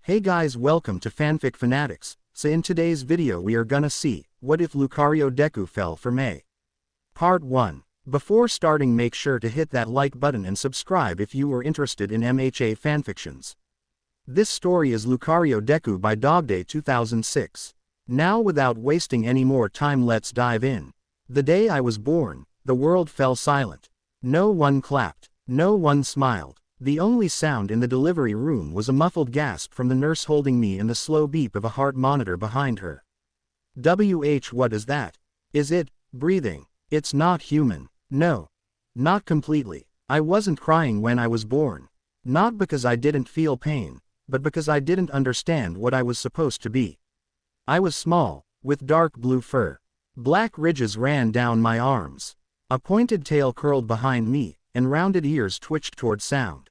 Hey guys, welcome to Fanfic Fanatics. So in today's video we are gonna see, what if Lucario Deku fell for May? Part 1. Before starting, make sure to hit that like button and subscribe if you are interested in MHA fanfictions. This story is Lucario Deku by Dogday 2006. Now without wasting any more time, let's dive in. The day I was born, the world fell silent. No one clapped, no one smiled. The only sound in the delivery room was a muffled gasp from the nurse holding me and the slow beep of a heart monitor behind her. What is that? Is it breathing? It's not human. No. Not completely. I wasn't crying when I was born. Not because I didn't feel pain, but because I didn't understand what I was supposed to be. I was small, with dark blue fur. Black ridges ran down my arms. A pointed tail curled behind me, and rounded ears twitched toward sound.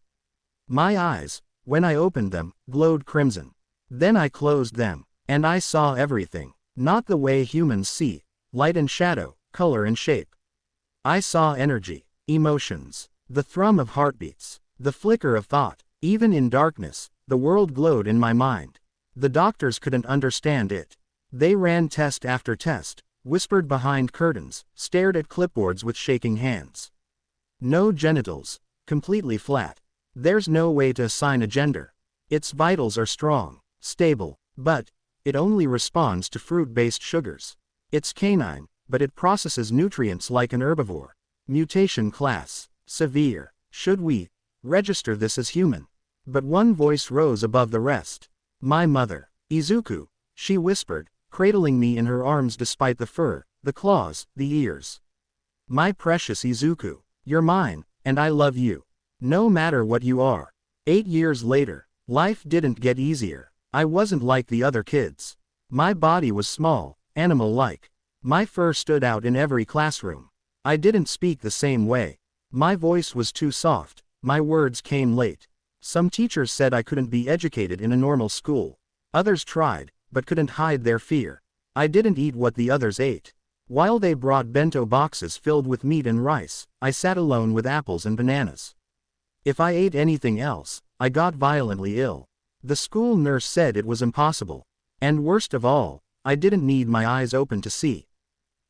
My eyes, when I opened them, glowed crimson. Then I closed them, and I saw everything, not the way humans see, light and shadow, color and shape. I saw energy, emotions, the thrum of heartbeats, the flicker of thought. Even in darkness, the world glowed in my mind. The doctors couldn't understand it. They ran test after test, whispered behind curtains, stared at clipboards with shaking hands. No genitals, completely flat. There's no way to assign a gender. Its vitals are strong, stable, but it only responds to fruit-based sugars. It's canine, but it processes nutrients like an herbivore. Mutation class, severe. Should we register this as human? But one voice rose above the rest. My mother, Izuku, she whispered, cradling me in her arms despite the fur, the claws, the ears. My precious Izuku, you're mine, and I love you. No matter what you are. 8 years later, life didn't get easier. I wasn't like the other kids. My body was small, animal-like. My fur stood out in every classroom. I didn't speak the same way. My voice was too soft, my words came late. Some teachers said I couldn't be educated in a normal school. Others tried, but couldn't hide their fear. I didn't eat what the others ate. While they brought bento boxes filled with meat and rice, I sat alone with apples and bananas. If I ate anything else, I got violently ill. The school nurse said it was impossible. And worst of all, I didn't need my eyes open to see.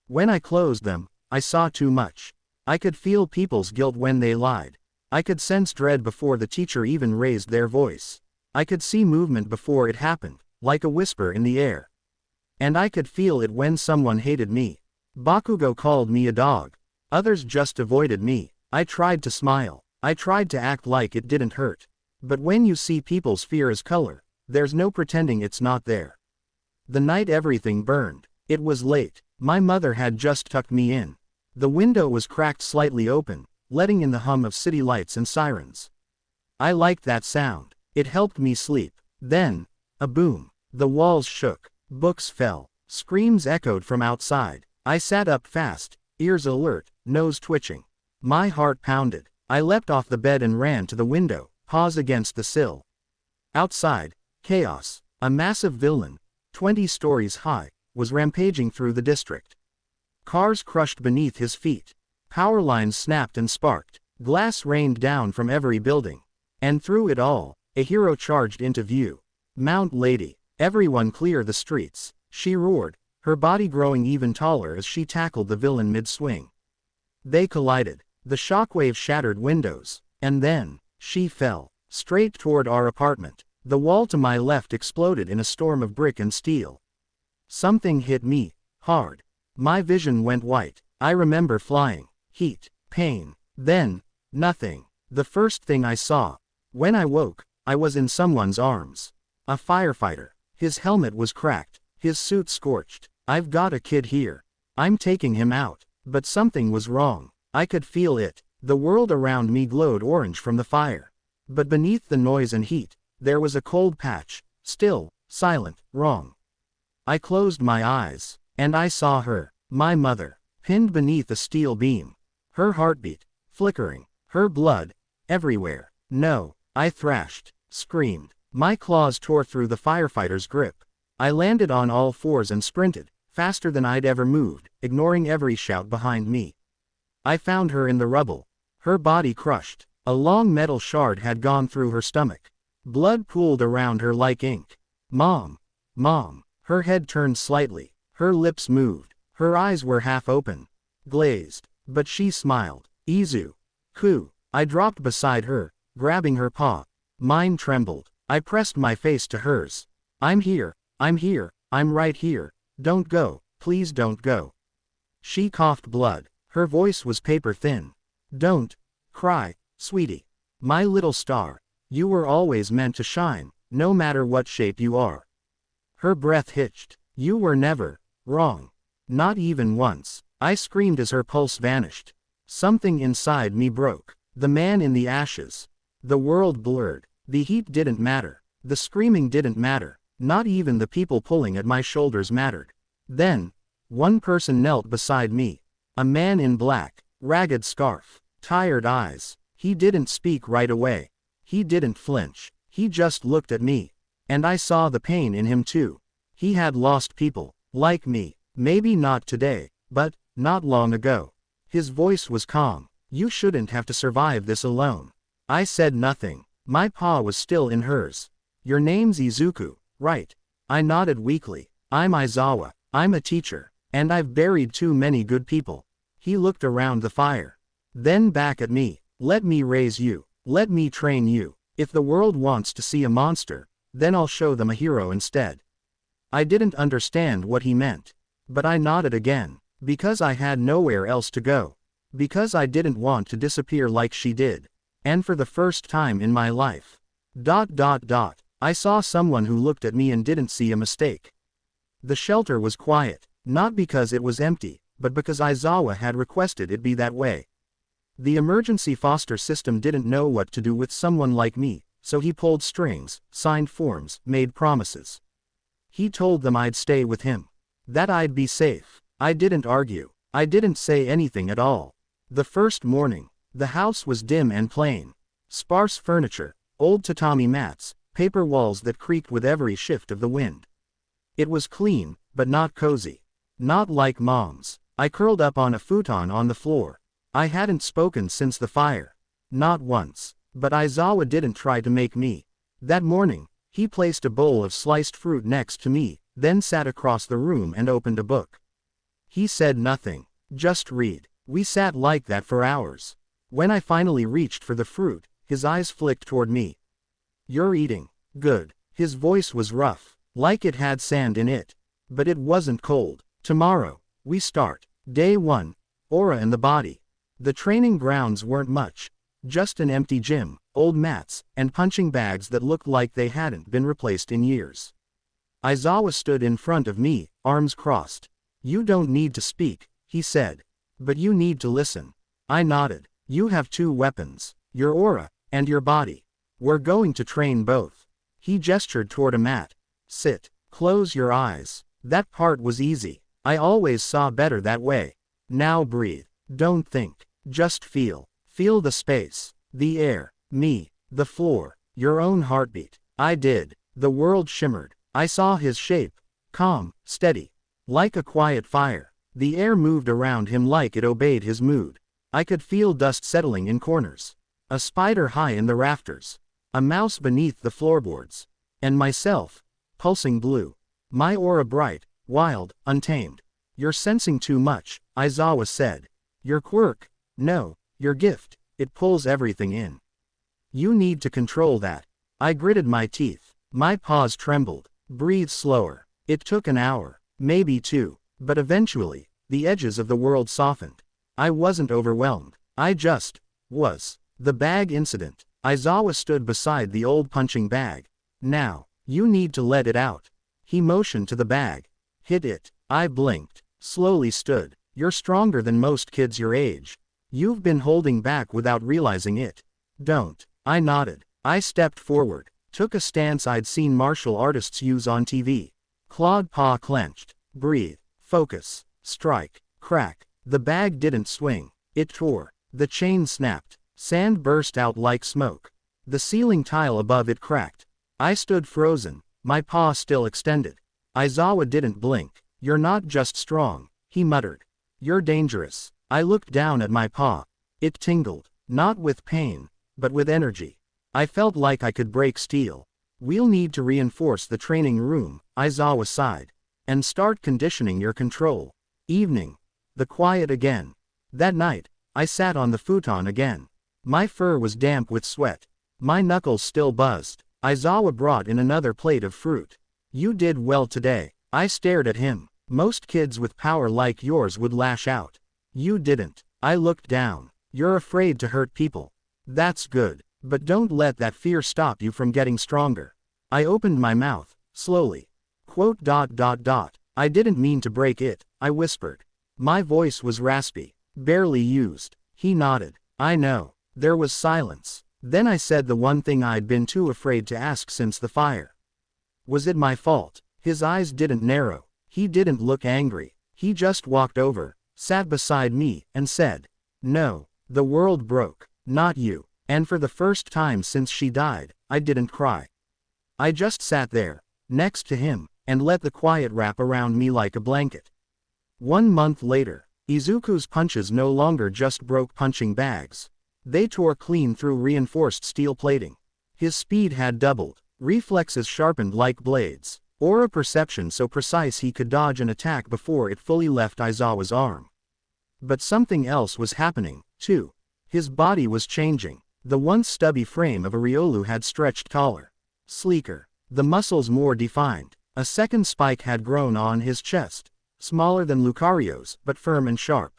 When I closed them, I saw too much. I could feel people's guilt when they lied. I could sense dread before the teacher even raised their voice. I could see movement before it happened, like a whisper in the air. And I could feel it when someone hated me. Bakugo called me a dog. Others just avoided me. I tried to smile. I tried to act like it didn't hurt. But when you see people's fear as color, there's no pretending it's not there. The night everything burned. It was late. My mother had just tucked me in. The window was cracked slightly open, letting in the hum of city lights and sirens. I liked that sound. It helped me sleep. Then, a boom. The walls shook. Books fell. Screams echoed from outside. I sat up fast, ears alert, nose twitching. My heart pounded. I leapt off the bed and ran to the window, paws against the sill. Outside, chaos. A massive villain, 20 stories high, was rampaging through the district. Cars crushed beneath his feet. Power lines snapped and sparked. Glass rained down from every building. And through it all, a hero charged into view. Mount Lady. Everyone clear the streets, she roared, her body growing even taller as she tackled the villain mid-swing. They collided. The shockwave shattered windows, and then, she fell, straight toward our apartment. The wall to my left exploded in a storm of brick and steel. Something hit me, hard. My vision went white. I remember flying, heat, pain, then, nothing. The first thing I saw. When I woke, I was in someone's arms. A firefighter. His helmet was cracked, his suit scorched. I've got a kid here. I'm taking him out. But something was wrong. I could feel it. The world around me glowed orange from the fire. But beneath the noise and heat, there was a cold patch, still, silent, wrong. I closed my eyes, and I saw her, my mother, pinned beneath a steel beam. Her heartbeat, flickering, her blood, everywhere. No, I thrashed, screamed. My claws tore through the firefighter's grip. I landed on all fours and sprinted, faster than I'd ever moved, ignoring every shout behind me. I found her in the rubble, her body crushed. A long metal shard had gone through her stomach. Blood pooled around her like ink. Mom. Mom. Her head turned slightly. Her lips moved. Her eyes were half open. Glazed. But she smiled. Izu. Ku. I dropped beside her, grabbing her paw. Mine trembled. I pressed my face to hers. I'm here. I'm here. I'm right here. Don't go. Please don't go. She coughed blood. Her voice was paper thin. Don't cry, sweetie. My little star. You were always meant to shine, no matter what shape you are. Her breath hitched. You were never wrong. Not even once. I screamed as her pulse vanished. Something inside me broke. The man in the ashes. The world blurred. The heat didn't matter. The screaming didn't matter. Not even the people pulling at my shoulders mattered. Then, one person knelt beside me. A man in black, ragged scarf, tired eyes. He didn't speak right away. He didn't flinch. He just looked at me. And I saw the pain in him too. He had lost people, like me. Maybe not today, but not long ago. His voice was calm. You shouldn't have to survive this alone. I said nothing. My paw was still in hers. Your name's Izuku, right? I nodded weakly. I'm Aizawa. I'm a teacher. And I've buried too many good people. He looked around the fire. Then back at me. Let me raise you. Let me train you. If the world wants to see a monster, then I'll show them a hero instead. I didn't understand what he meant. But I nodded again. Because I had nowhere else to go. Because I didn't want to disappear like she did. And for the first time in my life. I saw someone who looked at me and didn't see a mistake. The shelter was quiet, not because it was empty, but because Aizawa had requested it be that way. The emergency foster system didn't know what to do with someone like me, so he pulled strings, signed forms, made promises. He told them I'd stay with him. That I'd be safe. I didn't argue. I didn't say anything at all. The first morning, the house was dim and plain. Sparse furniture, old tatami mats, paper walls that creaked with every shift of the wind. It was clean, but not cozy. Not like Mom's. I curled up on a futon on the floor. I hadn't spoken since the fire. Not once. But Aizawa didn't try to make me. That morning, he placed a bowl of sliced fruit next to me, then sat across the room and opened a book. He said nothing. Just read. We sat like that for hours. When I finally reached for the fruit, his eyes flicked toward me. You're eating. Good. His voice was rough, like it had sand in it. But it wasn't cold. Tomorrow, we start. Day 1. Aura and the body. The training grounds weren't much. Just an empty gym, old mats, and punching bags that looked like they hadn't been replaced in years. Aizawa stood in front of me, arms crossed. You don't need to speak, he said. But you need to listen. I nodded. You have 2 weapons. Your aura, and your body. We're going to train both. He gestured toward a mat. Sit. Close your eyes. That part was easy. I always saw better that way. Now breathe. Don't think. Just feel. Feel the space. The air. Me. The floor. Your own heartbeat. I did. The world shimmered. I saw his shape. Calm, steady. Like a quiet fire. The air moved around him like it obeyed his mood. I could feel dust settling in corners. A spider high in the rafters. A mouse beneath the floorboards. And myself. Pulsing blue. My aura bright, wild, untamed. You're sensing too much, Aizawa said. Your quirk. No, your gift. It pulls everything in. You need to control that. I gritted my teeth. My paws trembled. Breathe slower. It took an hour. Maybe 2. But eventually, the edges of the world softened. I wasn't overwhelmed. I just was. The bag incident. Aizawa stood beside the old punching bag. Now, you need to let it out. He motioned to the bag. Hit it. I blinked. Slowly stood. You're stronger than most kids your age. You've been holding back without realizing it. Don't. I nodded. I stepped forward. Took a stance I'd seen martial artists use on TV. Clawed paw clenched. Breathe. Focus. Strike. Crack. The bag didn't swing. It tore. The chain snapped. Sand burst out like smoke. The ceiling tile above it cracked. I stood frozen, my paw still extended. Aizawa didn't blink. You're not just strong, he muttered. You're dangerous. I looked down at my paw. It tingled, not with pain, but with energy. I felt like I could break steel. We'll need to reinforce the training room, Aizawa sighed. And start conditioning your control. Evening. The quiet again. That night, I sat on the futon again. My fur was damp with sweat. My knuckles still buzzed. Aizawa brought in another plate of fruit. You did well today. I stared at him. Most kids with power like yours would lash out. You didn't. I looked down. You're afraid to hurt people. That's good. But don't let that fear stop you from getting stronger. I opened my mouth, slowly. I didn't mean to break it, I whispered. My voice was raspy, barely used. He nodded. I know. There was silence. Then I said the one thing I'd been too afraid to ask since the fire. Was it my fault? His eyes didn't narrow. He didn't look angry. He just walked over, sat beside me, and said, no, the world broke, not you. And for the first time since she died, I didn't cry. I just sat there, next to him, and let the quiet wrap around me like a blanket. 1 month later, Izuku's punches no longer just broke punching bags. They tore clean through reinforced steel plating. His speed had doubled, reflexes sharpened like blades, aura perception so precise he could dodge an attack before it fully left Aizawa's arm. But something else was happening, too. His body was changing. The once stubby frame of a Ryolu had stretched taller, sleeker, the muscles more defined. A second spike had grown on his chest, smaller than Lucario's, but firm and sharp.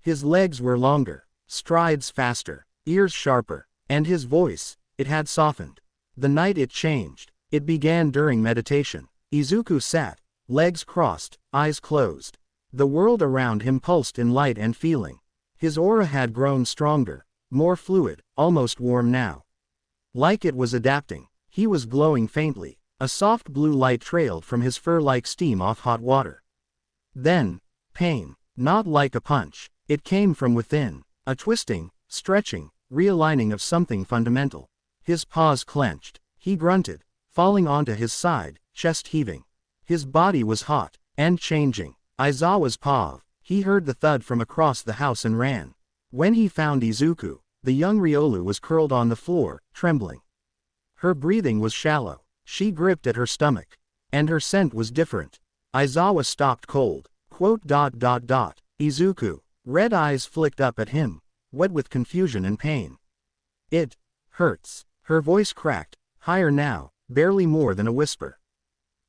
His legs were longer, strides faster, ears sharper, and his voice, it had softened. The night it changed. It began during meditation. Izuku sat, legs crossed, eyes closed. The world around him pulsed in light and feeling. His aura had grown stronger, more fluid, almost warm now. Like it was adapting. He was glowing faintly. A soft blue light trailed from his fur like steam off hot water. Then, pain. Not like a punch. It came from within. A twisting, stretching, realigning of something fundamental. His paws clenched. He grunted, falling onto his side, chest heaving. His body was hot, and changing. Aizawa's paw. He heard the thud from across the house and ran. When he found Izuku, the young Ryolu was curled on the floor, trembling. Her breathing was shallow. She gripped at her stomach. And her scent was different. Aizawa stopped cold. Izuku. Red eyes flicked up at him, wet with confusion and pain. It hurts. Her voice cracked, higher now, barely more than a whisper.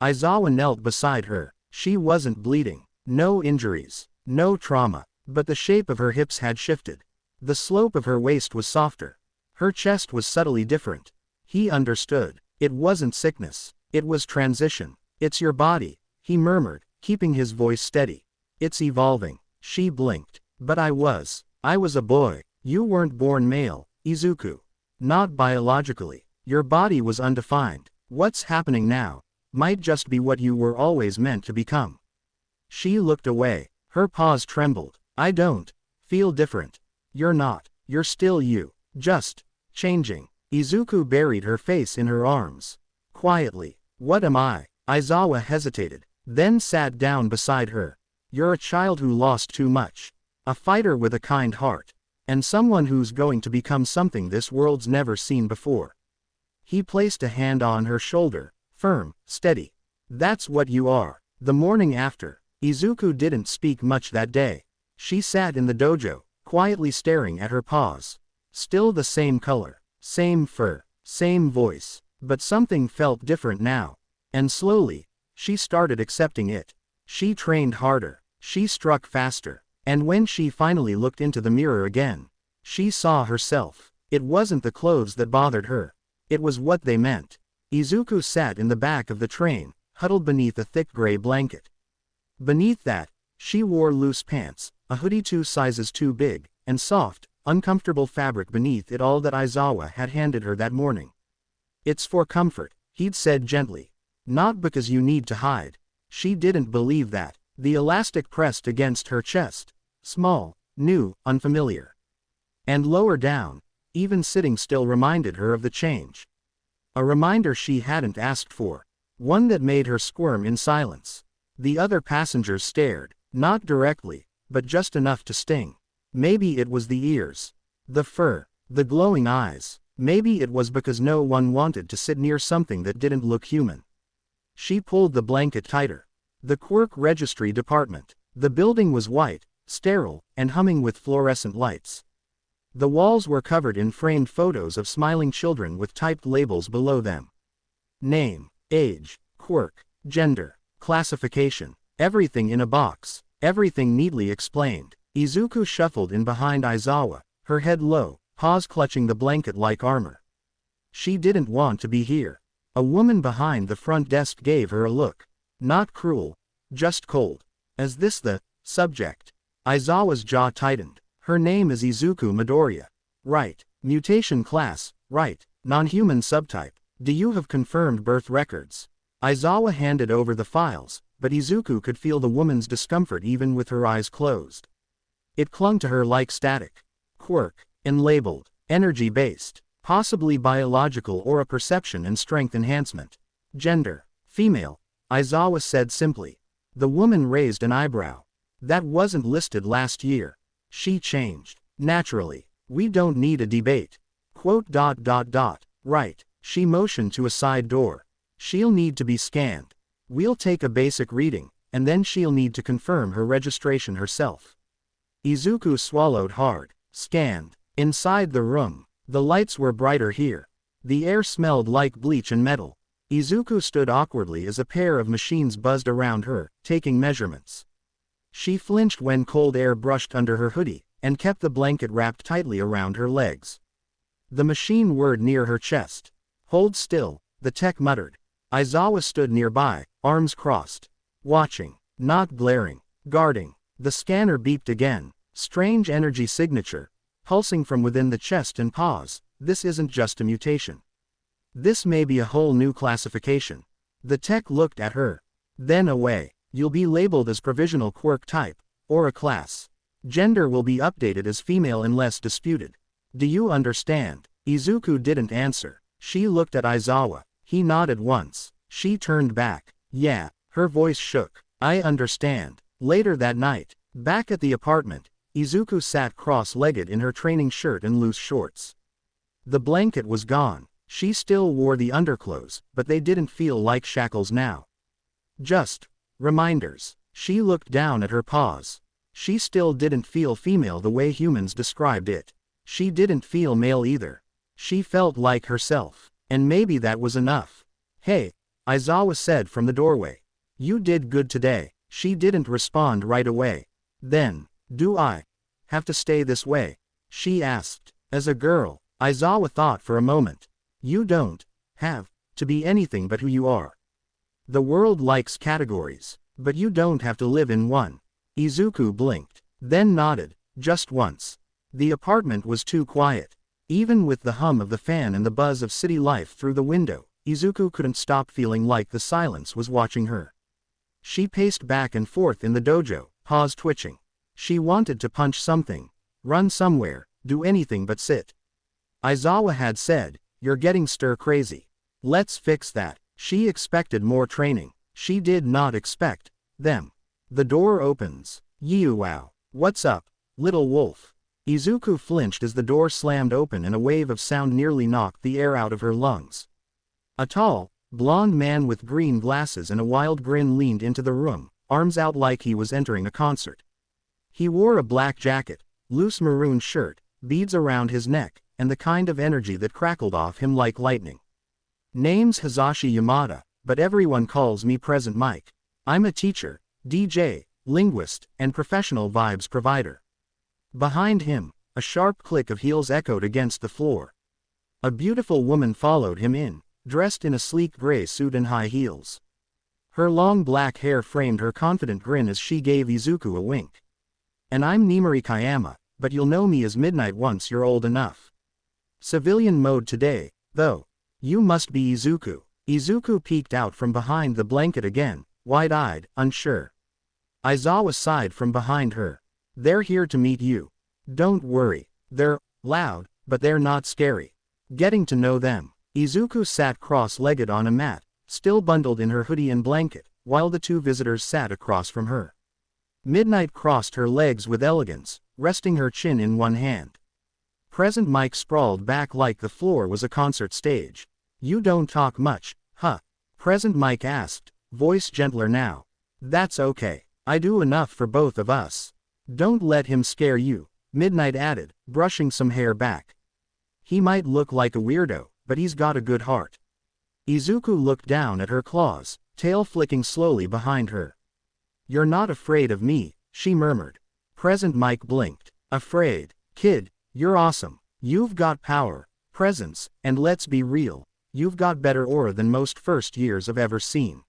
Aizawa knelt beside her. She wasn't bleeding. No injuries. No trauma. But the shape of her hips had shifted. The slope of her waist was softer. Her chest was subtly different. He understood. It wasn't sickness. It was transition. It's your body, he murmured, keeping his voice steady. It's evolving. She blinked. But I was a boy. You weren't born male, Izuku. Not biologically. Your body was undefined. What's happening now might just be what you were always meant to become. She looked away. Her paws trembled. I don't feel different. You're not. You're still you. Just changing. Izuku buried her face in her arms. Quietly. What am I? Aizawa hesitated, then sat down beside her. You're a child who lost too much. A fighter with a kind heart. And someone who's going to become something this world's never seen before. He placed a hand on her shoulder, firm, steady. That's what you are. The morning after, Izuku didn't speak much that day. She sat in the dojo, quietly staring at her paws. Still the same color, same fur, same voice, but something felt different now. And slowly, she started accepting it. She trained harder, she struck faster, and when she finally looked into the mirror again, she saw herself. It wasn't the clothes that bothered her. It was what they meant. Izuku sat in the back of the train, huddled beneath a thick gray blanket. Beneath that, she wore loose pants, a hoodie 2 sizes too big, and soft, uncomfortable fabric beneath it all that Aizawa had handed her that morning. It's for comfort, he'd said gently. Not because you need to hide. She didn't believe that. The elastic pressed against her chest. Small, new, unfamiliar. And lower down, even sitting still reminded her of the change. A reminder she hadn't asked for. One that made her squirm in silence. The other passengers stared, not directly, but just enough to sting. Maybe it was the ears. The fur. The glowing eyes. Maybe it was because no one wanted to sit near something that didn't look human. She pulled the blanket tighter. The Quirk Registry Department. The building was white, sterile, and humming with fluorescent lights. The walls were covered in framed photos of smiling children with typed labels below them. Name, age, quirk, gender, classification. Everything in a box. Everything neatly explained. Izuku shuffled in behind Aizawa, her head low, paws clutching the blanket like armor. She didn't want to be here. A woman behind the front desk gave her a look. Not cruel, just cold. Is this the subject? Aizawa's jaw tightened. Her name is Izuku Midoriya. Right. Mutation class, right. Non-human subtype. Do you have confirmed birth records? Aizawa handed over the files, but Izuku could feel the woman's discomfort even with her eyes closed. It clung to her like static. Quirk, unlabeled, energy-based, possibly biological or a perception and strength enhancement. Gender, female, Aizawa said simply. The woman raised an eyebrow. That wasn't listed last year. She changed. Naturally. We don't need a debate. Quote. Right. She motioned to a side door. She'll need to be scanned. We'll take a basic reading, and then she'll need to confirm her registration herself. Izuku swallowed hard. Scanned. Inside the room. The lights were brighter here. The air smelled like bleach and metal. Izuku stood awkwardly as a pair of machines buzzed around her, taking measurements. She flinched when cold air brushed under her hoodie, and kept the blanket wrapped tightly around her legs. The machine whirred near her chest. Hold still, the tech muttered. Aizawa stood nearby, arms crossed. Watching. Not glaring. Guarding. The scanner beeped again. Strange energy signature. Pulsing from within the chest and paws. This isn't just a mutation. This may be a whole new classification. The tech looked at her. Then away. You'll be labeled as provisional quirk type, or a class. Gender will be updated as female unless disputed. Do you understand? Izuku didn't answer. She looked at Aizawa. He nodded once. She turned back. Yeah. Her voice shook. I understand. Later that night, back at the apartment, Izuku sat cross-legged in her training shirt and loose shorts. The blanket was gone. She still wore the underclothes, but they didn't feel like shackles now. Just reminders. She looked down at her paws. She still didn't feel female the way humans described it. She didn't feel male either. She felt like herself. And maybe that was enough. Hey, Aizawa said from the doorway. You did good today. She didn't respond right away. Then, do I have to stay this way? She asked. As a girl, Aizawa thought for a moment. You don't have to be anything but who you are. The world likes categories, but you don't have to live in one. Izuku blinked, then nodded, just once. The apartment was too quiet. Even with the hum of the fan and the buzz of city life through the window, Izuku couldn't stop feeling like the silence was watching her. She paced back and forth in the dojo, paws twitching. She wanted to punch something, run somewhere, do anything but sit. Aizawa had said, "You're getting stir-crazy. Let's fix that." She expected more training. She did not expect them. The door opens. Wow. What's up, little wolf? Izuku flinched as the door slammed open and a wave of sound nearly knocked the air out of her lungs. A tall, blond man with green glasses and a wild grin leaned into the room, arms out like he was entering a concert. He wore a black jacket, loose maroon shirt, beads around his neck, and the kind of energy that crackled off him like lightning. Name's Hisashi Yamada, but everyone calls me Present Mike. I'm a teacher, DJ, linguist, and professional vibes provider. Behind him, a sharp click of heels echoed against the floor. A beautiful woman followed him in, dressed in a sleek gray suit and high heels. Her long black hair framed her confident grin as she gave Izuku a wink. And I'm Nimari Kayama, but you'll know me as Midnight once you're old enough. Civilian mode today, though. You must be Izuku. Izuku peeked out from behind the blanket again, wide-eyed, unsure. Aizawa sighed from behind her. They're here to meet you. Don't worry. They're loud, but they're not scary. Getting to know them. Izuku sat cross-legged on a mat, still bundled in her hoodie and blanket, while the two visitors sat across from her. Midnight crossed her legs with elegance, resting her chin in one hand. Present Mike sprawled back like the floor was a concert stage. You don't talk much, huh? Present Mike asked, voice gentler now. That's okay. I do enough for both of us. Don't let him scare you, Midnight added, brushing some hair back. He might look like a weirdo, but he's got a good heart. Izuku looked down at her claws, tail flicking slowly behind her. You're not afraid of me, she murmured. Present Mike blinked. Afraid? Kid, you're awesome. You've got power, presence, and let's be real, you've got better aura than most first years have ever seen.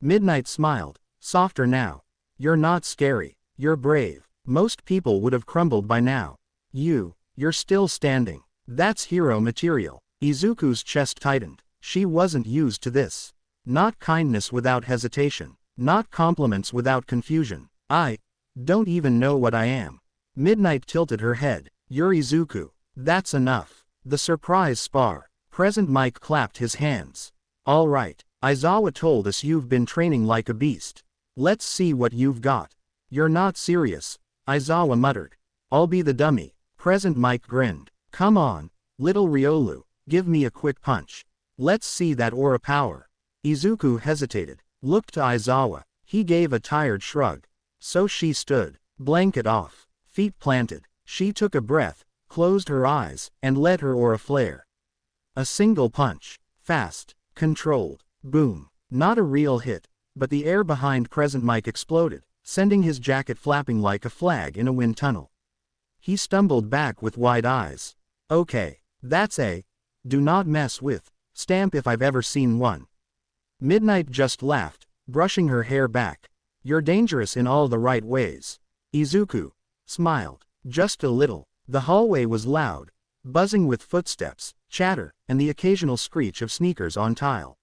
Midnight smiled, softer now. You're not scary, you're brave. Most people would have crumbled by now. You're still standing. That's hero material. Izuku's chest tightened. She wasn't used to this. Not kindness without hesitation. Not compliments without confusion. I don't even know what I am. Midnight tilted her head. You're Izuku. That's enough. The surprise spar. Present Mike clapped his hands. All right. Aizawa told us you've been training like a beast. Let's see what you've got. You're not serious, Aizawa muttered. I'll be the dummy. Present Mike grinned. Come on, little Riolu, give me a quick punch. Let's see that aura power. Izuku hesitated, looked to Aizawa. He gave a tired shrug. So she stood, blanket off, feet planted. She took a breath, closed her eyes, and let her aura flare. A single punch. Fast, controlled, boom. Not a real hit, but the air behind Present Mike exploded, sending his jacket flapping like a flag in a wind tunnel. He stumbled back with wide eyes. Okay, that's a do not mess with stamp if I've ever seen one. Midnight just laughed, brushing her hair back. You're dangerous in all the right ways. Izuku smiled, just a little. The hallway was loud, buzzing with footsteps, chatter, and the occasional screech of sneakers on tile.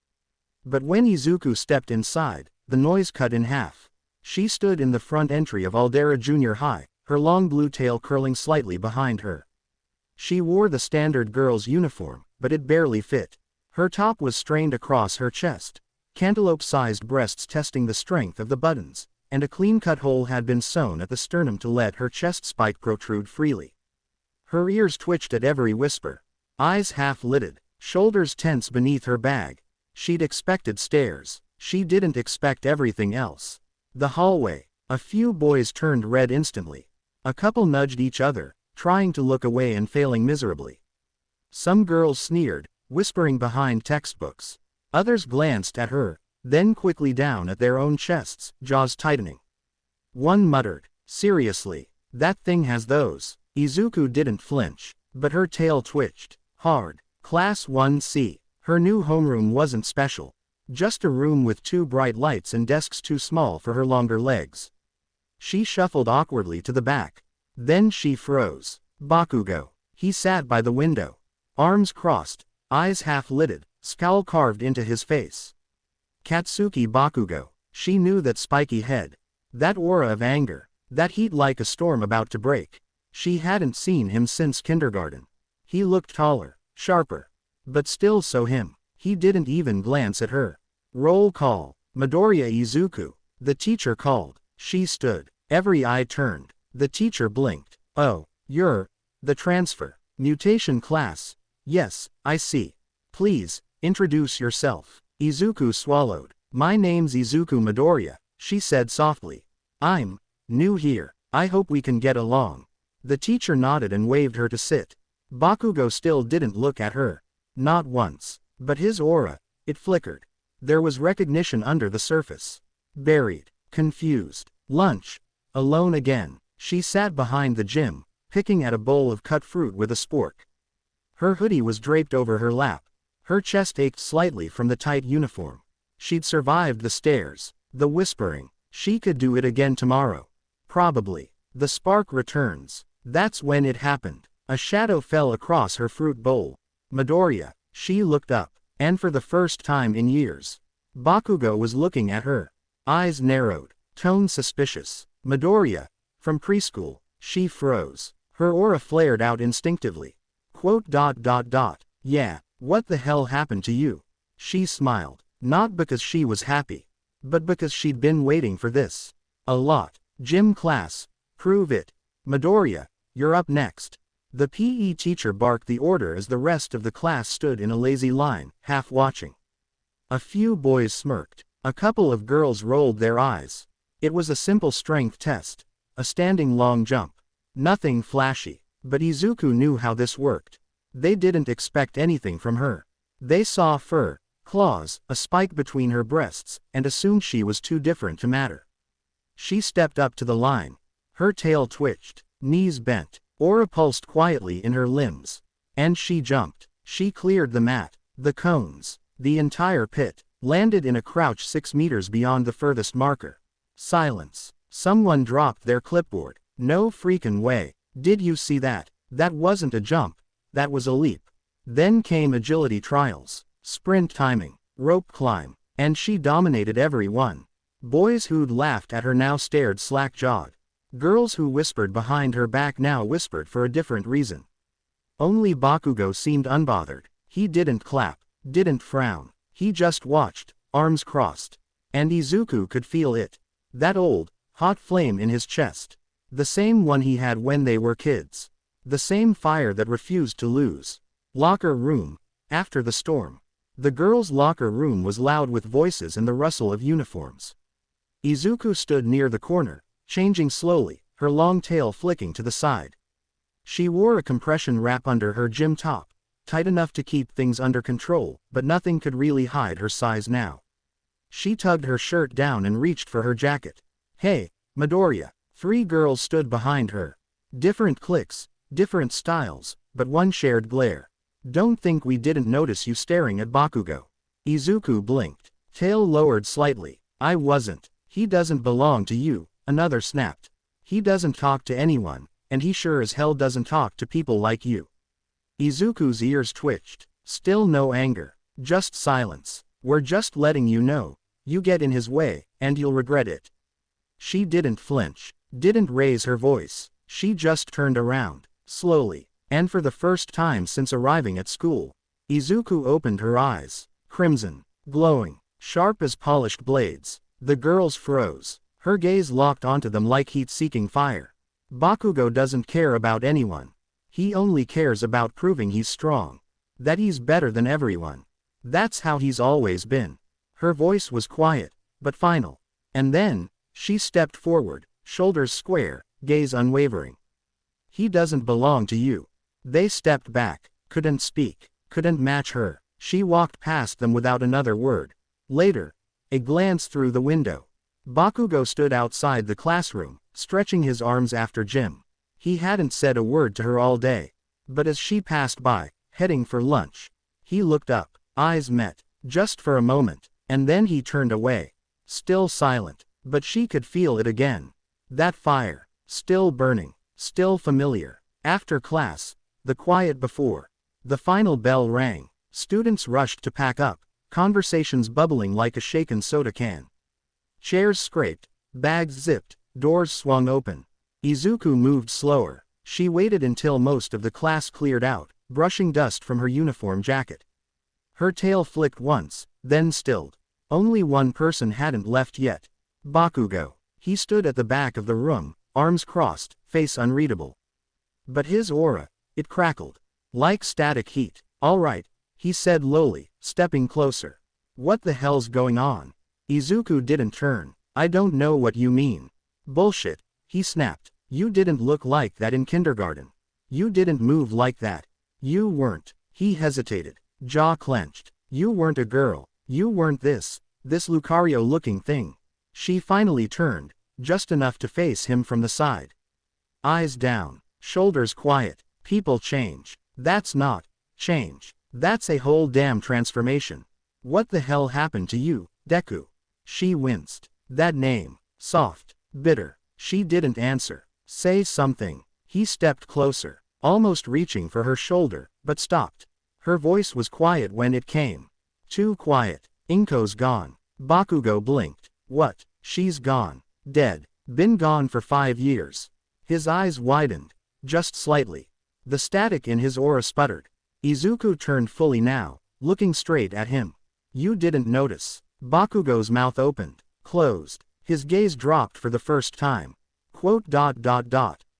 But when Izuku stepped inside, the noise cut in half. She stood in the front entry of Aldera Junior High, her long blue tail curling slightly behind her. She wore the standard girl's uniform, but it barely fit. Her top was strained across her chest, cantaloupe-sized breasts testing the strength of the buttons, and a clean-cut hole had been sewn at the sternum to let her chest spike protrude freely. Her ears twitched at every whisper, eyes half-lidded, shoulders tense beneath her bag. She'd expected stares. She didn't expect everything else. The hallway. A few boys turned red instantly. A couple nudged each other, trying to look away and failing miserably. Some girls sneered, whispering behind textbooks. Others glanced at her, then quickly down at their own chests, jaws tightening. One muttered, seriously, that thing has those. Izuku didn't flinch, but her tail twitched. Hard. Class 1C. Her new homeroom wasn't special. Just a room with 2 bright lights and desks too small for her longer legs. She shuffled awkwardly to the back. Then she froze. Bakugo. He sat by the window. Arms crossed, eyes half-lidded, scowl carved into his face. Katsuki Bakugo. She knew that spiky head. That aura of anger. That heat like a storm about to break. She hadn't seen him since kindergarten. He looked taller, sharper. But still so him. He didn't even glance at her. Roll call. Midoriya Izuku. The teacher called. She stood. Every eye turned. The teacher blinked. Oh, you're the transfer. Mutation class. Yes, I see. Please, introduce yourself. Izuku swallowed. My name's Izuku Midoriya, she said softly. I'm new here. I hope we can get along. The teacher nodded and waved her to sit. Bakugo still didn't look at her. Not once. But his aura, it flickered. There was recognition under the surface. Buried. Confused. Lunch. Alone again. She sat behind the gym, picking at a bowl of cut fruit with a spork. Her hoodie was draped over her lap. Her chest ached slightly from the tight uniform. She'd survived the stares, the whispering. She could do it again tomorrow. Probably. The spark returns. That's when it happened. A shadow fell across her fruit bowl. Midoriya. She looked up, and for the first time in years, Bakugo was looking at her. Eyes narrowed, tone suspicious. Midoriya. From preschool. She froze. Her aura flared out instinctively. Yeah, what the hell happened to you? She smiled. Not because she was happy, but because she'd been waiting for this. A lot. Gym class. Prove it. Midoriya, you're up next. The PE teacher barked the order as the rest of the class stood in a lazy line, half watching. A few boys smirked. A couple of girls rolled their eyes. It was a simple strength test. A standing long jump. Nothing flashy. But Izuku knew how this worked. They didn't expect anything from her. They saw fur, claws, a spike between her breasts, and assumed she was too different to matter. She stepped up to the line. Her tail twitched, knees bent, aura pulsed quietly in her limbs. And she jumped. She cleared the mat, the cones, the entire pit, landed in a crouch 6 meters beyond the furthest marker. Silence. Someone dropped their clipboard. No freaking way. Did you see that? That wasn't a jump. That was a leap. Then came agility trials, sprint timing, rope climb, and she dominated everyone. Boys who'd laughed at her now stared slack-jawed. Girls who whispered behind her back now whispered for a different reason. Only Bakugo seemed unbothered. He didn't clap, didn't frown. He just watched, arms crossed. And Izuku could feel it. That old, hot flame in his chest. The same one he had when they were kids. The same fire that refused to lose. Locker room. After the storm. The girls' locker room was loud with voices and the rustle of uniforms. Izuku stood near the corner, changing slowly, her long tail flicking to the side. She wore a compression wrap under her gym top, tight enough to keep things under control, but nothing could really hide her size now. She tugged her shirt down and reached for her jacket. Hey, Midoriya. 3 girls stood behind her. Different cliques, different styles, but one shared glare. Don't think we didn't notice you staring at Bakugo. Izuku blinked, tail lowered slightly. I wasn't. He doesn't belong to you, another snapped. He doesn't talk to anyone, and he sure as hell doesn't talk to people like you. Izuku's ears twitched. Still no anger, just silence. We're just letting you know. You get in his way, and you'll regret it. She didn't flinch, didn't raise her voice. She just turned around, slowly, and for the first time since arriving at school. Izuku opened her eyes, crimson, glowing, sharp as polished blades. The girls froze. Her gaze locked onto them like heat-seeking fire. Bakugo doesn't care about anyone. He only cares about proving he's strong. That he's better than everyone. That's how he's always been. Her voice was quiet, but final. And then, she stepped forward, shoulders square, gaze unwavering. He doesn't belong to you. They stepped back, couldn't speak, couldn't match her. She walked past them without another word. Later, a glance through the window. Bakugo stood outside the classroom, stretching his arms after Jim. He hadn't said a word to her all day. But as she passed by, heading for lunch, he looked up, eyes met, just for a moment, and then he turned away. Still silent, but she could feel it again. That fire, still burning, still familiar. After class, the quiet before. The final bell rang. Students rushed to pack up, conversations bubbling like a shaken soda can. Chairs scraped, bags zipped, doors swung open. Izuku moved slower. She waited until most of the class cleared out, brushing dust from her uniform jacket. Her tail flicked once, then stilled. Only one person hadn't left yet. Bakugo. He stood at the back of the room, arms crossed, face unreadable. But his aura, it crackled. Like static heat. All right, he said lowly, stepping closer. What the hell's going on? Izuku didn't turn. I don't know what you mean. Bullshit, he snapped. You didn't look like that in kindergarten. You didn't move like that. You weren't. He hesitated, jaw clenched. You weren't a girl. You weren't this Lucario-looking thing. She finally turned, just enough to face him from the side. Eyes down, shoulders quiet. People change. That's not change. That's a whole damn transformation. What the hell happened to you, Deku? She winced. That name, soft, bitter. She didn't answer. Say something. He stepped closer, almost reaching for her shoulder, but stopped. Her voice was quiet when it came. Too quiet. Inko's gone. Bakugo blinked. What? She's gone. Dead. Been gone for 5 years. His eyes widened. Just slightly. The static in his aura sputtered. Izuku turned fully now, looking straight at him. You didn't notice. Bakugo's mouth opened, closed. His gaze dropped for the first time.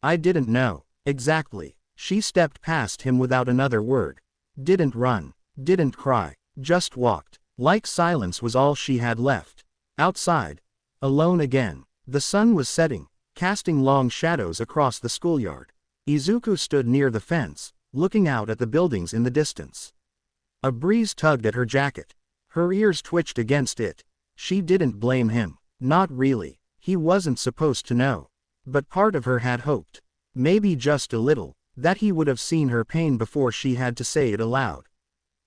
I didn't know. Exactly. She stepped past him without another word. Didn't run. Didn't cry. Just walked. Like silence was all she had left. Outside. Alone again. The sun was setting, casting long shadows across the schoolyard. Izuku stood near the fence, looking out at the buildings in the distance. A breeze tugged at her jacket. Her ears twitched against it. She didn't blame him. Not really. He wasn't supposed to know. But part of her had hoped. Maybe just a little, that he would have seen her pain before she had to say it aloud.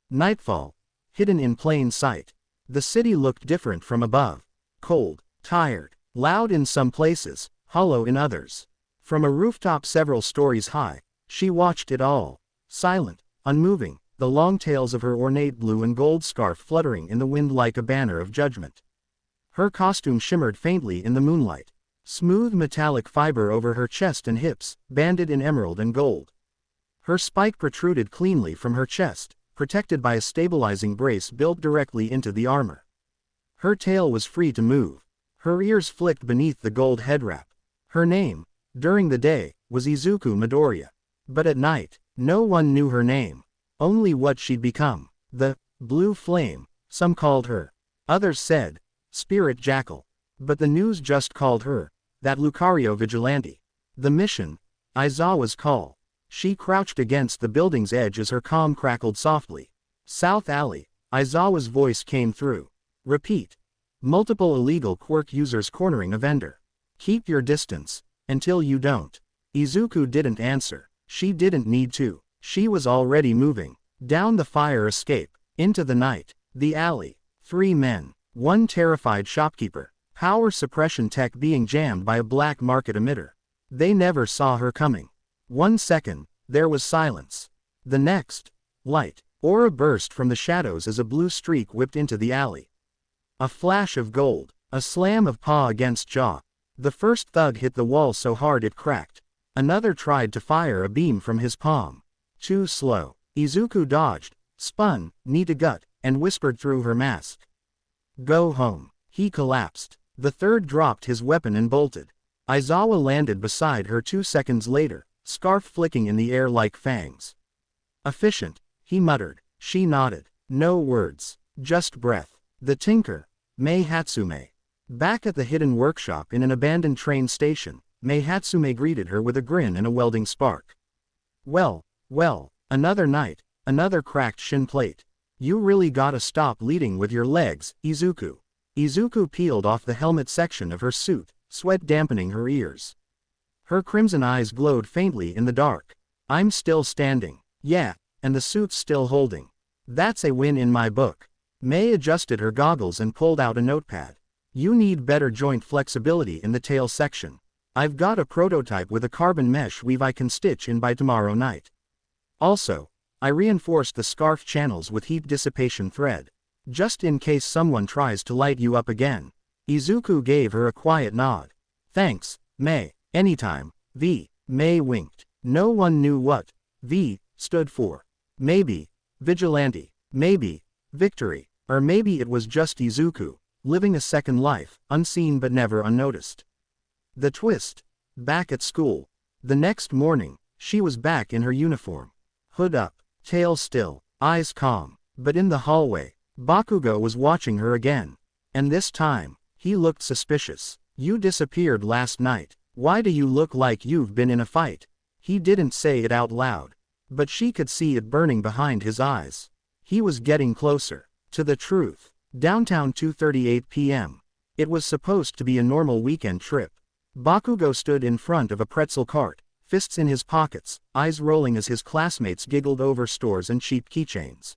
Nightfall. Hidden in plain sight. The city looked different from above. Cold, tired, loud in some places, hollow in others. From a rooftop several stories high, she watched it all. Silent, unmoving, the long tails of her ornate blue and gold scarf fluttering in the wind like a banner of judgment. Her costume shimmered faintly in the moonlight. Smooth metallic fiber over her chest and hips, banded in emerald and gold. Her spike protruded cleanly from her chest, protected by a stabilizing brace built directly into the armor. Her tail was free to move. Her ears flicked beneath the gold headwrap. Her name, during the day, was Izuku Midoriya. But at night, no one knew her name. Only what she'd become. The Blue Flame, some called her. Others said, Spirit Jackal. But the news just called her, that Lucario Vigilante. The mission, Aizawa's call. She crouched against the building's edge as her calm crackled softly. South Alley, Aizawa's voice came through. Repeat. Multiple illegal quirk users cornering a vendor. Keep your distance, until you don't. Izuku didn't answer. She didn't need to. She was already moving. Down the fire escape, into the night, the alley. 3 men, 1 terrified shopkeeper. Power suppression tech being jammed by a black market emitter. They never saw her coming. 1 second, there was silence. The next, light. Aura burst from the shadows as a blue streak whipped into the alley. A flash of gold, a slam of paw against jaw. The first thug hit the wall so hard it cracked. Another tried to fire a beam from his palm. Too slow. Izuku dodged, spun, knee to gut, and whispered through her mask. Go home. He collapsed. The third dropped his weapon and bolted. Aizawa landed beside her 2 seconds later, scarf flicking in the air like fangs. Efficient, he muttered. She nodded. No words, just breath. The tinker, Mei Hatsume. Back at the hidden workshop in an abandoned train station, Mei Hatsume greeted her with a grin and a welding spark. Well, another night, another cracked shin plate. You really gotta stop leading with your legs, Izuku. Izuku peeled off the helmet section of her suit, sweat dampening her ears. Her crimson eyes glowed faintly in the dark. I'm still standing. Yeah, and the suit's still holding. That's a win in my book. Mei adjusted her goggles and pulled out a notepad. You need better joint flexibility in the tail section. I've got a prototype with a carbon mesh weave I can stitch in by tomorrow night. Also, I reinforced the scarf channels with heat dissipation thread. Just in case someone tries to light you up again. Izuku gave her a quiet nod. Thanks, Mei. Anytime. Mei winked. No one knew what V stood for. Maybe Vigilante. Maybe Victory. Or maybe it was just Izuku, living a second life, unseen but never unnoticed. The twist. Back at school. The next morning, she was back in her uniform. Hood up, tail still, eyes calm. But in the hallway, Bakugo was watching her again. And this time, he looked suspicious. You disappeared last night. Why do you look like you've been in a fight? He didn't say it out loud. But she could see it burning behind his eyes. He was getting closer to the truth. Downtown 2:38 p.m. It was supposed to be a normal weekend trip. Bakugo stood in front of a pretzel cart, fists in his pockets, eyes rolling as his classmates giggled over stores and cheap keychains.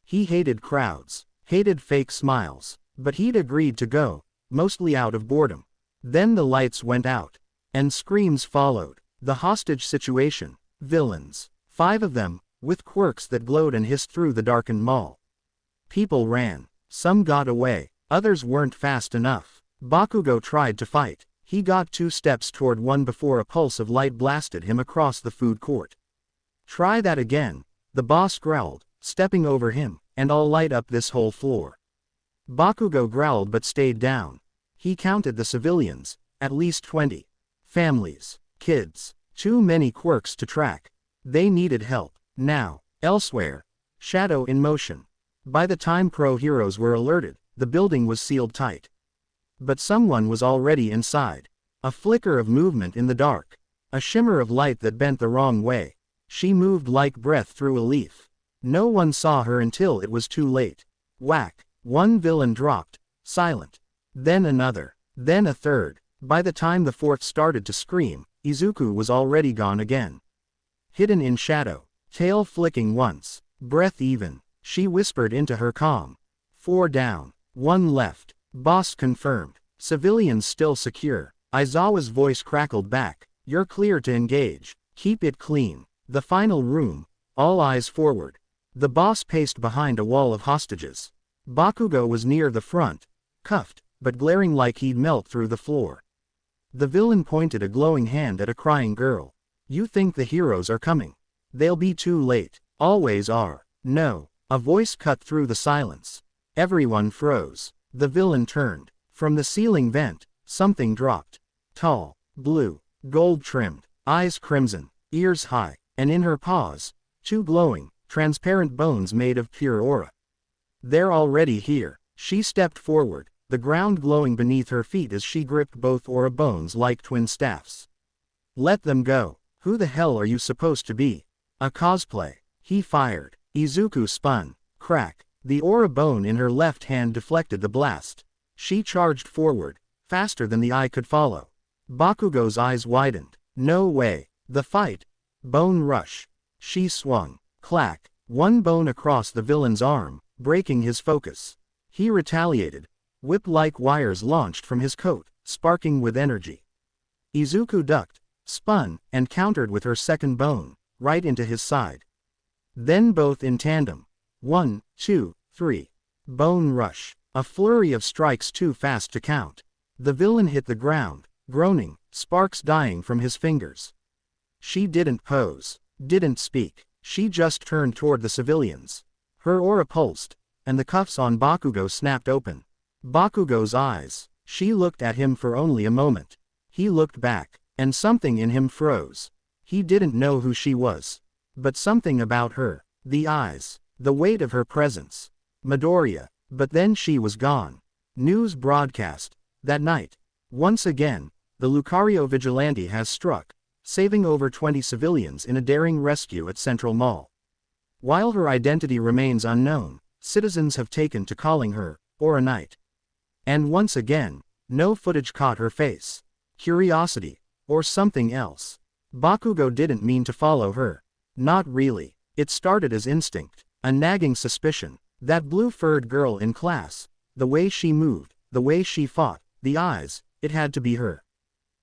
He hated crowds, hated fake smiles, but he'd agreed to go, mostly out of boredom. Then the lights went out, and screams followed. The hostage situation, villains, 5 of them, with quirks that glowed and hissed through the darkened mall. People ran, some got away, others weren't fast enough. Bakugo tried to fight. He got 2 steps toward one before a pulse of light blasted him across the food court. Try that again, the boss growled, stepping over him, and I'll light up this whole floor. Bakugo growled but stayed down. He counted the civilians, at least 20. Families, kids, too many quirks to track. They needed help. Now. Elsewhere. Shadow in motion. By the time pro heroes were alerted, the building was sealed tight. But someone was already inside. A flicker of movement in the dark. A shimmer of light that bent the wrong way. She moved like breath through a leaf. No one saw her until it was too late. Whack. One villain dropped, silent. Then another. Then a third. By the time the fourth started to scream, Izuku was already gone again. Hidden in shadow. Tail flicking once. Breath even. She whispered into her calm. 4 down. 1 left. Boss confirmed. Civilians still secure. Aizawa's voice crackled back. You're clear to engage. Keep it clean. The final room. All eyes forward. The boss paced behind a wall of hostages. Bakugo was near the front. Cuffed, but glaring like he'd melt through the floor. The villain pointed a glowing hand at a crying girl. You think the heroes are coming? They'll be too late. Always are. No. A voice cut through the silence. Everyone froze. The villain turned. From the ceiling vent, something dropped. Tall, blue, gold-trimmed, eyes crimson, ears high, and in her paws, 2 glowing, transparent bones made of pure aura. They're already here. She stepped forward, the ground glowing beneath her feet as she gripped both aura bones like twin staffs. Let them go. Who the hell are you supposed to be? A cosplay. He fired. Izuku spun. Crack. The aura bone in her left hand deflected the blast. She charged forward, faster than the eye could follow. Bakugo's eyes widened. No way. The fight. Bone rush. She swung. Clack. One bone across the villain's arm, breaking his focus. He retaliated. Whip-like wires launched from his coat, sparking with energy. Izuku ducked, spun, and countered with her second bone, right into his side. Then both in tandem. 1, 2, 3. Bone rush. A flurry of strikes too fast to count. The villain hit the ground, groaning, sparks dying from his fingers. She didn't pose, didn't speak. She just turned toward the civilians. Her aura pulsed, and the cuffs on Bakugo snapped open. Bakugo's eyes. She looked at him for only a moment. He looked back, and something in him froze. He didn't know who she was. But something about her. The eyes. The weight of her presence. Midoriya. But then she was gone. News broadcast. That night. Once again, the Lucario vigilante has struck, saving over 20 civilians in a daring rescue at Central Mall. While her identity remains unknown, citizens have taken to calling her Aura Knight. And once again, no footage caught her face. Curiosity, or something else. Bakugo didn't mean to follow her. Not really. It started as instinct, a nagging suspicion. That blue-furred girl in class, the way she moved, the way she fought, the eyes, it had to be her.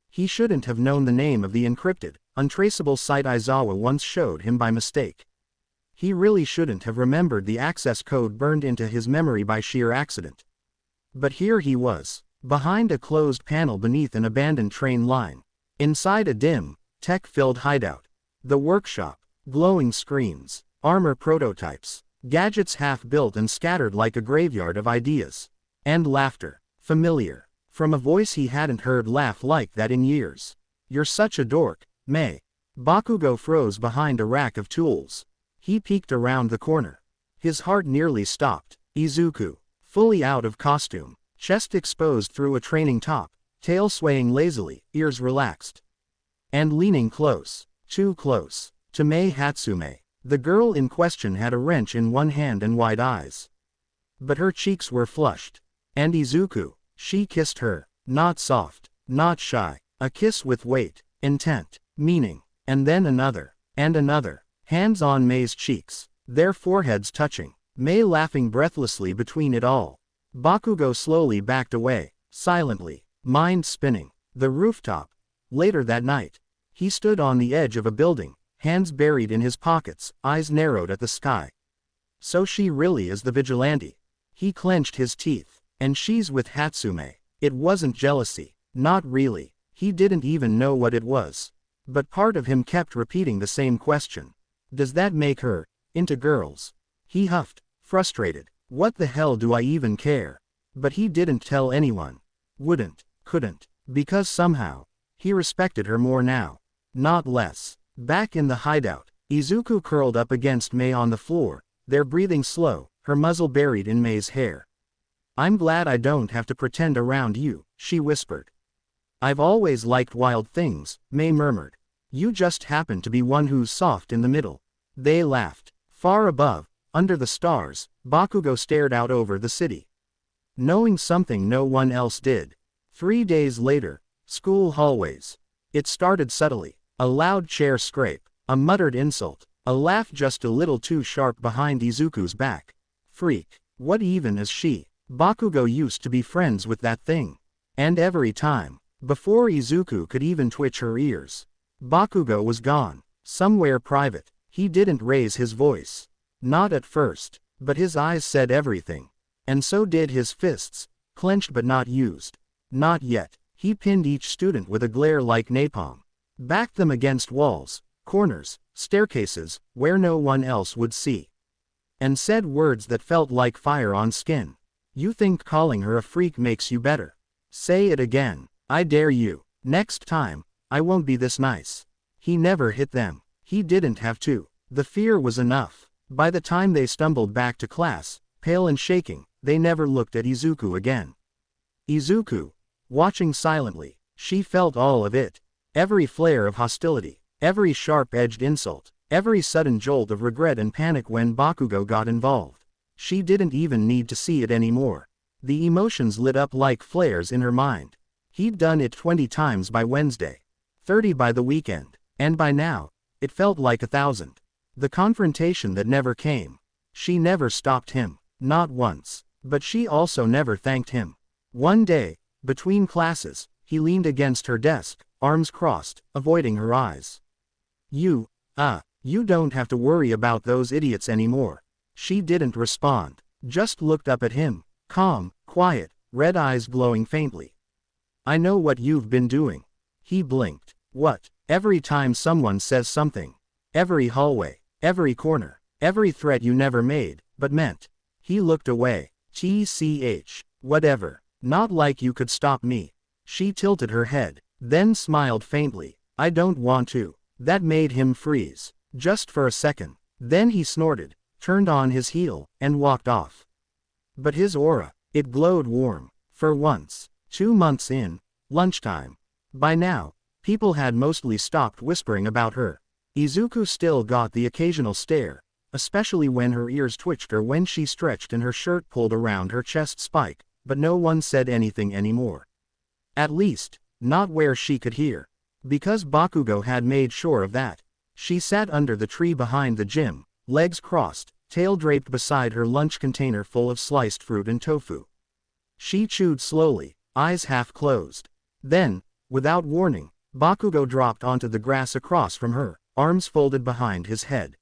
He shouldn't have known the name of the encrypted, untraceable site Aizawa once showed him by mistake. He really shouldn't have remembered the access code burned into his memory by sheer accident. But here he was, behind a closed panel beneath an abandoned train line. Inside a dim, tech-filled hideout. The workshop, glowing screens, armor prototypes, gadgets half-built and scattered like a graveyard of ideas. And laughter. Familiar. From a voice he hadn't heard laugh like that in years. You're such a dork, Mei. Bakugo froze behind a rack of tools. He peeked around the corner. His heart nearly stopped. Izuku. Fully out of costume. Chest exposed through a training top. Tail swaying lazily, ears relaxed. And leaning close. Too close. To Mei Hatsume. The girl in question had a wrench in one hand and wide eyes. But her cheeks were flushed. And Izuku, she kissed her, not soft, not shy, a kiss with weight, intent, meaning, and then another, and another, hands on Mei's cheeks, their foreheads touching, Mei laughing breathlessly between it all. Bakugo slowly backed away, silently, mind spinning. The rooftop. Later that night, he stood on the edge of a building, hands buried in his pockets, eyes narrowed at the sky. So she really is the vigilante. He clenched his teeth. And she's with Hatsume. It wasn't jealousy. Not really. He didn't even know what it was. But part of him kept repeating the same question. Does that make her into girls? He huffed, frustrated. What the hell do I even care? But he didn't tell anyone. Wouldn't, couldn't, because somehow, he respected her more now. Not less. Back in the hideout, Izuku curled up against Mei on the floor, their breathing slow, her muzzle buried in Mei's hair. "I'm glad I don't have to pretend around you," she whispered. "I've always liked wild things," Mei murmured. "You just happen to be one who's soft in the middle." They laughed. Far above, under the stars, Bakugo stared out over the city, knowing something no one else did. 3 days later, school hallways. It started subtly. A loud chair scrape, a muttered insult, a laugh just a little too sharp behind Izuku's back. "Freak, what even is she?" Bakugo used to be friends with that thing. And every time, before Izuku could even twitch her ears, Bakugo was gone, somewhere private. He didn't raise his voice. Not at first, but his eyes said everything. And so did his fists, clenched but not used. Not yet. He pinned each student with a glare like napalm. Backed them against walls, corners, staircases, where no one else would see. And said words that felt like fire on skin. "You think calling her a freak makes you better? Say it again. I dare you. Next time, I won't be this nice." He never hit them. He didn't have to. The fear was enough. By the time they stumbled back to class, pale and shaking, they never looked at Izuku again. Izuku, watching silently, she felt all of it. Every flare of hostility, every sharp-edged insult, every sudden jolt of regret and panic when Bakugo got involved. She didn't even need to see it anymore. The emotions lit up like flares in her mind. He'd done it 20 times by Wednesday, 30 by the weekend, and by now, it felt like 1,000. The confrontation that never came. She never stopped him, not once, but she also never thanked him. One day, between classes, he leaned against her desk, arms crossed, avoiding her eyes. You don't have to worry about those idiots anymore." She didn't respond, just looked up at him, calm, quiet, red eyes glowing faintly. "I know what you've been doing." He blinked. "What?" "Every time someone says something. Every hallway, every corner, every threat you never made, but meant." He looked away. "TCH, whatever. Not like you could stop me." She tilted her head, then smiled faintly. "I don't want to." That made him freeze, just for a second. Then he snorted, turned on his heel, and walked off. But his aura, it glowed warm. For once. 2 months in, lunchtime. By now, people had mostly stopped whispering about her. Izuku still got the occasional stare, especially when her ears twitched or when she stretched and her shirt pulled around her chest spike, but no one said anything anymore. At least, not where she could hear. Because Bakugo had made sure of that. She sat under the tree behind the gym, legs crossed, tail draped beside her lunch container full of sliced fruit and tofu. She chewed slowly, eyes half closed. Then, without warning, Bakugo dropped onto the grass across from her, arms folded behind his head.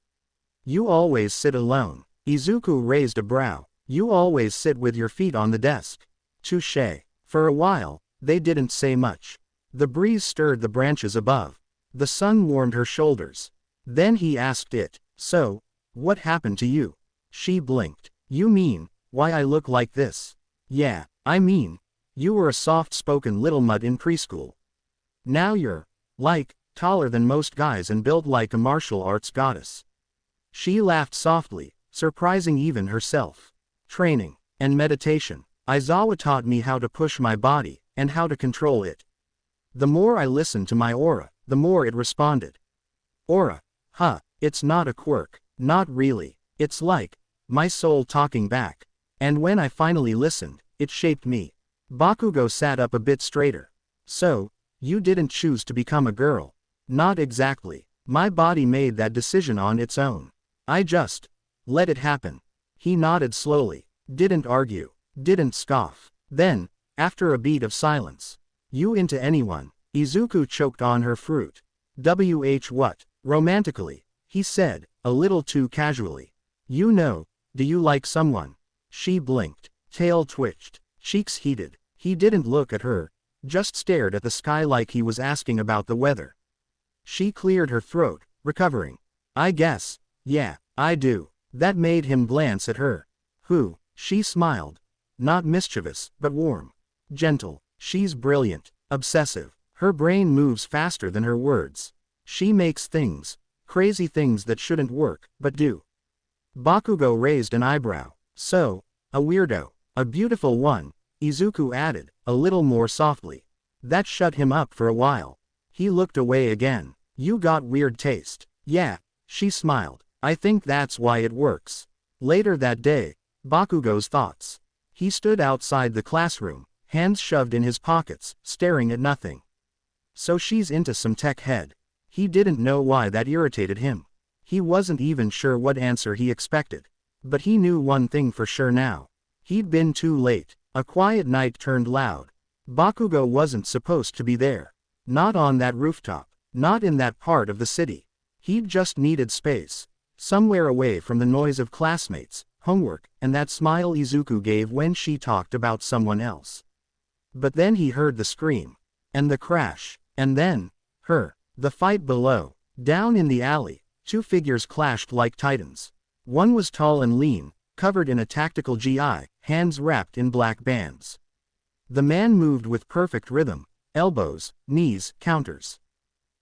"You always sit alone." Izuku raised a brow. "You always sit with your feet on the desk." Touché. For a while, they didn't say much. The breeze stirred the branches above. The sun warmed her shoulders. Then he asked it, "So, what happened to you?" She blinked. "You mean, why I look like this?" "Yeah, I mean, you were a soft-spoken little mutt in preschool. Now you're, like, taller than most guys and built like a martial arts goddess." She laughed softly, surprising even herself. "Training and meditation. Aizawa taught me how to push my body, and how to control it. The more I listened to my aura, the more it responded." "Aura? Huh, it's not a quirk. Not really. It's like my soul talking back. And when I finally listened, it shaped me." Bakugo sat up a bit straighter. "So, you didn't choose to become a girl?" "Not exactly. My body made that decision on its own. I just let it happen." He nodded slowly, didn't argue, didn't scoff. Then, after a beat of silence, "You into anyone?" Izuku choked on her fruit. What? Romantically," he said, a little too casually. "You know, do you like someone?" She blinked, tail twitched, cheeks heated. He didn't look at her, just stared at the sky like he was asking about the weather. She cleared her throat, recovering. "I guess, yeah, I do." That made him glance at her. "Who?" She smiled. Not mischievous, but warm. Gentle. "She's brilliant. Obsessive. Her brain moves faster than her words. She makes things Crazy things that shouldn't work, but do. Bakugo raised an eyebrow. So, a weirdo. A beautiful one, Izuku added, a little more softly. That shut him up for a while. He looked away again. You got weird taste. Yeah, she smiled. I think that's why it works. Later that day, Bakugo's thoughts. He stood outside the classroom, hands shoved in his pockets, staring at nothing. So she's into some tech head. He didn't know why that irritated him. He wasn't even sure what answer he expected. But he knew one thing for sure now. He'd been too late. A quiet night turned loud. Bakugo wasn't supposed to be there. Not on that rooftop. Not in that part of the city. He'd just needed space. Somewhere away from the noise of classmates, homework, and that smile Izuku gave when she talked about someone else. But then he heard the scream. And the crash. And then, her. The fight below. Down in the alley, two figures clashed like titans. One was tall and lean, covered in a tactical GI, hands wrapped in black bands. The man moved with perfect rhythm, elbows, knees, counters.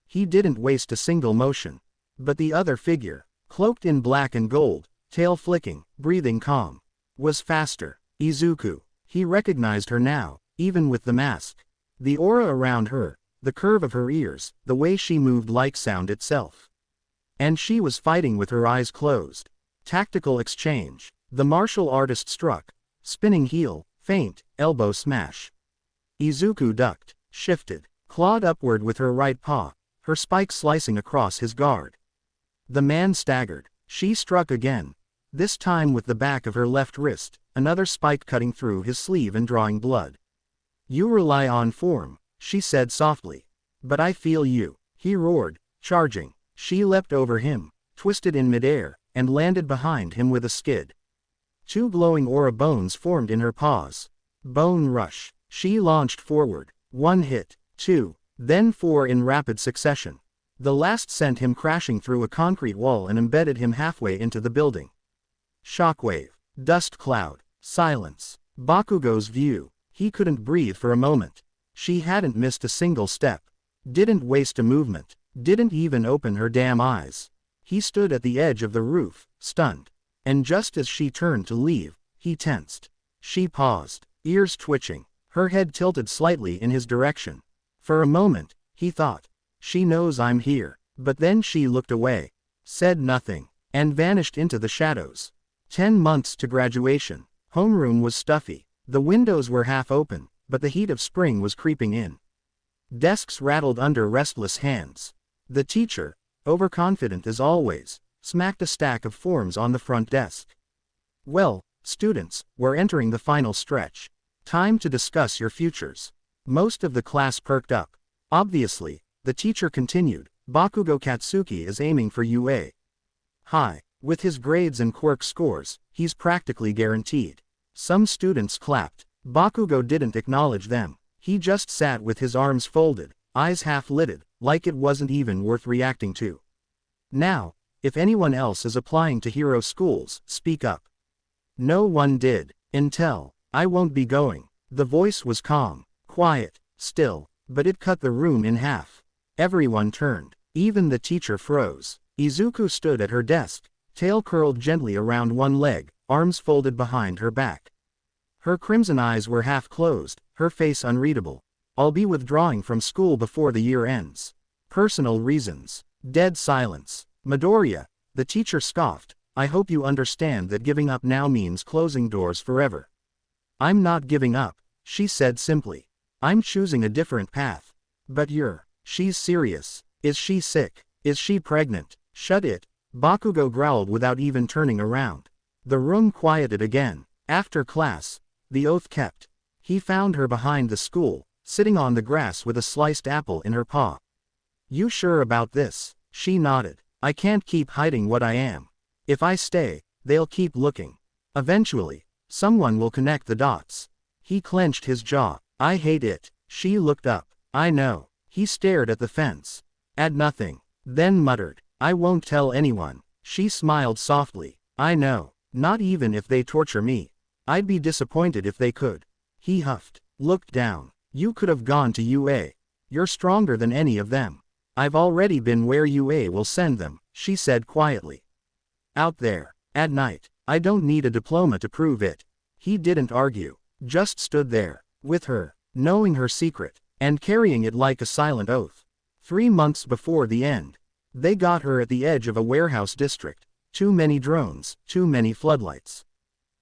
He didn't waste a single motion. But the other figure, cloaked in black and gold, tail flicking, breathing calm, was faster. Izuku. He recognized her now, even with the mask. The aura around her, the curve of her ears, the way she moved like sound itself. And she was fighting with her eyes closed. Tactical exchange. The martial artist struck. Spinning heel, feint, elbow smash. Izuku ducked, shifted, clawed upward with her right paw, her spike slicing across his guard. The man staggered. She struck again. This time with the back of her left wrist, another spike cutting through his sleeve and drawing blood. You rely on form, she said softly. But I feel you. He roared, charging. She leapt over him, twisted in midair, and landed behind him with a skid. Two glowing aura bones formed in her paws. Bone rush. She launched forward. One hit, two, then four in rapid succession. The last sent him crashing through a concrete wall and embedded him halfway into the building. Shockwave. Dust cloud. Silence. Bakugo's view. He couldn't breathe for a moment. She hadn't missed a single step. Didn't waste a movement. Didn't even open her damn eyes. He stood at the edge of the roof, stunned. And just as she turned to leave, he tensed. She paused, ears twitching, her head tilted slightly in his direction. For a moment, he thought, she knows I'm here. But then she looked away, said nothing, and vanished into the shadows. 10 months to graduation. Homeroom was stuffy. The windows were half open, but the heat of spring was creeping in. Desks rattled under restless hands. The teacher, overconfident as always, smacked a stack of forms on the front desk. Well, students, we're entering the final stretch. Time to discuss your futures. Most of the class perked up. Obviously, the teacher continued, Bakugo Katsuki is aiming for UA. High. With his grades and quirk scores, he's practically guaranteed. Some students clapped. Bakugo didn't acknowledge them. He just sat with his arms folded, eyes half-lidded, like it wasn't even worth reacting to. Now, if anyone else is applying to hero schools, speak up. No one did. Until, I won't be going. The voice was calm, quiet, still, but it cut the room in half. Everyone turned. Even the teacher froze. Izuku stood at her desk, tail curled gently around one leg, arms folded behind her back. Her crimson eyes were half closed, her face unreadable. I'll be withdrawing from school before the year ends. Personal reasons. Dead silence. Midoriya, the teacher scoffed, I hope you understand that giving up now means closing doors forever. I'm not giving up, she said simply. I'm choosing a different path. But she's serious. Is she sick? Is she pregnant? Shut it. Bakugo growled without even turning around. The room quieted again. After class, the oath kept. He found her behind the school, sitting on the grass with a sliced apple in her paw. You sure about this? She nodded. I can't keep hiding what I am. If I stay, they'll keep looking. Eventually, someone will connect the dots. He clenched his jaw. I hate it. She looked up. I know. He stared at the fence. At nothing. Then muttered, I won't tell anyone. She smiled softly. I know. Not even if they torture me. I'd be disappointed if they could. He huffed. Looked down. You could have gone to UA. You're stronger than any of them. I've already been where UA will send them, she said quietly. Out there, at night. I don't need a diploma to prove it. He didn't argue, just stood there, with her, knowing her secret, and carrying it like a silent oath. 3 months before the end. They got her at the edge of a warehouse district. Too many drones, too many floodlights.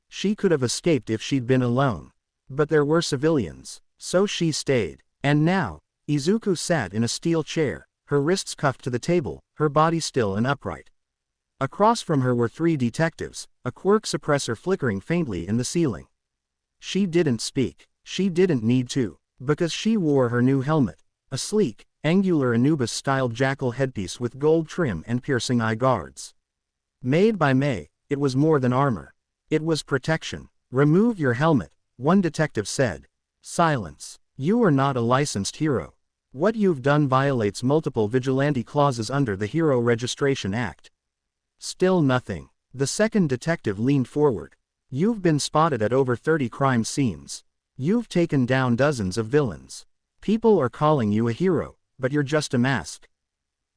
She could have escaped if she'd been alone. But there were civilians, so she stayed. And now, Izuku sat in a steel chair, her wrists cuffed to the table, her body still and upright. Across from her were 3 detectives, a quirk suppressor flickering faintly in the ceiling. She didn't speak. She didn't need to, because she wore her new helmet, a sleek, angular Anubis-styled jackal headpiece with gold trim and piercing eye guards. Made by May, it was more than armor. It was protection. Remove your helmet, one detective said. Silence. You are not a licensed hero. What you've done violates multiple vigilante clauses under the Hero Registration Act. Still nothing. The second detective leaned forward. You've been spotted at over 30 crime scenes. You've taken down dozens of villains. People are calling you a hero, but you're just a mask.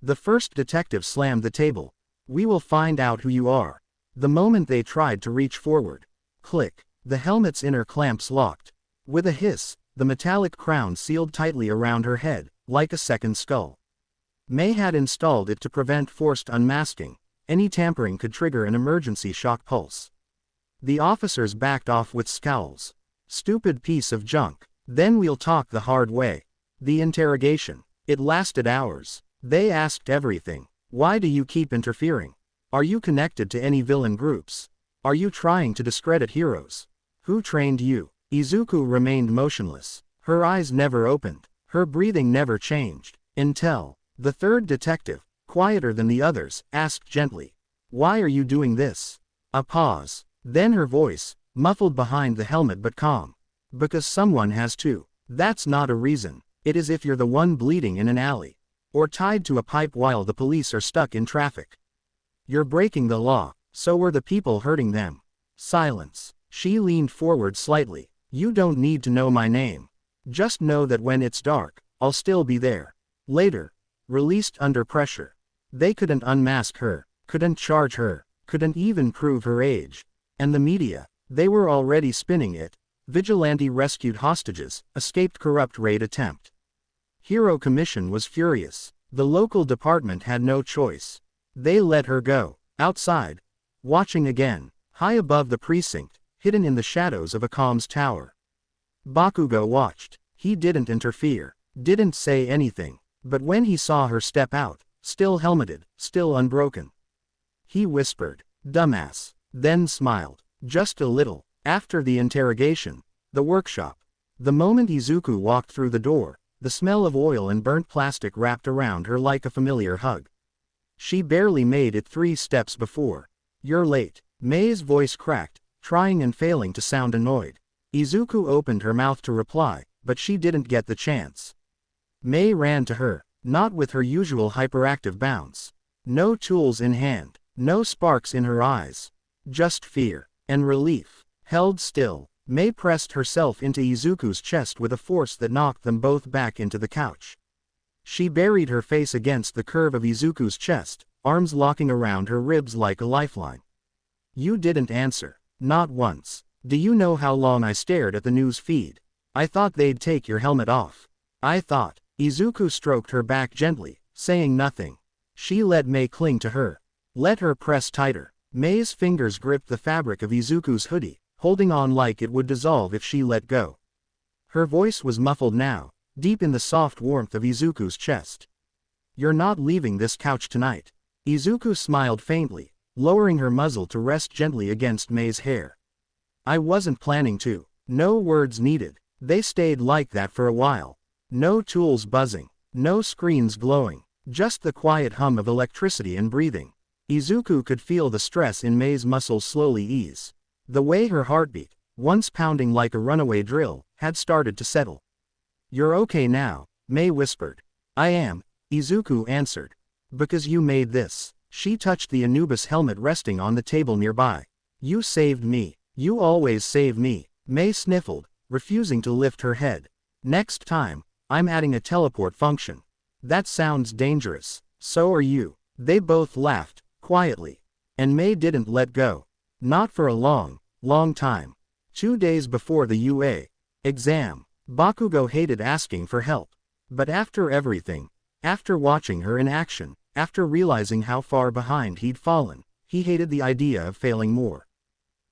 The first detective slammed the table. We will find out who you are. The moment they tried to reach forward. Click. The helmet's inner clamps locked. With a hiss, the metallic crown sealed tightly around her head, like a second skull. May had installed it to prevent forced unmasking. Any tampering could trigger an emergency shock pulse. The officers backed off with scowls. Stupid piece of junk. Then we'll talk the hard way. The interrogation. It lasted hours. They asked everything. Why do you keep interfering? Are you connected to any villain groups? Are you trying to discredit heroes? Who trained you? Izuku remained motionless. Her eyes never opened. Her breathing never changed. Until the third detective, quieter than the others, asked gently. Why are you doing this? A pause. Then her voice, muffled behind the helmet but calm. Because someone has to. That's not a reason. It is if you're the one bleeding in an alley. Or tied to a pipe while the police are stuck in traffic. You're breaking the law, so were the people hurting them. Silence. She leaned forward slightly. You don't need to know my name. Just know that when it's dark, I'll still be there. Later. Released under pressure. They couldn't unmask her, couldn't charge her, couldn't even prove her age. And the media, they were already spinning it. Vigilante rescued hostages, escaped corrupt raid attempt. Hero Commission was furious. The local department had no choice. They let her go. Outside. Watching again. High above the precinct, hidden in the shadows of a comms tower. Bakugo watched. He didn't interfere. Didn't say anything. But when he saw her step out, still helmeted, still unbroken, he whispered, "Dumbass," then smiled. Just a little. After the interrogation, the workshop. The moment Izuku walked through the door, the smell of oil and burnt plastic wrapped around her like a familiar hug. She barely made it 3 steps before. You're late. May's voice cracked, trying and failing to sound annoyed. Izuku opened her mouth to reply, but she didn't get the chance. May ran to her, not with her usual hyperactive bounce. No tools in hand, no sparks in her eyes. Just fear and relief. Held still, May pressed herself into Izuku's chest with a force that knocked them both back into the couch. She buried her face against the curve of Izuku's chest, arms locking around her ribs like a lifeline. You didn't answer. Not once. Do you know how long I stared at the news feed? I thought they'd take your helmet off. I thought. Izuku stroked her back gently, saying nothing. She let May cling to her. Let her press tighter. May's fingers gripped the fabric of Izuku's hoodie, holding on like it would dissolve if she let go. Her voice was muffled now, deep in the soft warmth of Izuku's chest. You're not leaving this couch tonight. Izuku smiled faintly, lowering her muzzle to rest gently against May's hair. I wasn't planning to. No words needed. They stayed like that for a while. No tools buzzing. No screens glowing. Just the quiet hum of electricity and breathing. Izuku could feel the stress in May's muscles slowly ease. The way her heartbeat, once pounding like a runaway drill, had started to settle. You're okay now, May whispered. I am, Izuku answered. Because you made this. She touched the Anubis helmet resting on the table nearby. You saved me. You always save me. May sniffled, refusing to lift her head. Next time, I'm adding a teleport function. That sounds dangerous. So are you. They both laughed, quietly. And Mei didn't let go. Not for a long, long time. 2 days before the UA exam, Bakugo hated asking for help. But after everything, after watching her in action, after realizing how far behind he'd fallen, he hated the idea of failing more.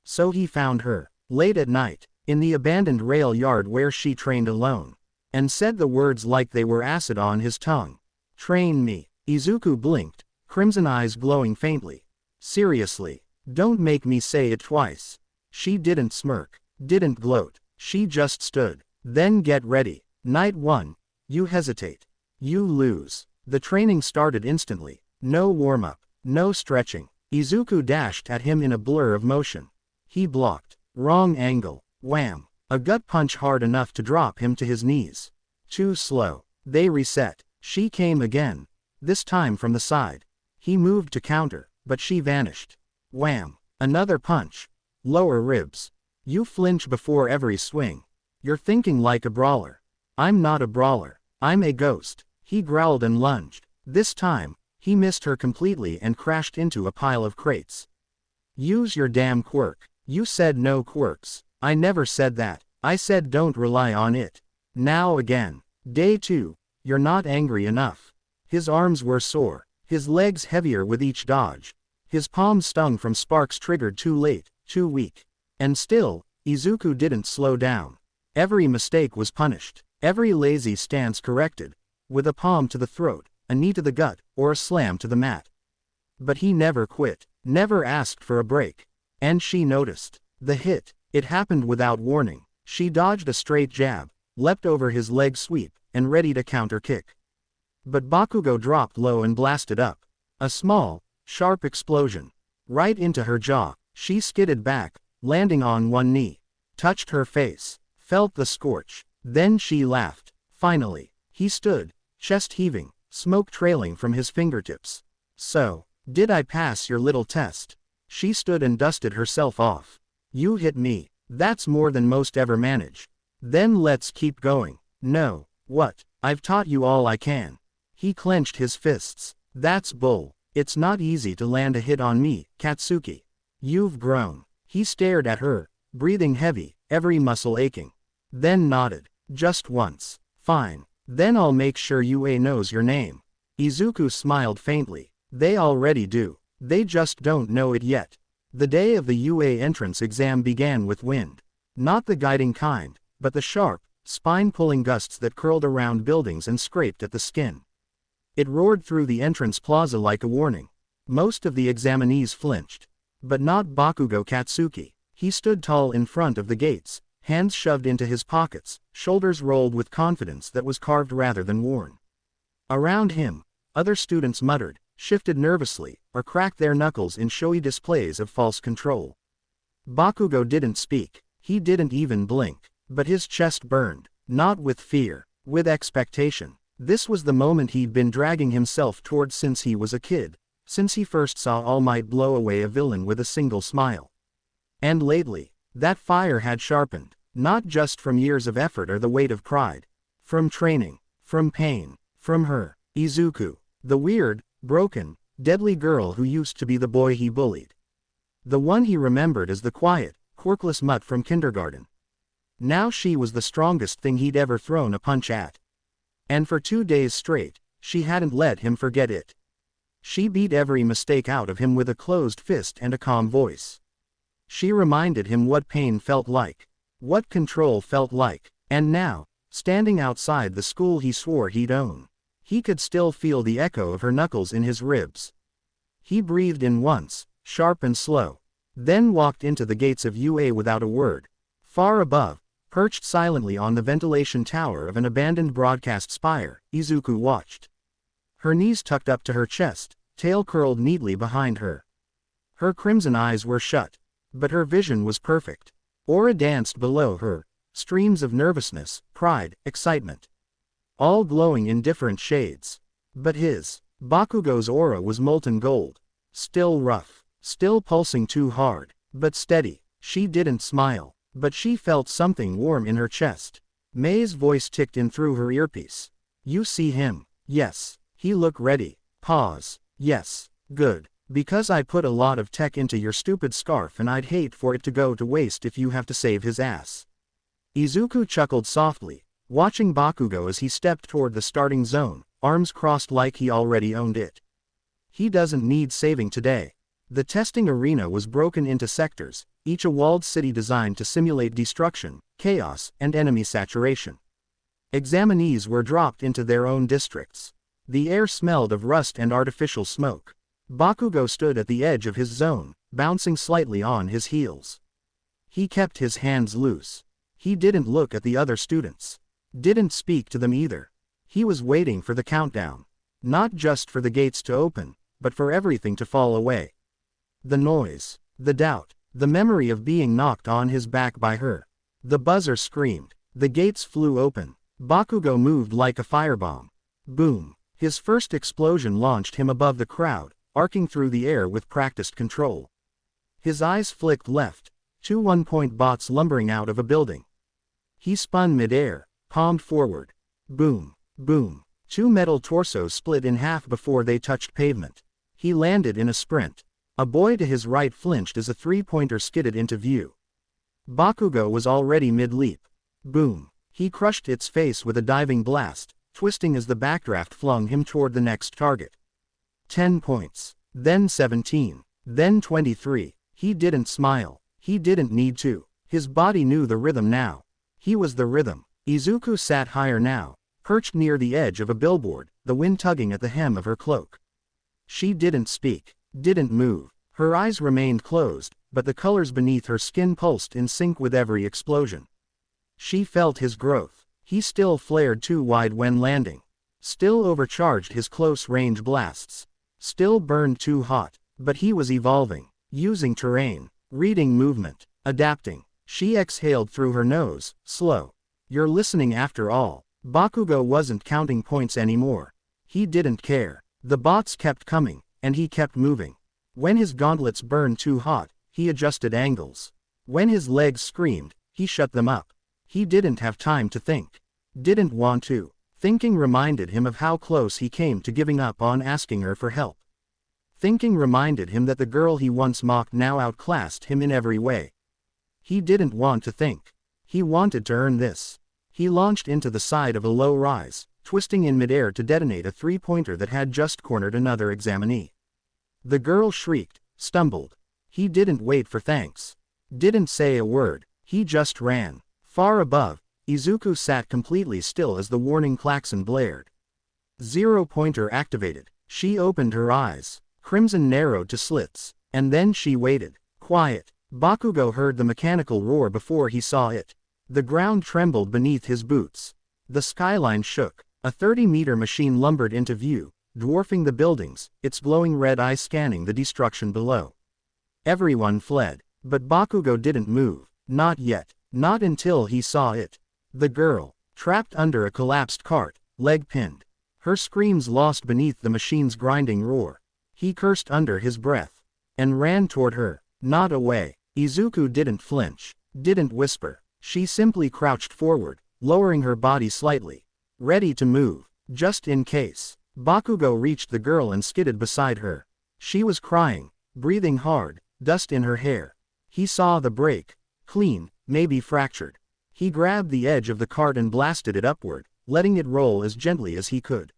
So he found her, late at night, in the abandoned rail yard where she trained alone, and said the words like they were acid on his tongue. "Train me." Izuku blinked, crimson eyes glowing faintly. "Seriously, don't make me say it twice." She didn't smirk, didn't gloat, she just stood. "Then get ready. Night 1, you hesitate. You lose." The training started instantly. No warm-up, no stretching. Izuku dashed at him in a blur of motion. He blocked. Wrong angle. Wham! A gut punch hard enough to drop him to his knees. Too slow. They reset. She came again. This time from the side. He moved to counter, but she vanished. Wham! Another punch. Lower ribs. You flinch before every swing. You're thinking like a brawler. I'm not a brawler. I'm a ghost. He growled and lunged. This time, he missed her completely and crashed into a pile of crates. Use your damn quirk. You said no quirks. I never said that. I said don't rely on it. Now again. Day 2. You're not angry enough. His arms were sore, his legs heavier with each dodge. His palms stung from sparks triggered too late, too weak. And still, Izuku didn't slow down. Every mistake was punished, every lazy stance corrected, with a palm to the throat, a knee to the gut, or a slam to the mat. But he never quit, never asked for a break. And she noticed. The hit. It happened without warning. She dodged a straight jab, leapt over his leg sweep, and ready to counter kick. But Bakugo dropped low and blasted up. A small, sharp explosion. Right into her jaw. She skidded back, landing on one knee. Touched her face. Felt the scorch. Then she laughed. Finally. He stood, chest heaving, smoke trailing from his fingertips. "So, did I pass your little test?" She stood and dusted herself off. "You hit me. That's more than most ever manage. Then let's keep going." "No. What? I've taught you all I can." He clenched his fists. "That's bull. It's not easy to land a hit on me, Katsuki. You've grown." He stared at her, breathing heavy, every muscle aching. Then nodded. "Just once. Fine. Then I'll make sure UA knows your name." Izuku smiled faintly. "They already do. They just don't know it yet." The day of the UA entrance exam began with wind. Not the guiding kind, but the sharp, spine-pulling gusts that curled around buildings and scraped at the skin. It roared through the entrance plaza like a warning. Most of the examinees flinched. But not Bakugo Katsuki. He stood tall in front of the gates, hands shoved into his pockets, shoulders rolled with confidence that was carved rather than worn. Around him, other students muttered, shifted nervously, or cracked their knuckles in showy displays of false control. Bakugo didn't speak. He didn't even blink. But his chest burned. Not with fear, with expectation. This was the moment he'd been dragging himself toward since he was a kid, since he first saw All Might blow away a villain with a single smile. And lately, that fire had sharpened, not just from years of effort or the weight of pride. From training, from pain, from her, Izuku, the weird, broken, deadly girl who used to be the boy he bullied. The one he remembered as the quiet, quirkless mutt from kindergarten. Now she was the strongest thing he'd ever thrown a punch at. And for 2 days straight, she hadn't let him forget it. She beat every mistake out of him with a closed fist and a calm voice. She reminded him what pain felt like, what control felt like, and now, standing outside the school he swore he'd own, he could still feel the echo of her knuckles in his ribs. He breathed in once, sharp and slow, then walked into the gates of UA without a word. Far above, perched silently on the ventilation tower of an abandoned broadcast spire, Izuku watched. Her knees tucked up to her chest, tail curled neatly behind her. Her crimson eyes were shut, but her vision was perfect. Aura danced below her, streams of nervousness, pride, excitement. All glowing in different shades. But Bakugo's aura was molten gold. Still rough, still pulsing too hard, but steady. She didn't smile, but she felt something warm in her chest. Mei's voice ticked in through her earpiece. "You see him. Yes. He look ready. Pause. Yes. Good. Because I put a lot of tech into your stupid scarf and I'd hate for it to go to waste if you have to save his ass. Izuku chuckled softly, watching Bakugo as he stepped toward the starting zone, arms crossed like he already owned it. He doesn't need saving today. The testing arena was broken into sectors, each a walled city designed to simulate destruction, chaos, and enemy saturation. Examinees were dropped into their own districts. The air smelled of rust and artificial smoke. Bakugo stood at the edge of his zone, bouncing slightly on his heels. He kept his hands loose. He didn't look at the other students. Didn't speak to them either. He was waiting for the countdown. Not just for the gates to open, but for everything to fall away. The noise, the doubt, the memory of being knocked on his back by her. The buzzer screamed. The gates flew open. Bakugo moved like a firebomb. Boom. His first explosion launched him above the crowd, arcing through the air with practiced control. His eyes flicked left, 2 one-point bots lumbering out of a building. He spun mid-air, palmed forward. Boom, boom. 2 metal torsos split in half before they touched pavement. He landed in a sprint. A boy to his right flinched as a 3-pointer skidded into view. Bakugo was already mid-leap. Boom. He crushed its face with a diving blast, twisting as the backdraft flung him toward the next target. 10 points. Then 17. Then 23. He didn't smile. He didn't need to. His body knew the rhythm now. He was the rhythm. Izuku sat higher now, perched near the edge of a billboard, the wind tugging at the hem of her cloak. She didn't speak, didn't move. Her eyes remained closed, but the colors beneath her skin pulsed in sync with every explosion. She felt his growth. He still flared too wide when landing. Still overcharged his close-range blasts. Still burned too hot, but he was evolving, using terrain, reading movement, adapting. She exhaled through her nose, slow. You're listening after all. Bakugo wasn't counting points anymore. He didn't care. The bots kept coming, and he kept moving. When his gauntlets burned too hot, he adjusted angles. When his legs screamed, he shut them up. He didn't have time to think. Didn't want to. Thinking reminded him of how close he came to giving up on asking her for help. Thinking reminded him that the girl he once mocked now outclassed him in every way. He didn't want to think. He wanted to earn this. He launched into the side of a low rise, twisting in midair to detonate a 3-pointer that had just cornered another examinee. The girl shrieked, stumbled. He didn't wait for thanks. Didn't say a word. He just ran. Far above, Izuku sat completely still as the warning klaxon blared. 0-pointer activated. She opened her eyes. Crimson narrowed to slits. And then she waited. Quiet. Bakugo heard the mechanical roar before he saw it. The ground trembled beneath his boots. The skyline shook. A 30-meter machine lumbered into view, dwarfing the buildings, its glowing red eye scanning the destruction below. Everyone fled. But Bakugo didn't move. Not yet. Not until he saw it. The girl, trapped under a collapsed cart, leg pinned. Her screams lost beneath the machine's grinding roar. He cursed under his breath. And ran toward her, not away. Izuku didn't flinch. Didn't whisper. She simply crouched forward, lowering her body slightly. Ready to move, just in case. Bakugo reached the girl and skidded beside her. She was crying, breathing hard, dust in her hair. He saw the break. Clean, maybe fractured. He grabbed the edge of the cart and blasted it upward, letting it roll as gently as he could.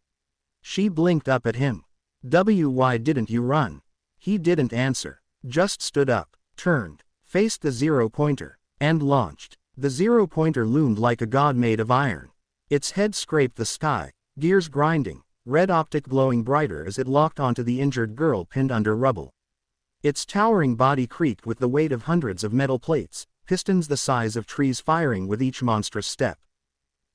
She blinked up at him. Why didn't you run? He didn't answer. Just stood up, turned, faced the 0-pointer, and launched. The 0-pointer loomed like a god made of iron. Its head scraped the sky, gears grinding, red optic glowing brighter as it locked onto the injured girl pinned under rubble. Its towering body creaked with the weight of hundreds of metal plates, pistons the size of trees firing with each monstrous step.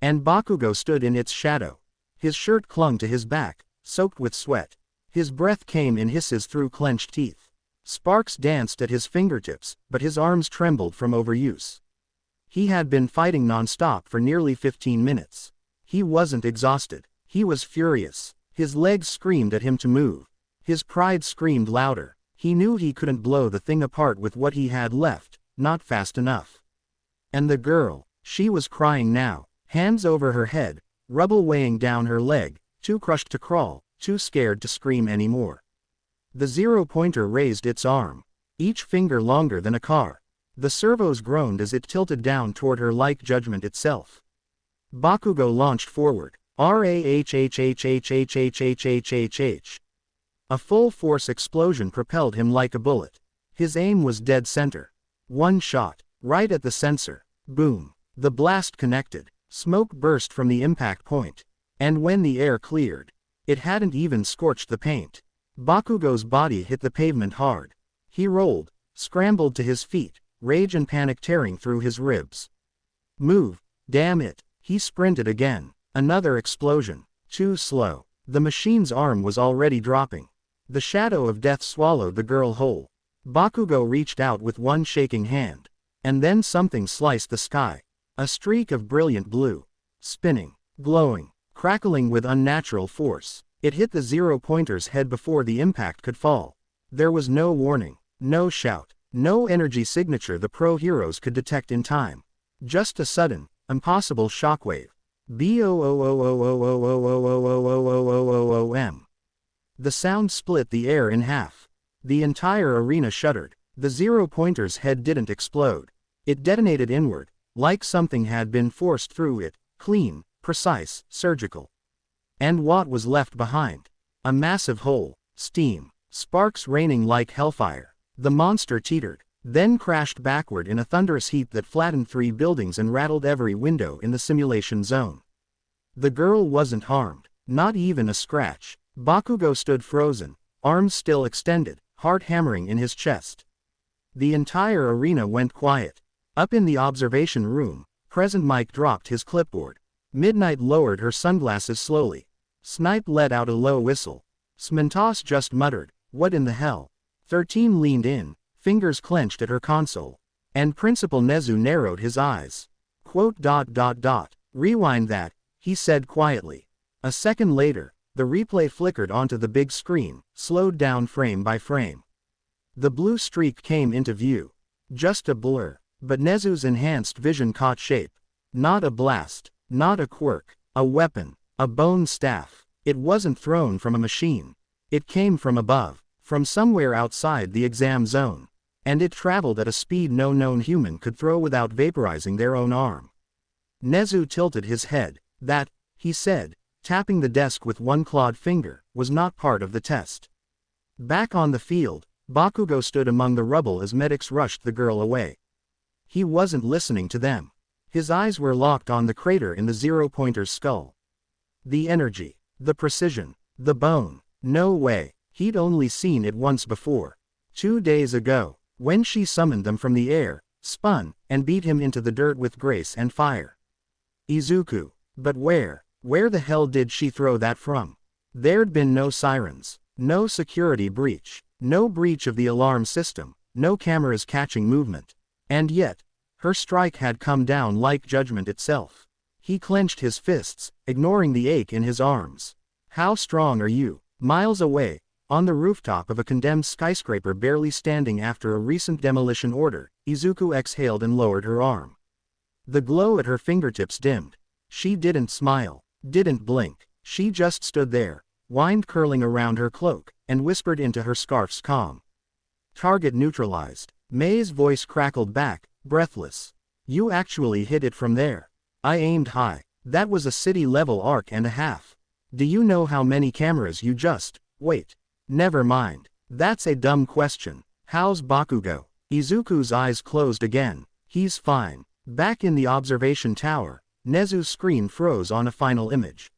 And Bakugo stood in its shadow. His shirt clung to his back, soaked with sweat. His breath came in hisses through clenched teeth. Sparks danced at his fingertips, but his arms trembled from overuse. He had been fighting non-stop for nearly 15 minutes. He wasn't exhausted. He was furious. His legs screamed at him to move. His pride screamed louder. He knew he couldn't blow the thing apart with what he had left, not fast enough. And the girl, she was crying now, hands over her head, rubble weighing down her leg, too crushed to crawl, too scared to scream anymore. The zero-pointer raised its arm, each finger longer than a car. The servos groaned as it tilted down toward her like judgment itself. Bakugo launched forward. Rahhhhhhhhhhhh. A full-force explosion propelled him like a bullet. His aim was dead center. One shot, right at the sensor. Boom. The blast connected. Smoke burst from the impact point. And when the air cleared, it hadn't even scorched the paint. Bakugo's body hit the pavement hard. He rolled, scrambled to his feet, rage and panic tearing through his ribs. Move, damn it. He sprinted again. Another explosion. Too slow. The machine's arm was already dropping. The shadow of death swallowed the girl whole. Bakugo reached out with one shaking hand. And then something sliced the sky. A streak of brilliant blue. Spinning, glowing, crackling with unnatural force. It hit the zero-pointer's head before the impact could fall. There was no warning, no shout, no energy signature the pro-heroes could detect in time. Just a sudden, impossible shockwave. Boom. The sound split the air in half. The entire arena shuddered. The zero-pointer's head didn't explode. It detonated inward, like something had been forced through it, clean, precise, surgical. And what was left behind? A massive hole, steam, sparks raining like hellfire. The monster teetered, then crashed backward in a thunderous heap that flattened 3 buildings and rattled every window in the simulation zone. The girl wasn't harmed, not even a scratch. Bakugo stood frozen, arms still extended, heart hammering in his chest. The entire arena went quiet. Up in the observation room, Present Mike dropped his clipboard. Midnight lowered her sunglasses slowly. Snipe let out a low whistle. Smentos just muttered, "What in the hell?" 13 leaned in, fingers clenched at her console. And Principal Nezu narrowed his eyes. "Rewind that," he said quietly. A second later, the replay flickered onto the big screen, slowed down frame by frame. The blue streak came into view. Just a blur, but Nezu's enhanced vision caught shape. Not a blast, not a quirk, a weapon, a bone staff. It wasn't thrown from a machine. It came from above, from somewhere outside the exam zone. And it traveled at a speed no known human could throw without vaporizing their own arm. Nezu tilted his head. "That," he said, tapping the desk with one clawed finger, "was not part of the test." Back on the field, Bakugo stood among the rubble as medics rushed the girl away. He wasn't listening to them. His eyes were locked on the crater in the zero-pointer's skull. The energy, the precision, the bone. No way. He'd only seen it once before. 2 days ago, when she summoned them from the air, spun, and beat him into the dirt with grace and fire. Izuku. But where the hell did she throw that from? There'd been no sirens, no security breach, no breach of the alarm system, no cameras catching movement. And yet, her strike had come down like judgment itself. He clenched his fists, ignoring the ache in his arms. "How strong are you?" Miles away, on the rooftop of a condemned skyscraper barely standing after a recent demolition order, Izuku exhaled and lowered her arm. The glow at her fingertips dimmed. She didn't smile, didn't blink. She just stood there, wind curling around her cloak, and whispered into her scarf's calm. "Target neutralized." May's voice crackled back, breathless. "You actually hit it from there." "I aimed high. That was a city-level arc and a half." "Do you know how many cameras you just—" "Wait. Never mind. That's a dumb question. How's Bakugo?" Izuku's eyes closed again. "He's fine." Back in the observation tower, Nezu's screen froze on a final image.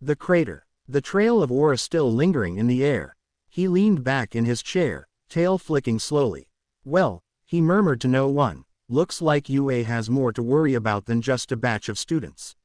The crater, the trail of aura still lingering in the air. He leaned back in his chair, tail flicking slowly. "Well," he murmured to no one, "looks like UA has more to worry about than just a batch of students."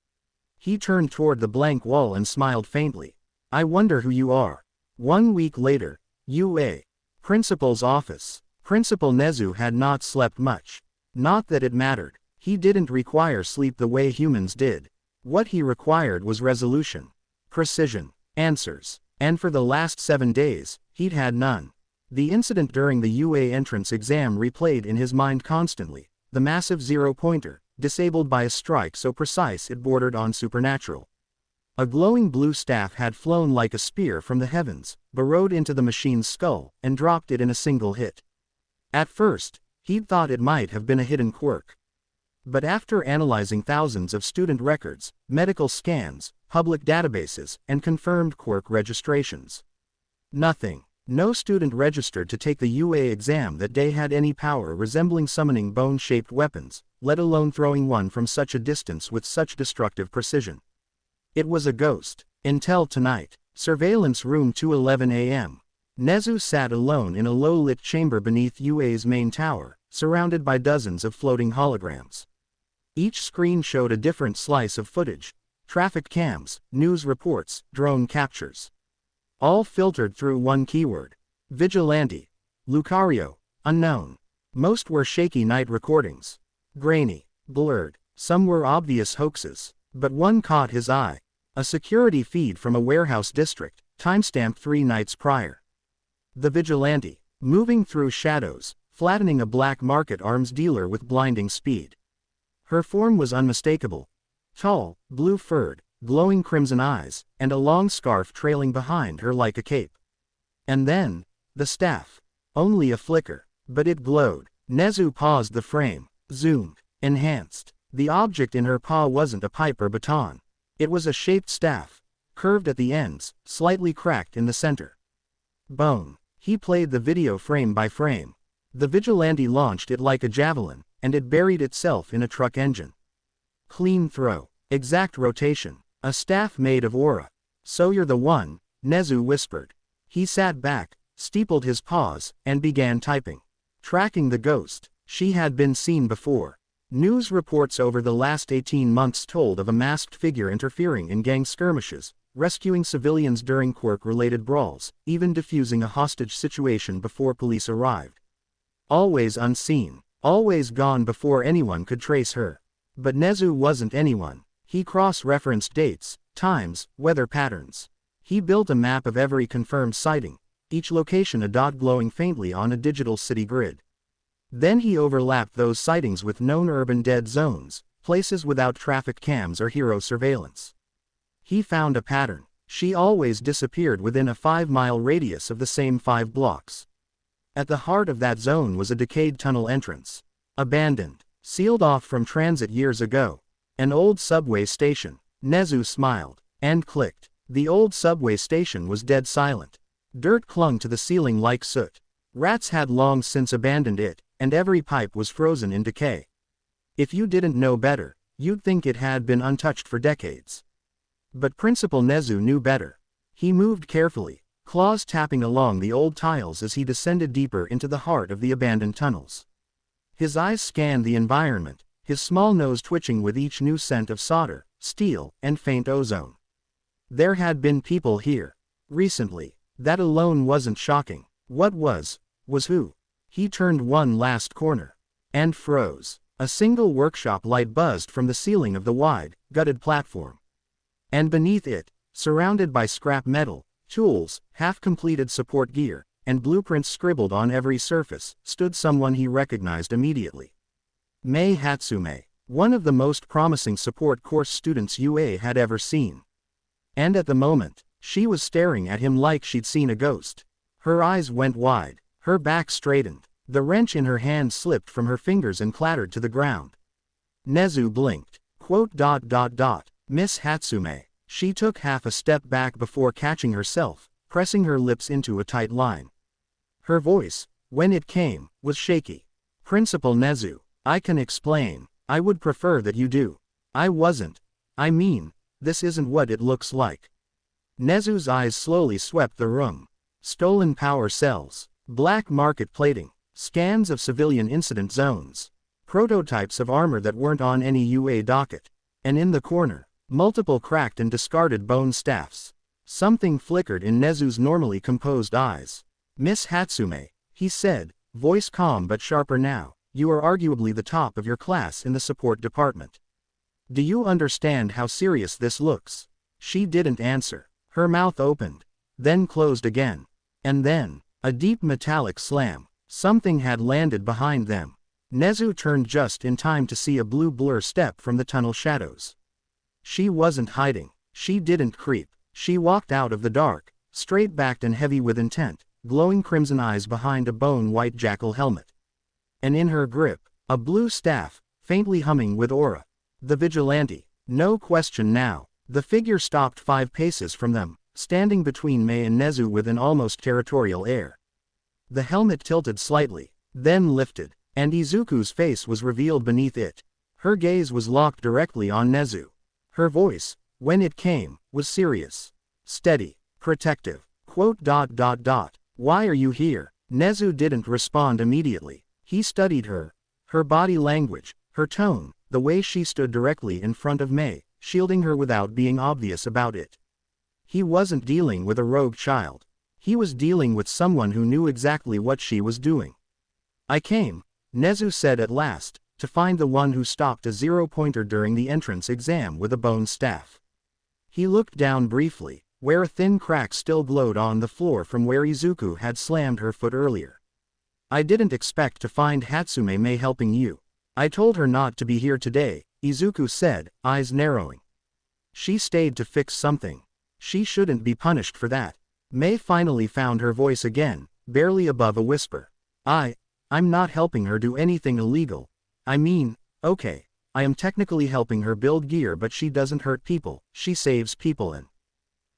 He turned toward the blank wall and smiled faintly. "I wonder who you are." 1 week later, UA. Principal's office. Principal Nezu had not slept much. Not that it mattered. He didn't require sleep the way humans did. What he required was resolution, precision, answers. And for the last 7 days, he'd had none. The incident during the UA entrance exam replayed in his mind constantly. The massive zero-pointer, disabled by a strike so precise it bordered on supernatural. A glowing blue staff had flown like a spear from the heavens, burrowed into the machine's skull, and dropped it in a single hit. At first, he'd thought it might have been a hidden quirk. But after analyzing thousands of student records, medical scans, public databases, and confirmed quirk registrations, nothing. No student registered to take the UA exam that day had any power resembling summoning bone-shaped weapons, let alone throwing one from such a distance with such destructive precision. It was a ghost. Until tonight. Surveillance Room 2:11 a.m. Nezu sat alone in a low-lit chamber beneath UA's main tower, surrounded by dozens of floating holograms. Each screen showed a different slice of footage: traffic cams, news reports, drone captures. All filtered through one keyword: vigilante. Lucario, unknown. Most were shaky night recordings. Grainy, blurred. Some were obvious hoaxes. But one caught his eye. A security feed from a warehouse district, timestamped 3 nights prior. The vigilante, moving through shadows, flattening a black market arms dealer with blinding speed. Her form was unmistakable. Tall, blue-furred, glowing crimson eyes, and a long scarf trailing behind her like a cape. And then, the staff. Only a flicker, but it glowed. Nezu paused the frame, zoomed, enhanced. The object in her paw wasn't a pipe or baton. It was a shaped staff, curved at the ends, slightly cracked in the center. Bone. He played the video frame by frame. The vigilante launched it like a javelin, and it buried itself in a truck engine. Clean throw. Exact rotation. A staff made of aura. So you're the one, Nezu whispered. He sat back, steepled his paws, and began typing. Tracking the ghost. She had been seen before. News reports over the last 18 months told of a masked figure interfering in gang skirmishes, rescuing civilians during quirk-related brawls, even defusing a hostage situation before police arrived. Always unseen, always gone before anyone could trace her. But Nezu wasn't anyone. He cross-referenced dates, times, weather patterns. He built a map of every confirmed sighting, each location a dot glowing faintly on a digital city grid. Then he overlapped those sightings with known urban dead zones, places without traffic cams or hero surveillance. He found a pattern. She always disappeared within a 5-mile radius of the same 5 blocks. At the heart of that zone was a decayed tunnel entrance. Abandoned, sealed off from transit years ago. An old subway station. Nezu smiled, and clicked. The old subway station was dead silent. Dirt clung to the ceiling like soot. Rats had long since abandoned it, and every pipe was frozen in decay. If you didn't know better, you'd think it had been untouched for decades. But Principal Nezu knew better. He moved carefully, claws tapping along the old tiles as he descended deeper into the heart of the abandoned tunnels. His eyes scanned the environment, his small nose twitching with each new scent of solder, steel, and faint ozone. There had been people here. Recently. That alone wasn't shocking. What was who? He turned one last corner. And froze. A single workshop light buzzed from the ceiling of the wide, gutted platform. And beneath it, surrounded by scrap metal, tools, half-completed support gear, and blueprints scribbled on every surface, stood someone he recognized immediately. Mei Hatsume, one of the most promising support course students UA had ever seen. And at the moment, she was staring at him like she'd seen a ghost. Her eyes went wide, her back straightened, the wrench in her hand slipped from her fingers and clattered to the ground. Nezu blinked. Miss Hatsume. She took half a step back before catching herself, pressing her lips into a tight line. Her voice, when it came, was shaky. Principal Nezu, I can explain. I would prefer that you do. I wasn't. I mean, this isn't what it looks like. Nezu's eyes slowly swept the room. Stolen power cells, black market plating, scans of civilian incident zones, prototypes of armor that weren't on any UA docket, and in the corner, multiple cracked and discarded bone staffs. Something flickered in Nezu's normally composed eyes. Miss Hatsume, he said, voice calm but sharper now, you are arguably the top of your class in the support department. Do you understand how serious this looks? She didn't answer. Her mouth opened, then closed again. And then, a deep metallic slam. Something had landed behind them. Nezu turned just in time to see a blue blur step from the tunnel shadows. She wasn't hiding. She didn't creep. She walked out of the dark, straight-backed and heavy with intent, glowing crimson eyes behind a bone-white jackal helmet. And in her grip, a blue staff, faintly humming with aura. The vigilante. No question now. The figure stopped 5 paces from them, standing between Mei and Nezu with an almost territorial air. The helmet tilted slightly, then lifted, and Izuku's face was revealed beneath it. Her gaze was locked directly on Nezu. Her voice, when it came, was serious. Steady. Protective. Why are you here? Nezu didn't respond immediately. He studied her. Her body language, her tone, the way she stood directly in front of Mei, shielding her without being obvious about it. He wasn't dealing with a rogue child. He was dealing with someone who knew exactly what she was doing. I came, Nezu said at last, to find the one who stopped a 0-pointer during the entrance exam with a bone staff. He looked down briefly, where a thin crack still glowed on the floor from where Izuku had slammed her foot earlier. I didn't expect to find Hatsume Mei helping you. I told her not to be here today, Izuku said, eyes narrowing. She stayed to fix something. She shouldn't be punished for that. Mei finally found her voice again, barely above a whisper. I'm not helping her do anything illegal. I mean, okay, I am technically helping her build gear, but she doesn't hurt people, she saves people. And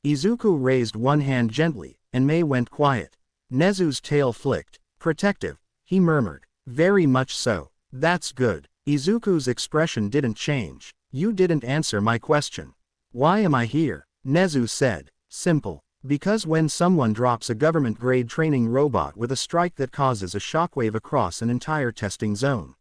Izuku raised one hand gently, and Mei went quiet. Nezu's tail flicked. Protective, he murmured. Very much so. That's good. Izuku's expression didn't change. You didn't answer my question. Why am I here? Nezu said. Simple. Because when someone drops a government-grade training robot with a strike that causes a shockwave across an entire testing zone,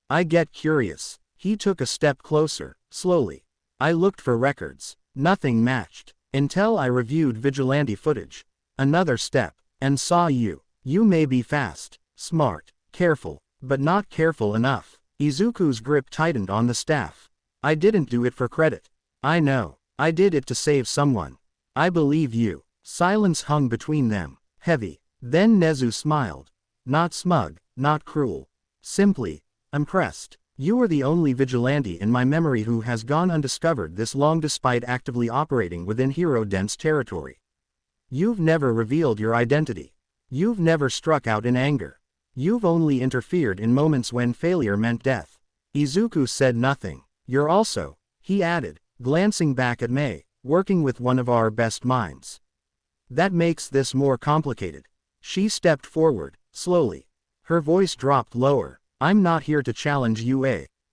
I get curious. He took a step closer, slowly. I looked for records. Nothing matched. Until I reviewed vigilante footage. Another step. And saw you. You may be fast, smart, careful, but not careful enough. Izuku's grip tightened on the staff. I didn't do it for credit. I know. I did it to save someone. I believe you. Silence hung between them, heavy. Then Nezu smiled. Not smug, not cruel. Simply impressed. You are the only vigilante in my memory who has gone undiscovered this long despite actively operating within hero-dense territory. You've never revealed your identity. You've never struck out in anger. You've only interfered in moments when failure meant death. Izuku said nothing. You're also, he added, glancing back at Mei, working with one of our best minds. That makes this more complicated. She stepped forward, slowly. Her voice dropped lower. I'm not here to challenge you.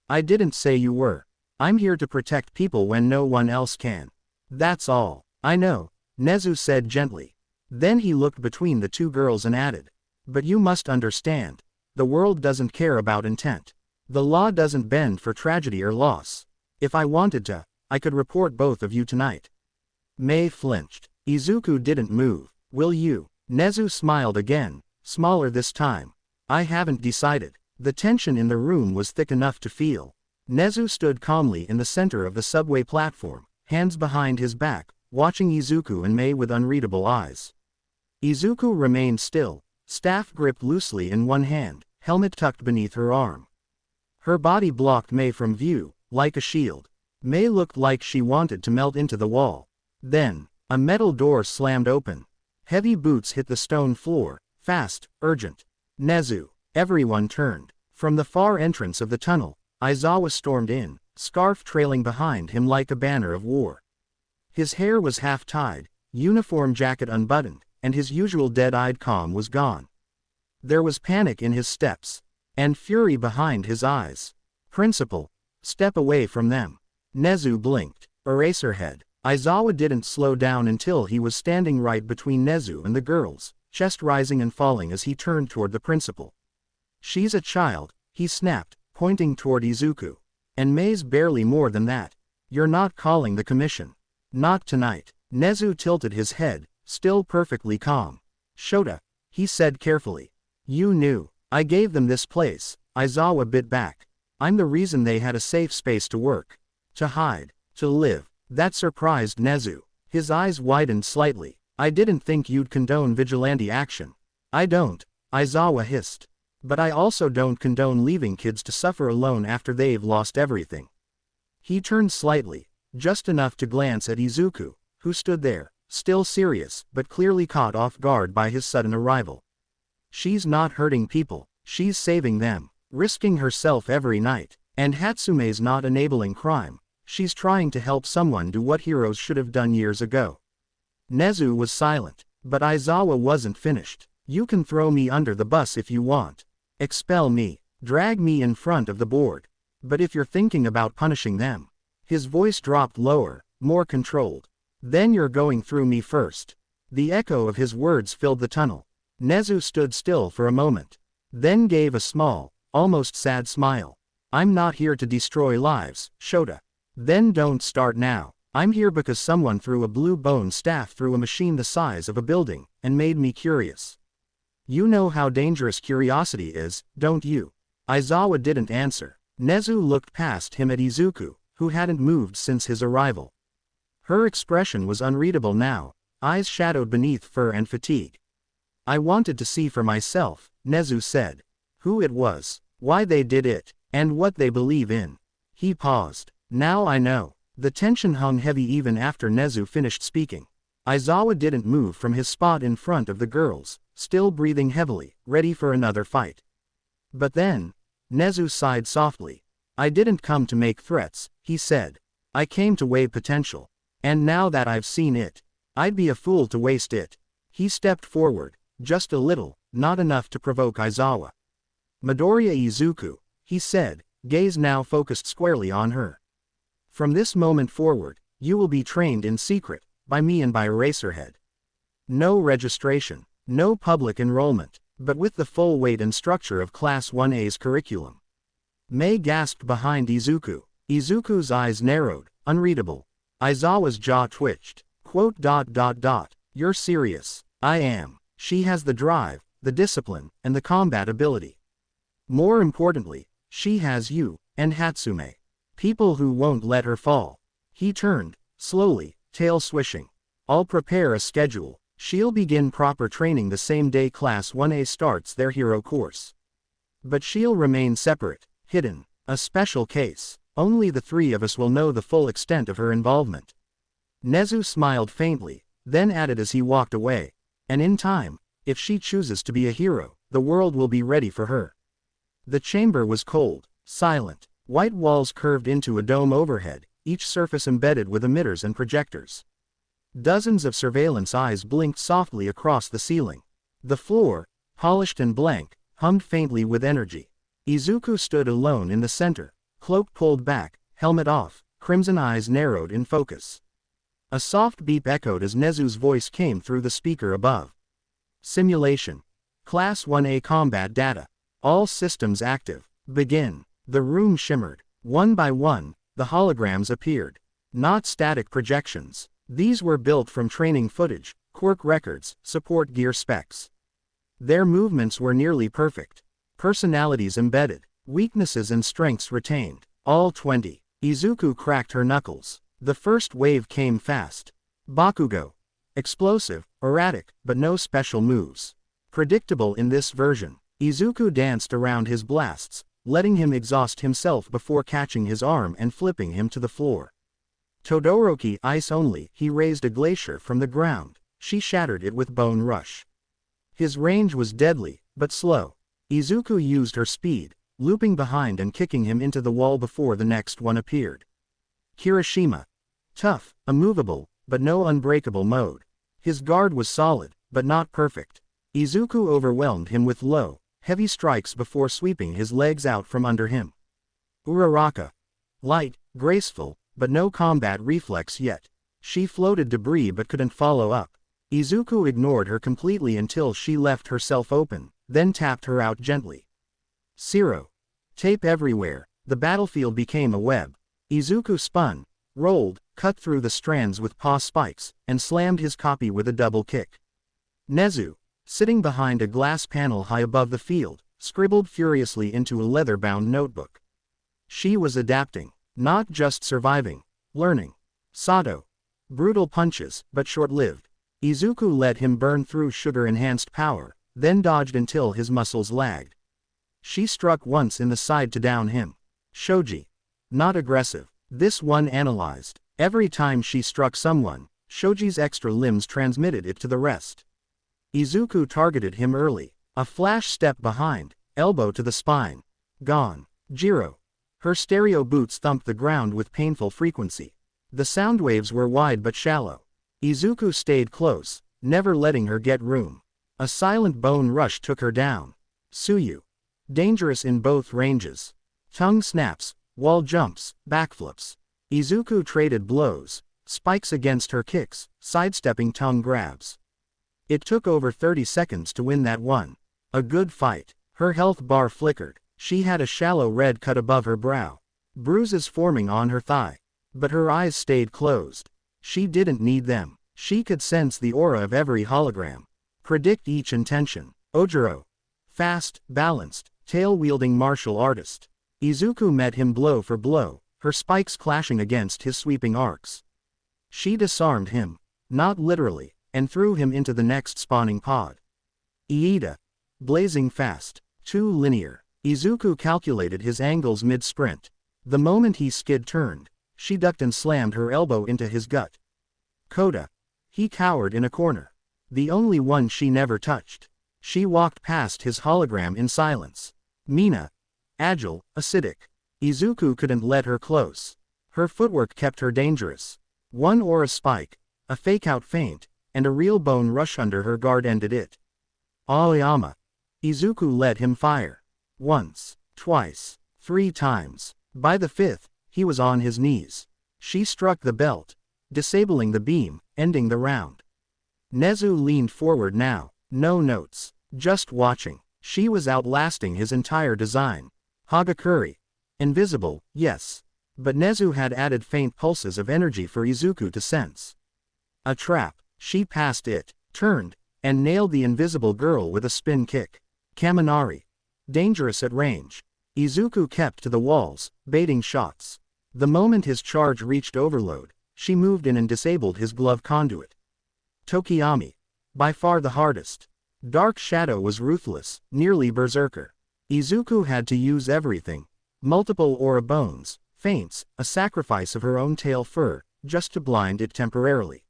I didn't say you were. I'm here to protect people when no one else can. That's all. I know, Nezu said gently. Then he looked between the two girls and added. But you must understand. The world doesn't care about intent. The law doesn't bend for tragedy or loss. If I wanted to, I could report both of you tonight. Mei flinched. Izuku didn't move. Will you? Nezu smiled again, smaller this time. I haven't decided. The tension in the room was thick enough to feel. Nezu stood calmly in the center of the subway platform, hands behind his back, watching Izuku and Mei with unreadable eyes. Izuku remained still, staff gripped loosely in one hand, helmet tucked beneath her arm. Her body blocked Mei from view, like a shield. Mei looked like she wanted to melt into the wall. Then, a metal door slammed open. Heavy boots hit the stone floor, fast, urgent. Nezu. Everyone turned. From the far entrance of the tunnel, Aizawa stormed in, scarf trailing behind him like a banner of war. His hair was half-tied, uniform jacket unbuttoned, and his usual dead-eyed calm was gone. There was panic in his steps, and fury behind his eyes. Principal, step away from them. Nezu blinked. Eraserhead. Aizawa didn't slow down until he was standing right between Nezu and the girls, chest rising and falling as he turned toward the principal. She's a child, he snapped, pointing toward Izuku. And Mei's barely more than that. You're not calling the commission. Not tonight. Nezu tilted his head, still perfectly calm. Shota, he said carefully. You knew. I gave them this place. Aizawa bit back. I'm the reason they had a safe space to work. To hide. To live. That surprised Nezu. His eyes widened slightly. I didn't think you'd condone vigilante action. I don't. Aizawa hissed. But I also don't condone leaving kids to suffer alone after they've lost everything. He turned slightly, just enough to glance at Izuku, who stood there, still serious, but clearly caught off guard by his sudden arrival. She's not hurting people, she's saving them, risking herself every night. And Hatsume's not enabling crime, she's trying to help someone do what heroes should have done years ago. Nezu was silent, but Aizawa wasn't finished. You can throw me under the bus if you want. Expel me, drag me in front of the board. But if you're thinking about punishing them. His voice dropped lower, more controlled. Then you're going through me first. The echo of his words filled the tunnel. Nezu stood still for a moment. Then gave a small, almost sad smile. I'm not here to destroy lives, Shota. Then don't start now. I'm here because someone threw a blue bone staff through a machine the size of a building, and made me curious. You know how dangerous curiosity is, don't you? Aizawa didn't answer. Nezu looked past him at Izuku, who hadn't moved since his arrival. Her expression was unreadable now, eyes shadowed beneath fur and fatigue. I wanted to see for myself, Nezu said. Who it was, why they did it, and what they believe in. He paused. Now I know. The tension hung heavy even after Nezu finished speaking. Aizawa didn't move from his spot in front of the girls, still breathing heavily, ready for another fight. But then, Nezu sighed softly. I didn't come to make threats, he said. I came to weigh potential. And now that I've seen it, I'd be a fool to waste it. He stepped forward, just a little, not enough to provoke Aizawa. Midoriya Izuku, he said, gaze now focused squarely on her. From this moment forward, you will be trained in secret, by me and by Eraserhead. No registration, no public enrollment, but with the full weight and structure of Class 1A's curriculum. Mei gasped behind Izuku. Izuku's eyes narrowed, unreadable. Aizawa's jaw twitched. You're serious. I am. She has the drive, the discipline, and the combat ability. More importantly, she has you, and Hatsume. People who won't let her fall. He turned, slowly, tail swishing. I'll prepare a schedule. She'll begin proper training the same day Class 1A starts their hero course. But she'll remain separate, hidden, a special case. Only the three of us will know the full extent of her involvement. Nezu smiled faintly, then added as he walked away. And in time, if she chooses to be a hero, the world will be ready for her. The chamber was cold, silent. White walls curved into a dome overhead, each surface embedded with emitters and projectors. Dozens of surveillance eyes blinked softly across the ceiling. The floor, polished and blank, hummed faintly with energy. Izuku stood alone in the center, cloak pulled back, helmet off, crimson eyes narrowed in focus. A soft beep echoed as Nezu's voice came through the speaker above. Simulation. Class 1A combat data. All systems active. Begin. The room shimmered. One by one, the holograms appeared. Not static projections. These were built from training footage, quirk records, support gear specs. Their movements were nearly perfect. Personalities embedded. Weaknesses and strengths retained. All 20. Izuku cracked her knuckles. The first wave came fast. Bakugo. Explosive, erratic, but no special moves. Predictable in this version. Izuku danced around his blasts, letting him exhaust himself before catching his arm and flipping him to the floor. Todoroki ice only. He raised a glacier from the ground. She shattered it with Bone Rush. His range was deadly, but slow. Izuku used her speed, looping behind and kicking him into the wall before the next one appeared. Kirishima. Tough, immovable, but no unbreakable mode. His guard was solid, but not perfect. Izuku overwhelmed him with low, heavy strikes before sweeping his legs out from under him. Uraraka. Light, graceful, but no combat reflex yet. She floated debris but couldn't follow up. Izuku ignored her completely until she left herself open, then tapped her out gently. Zero. Tape everywhere. The battlefield became a web. Izuku spun, rolled, cut through the strands with paw spikes, and slammed his copy with a double kick. Nezu, sitting behind a glass panel high above the field, scribbled furiously into a leather-bound notebook. She was adapting, not just surviving, learning. Sato. Brutal punches, but short-lived. Izuku let him burn through sugar-enhanced power, then dodged until his muscles lagged. She struck once in the side to down him. Shoji. Not aggressive. This one analyzed. Every time she struck someone, Shoji's extra limbs transmitted it to the rest. Izuku targeted him early. A flash step behind, elbow to the spine. Gone. Jiro. Her stereo boots thumped the ground with painful frequency. The sound waves were wide but shallow. Izuku stayed close, never letting her get room. A silent bone rush took her down. Suyu. Dangerous in both ranges. Tongue snaps, wall jumps, backflips. Izuku traded blows, spikes against her kicks, sidestepping tongue grabs. It took over 30 seconds to win that one. A good fight. Her health bar flickered. She had a shallow red cut above her brow. Bruises forming on her thigh. But her eyes stayed closed. She didn't need them. She could sense the aura of every hologram. Predict each intention. Ojiro. Fast, balanced, tail-wielding martial artist. Izuku met him blow for blow, her spikes clashing against his sweeping arcs. She disarmed him, not literally, and threw him into the next spawning pod. Iida. Blazing fast, too linear. Izuku calculated his angles mid-sprint. The moment he skid-turned, she ducked and slammed her elbow into his gut. Koda. He cowered in a corner. The only one she never touched. She walked past his hologram in silence. Mina. Agile, acidic. Izuku couldn't let her close. Her footwork kept her dangerous. One aura spike, a fake-out feint, and a real bone rush under her guard ended it. Aoyama. Izuku let him fire. Once, twice, 3 times. By the 5th, he was on his knees. She struck the belt, disabling the beam, ending the round. Nezu leaned forward now, no notes, just watching. She was outlasting his entire design. Hagakure. Invisible, yes. But Nezu had added faint pulses of energy for Izuku to sense. A trap. She passed it, turned, and nailed the invisible girl with a spin kick. Kaminari. Dangerous at range. Izuku kept to the walls, baiting shots. The moment his charge reached overload, she moved in and disabled his glove conduit. Tokiyami. By far the hardest. Dark Shadow was ruthless, nearly berserker. Izuku had to use everything. Multiple aura bones, feints, a sacrifice of her own tail fur, just to blind it temporarily.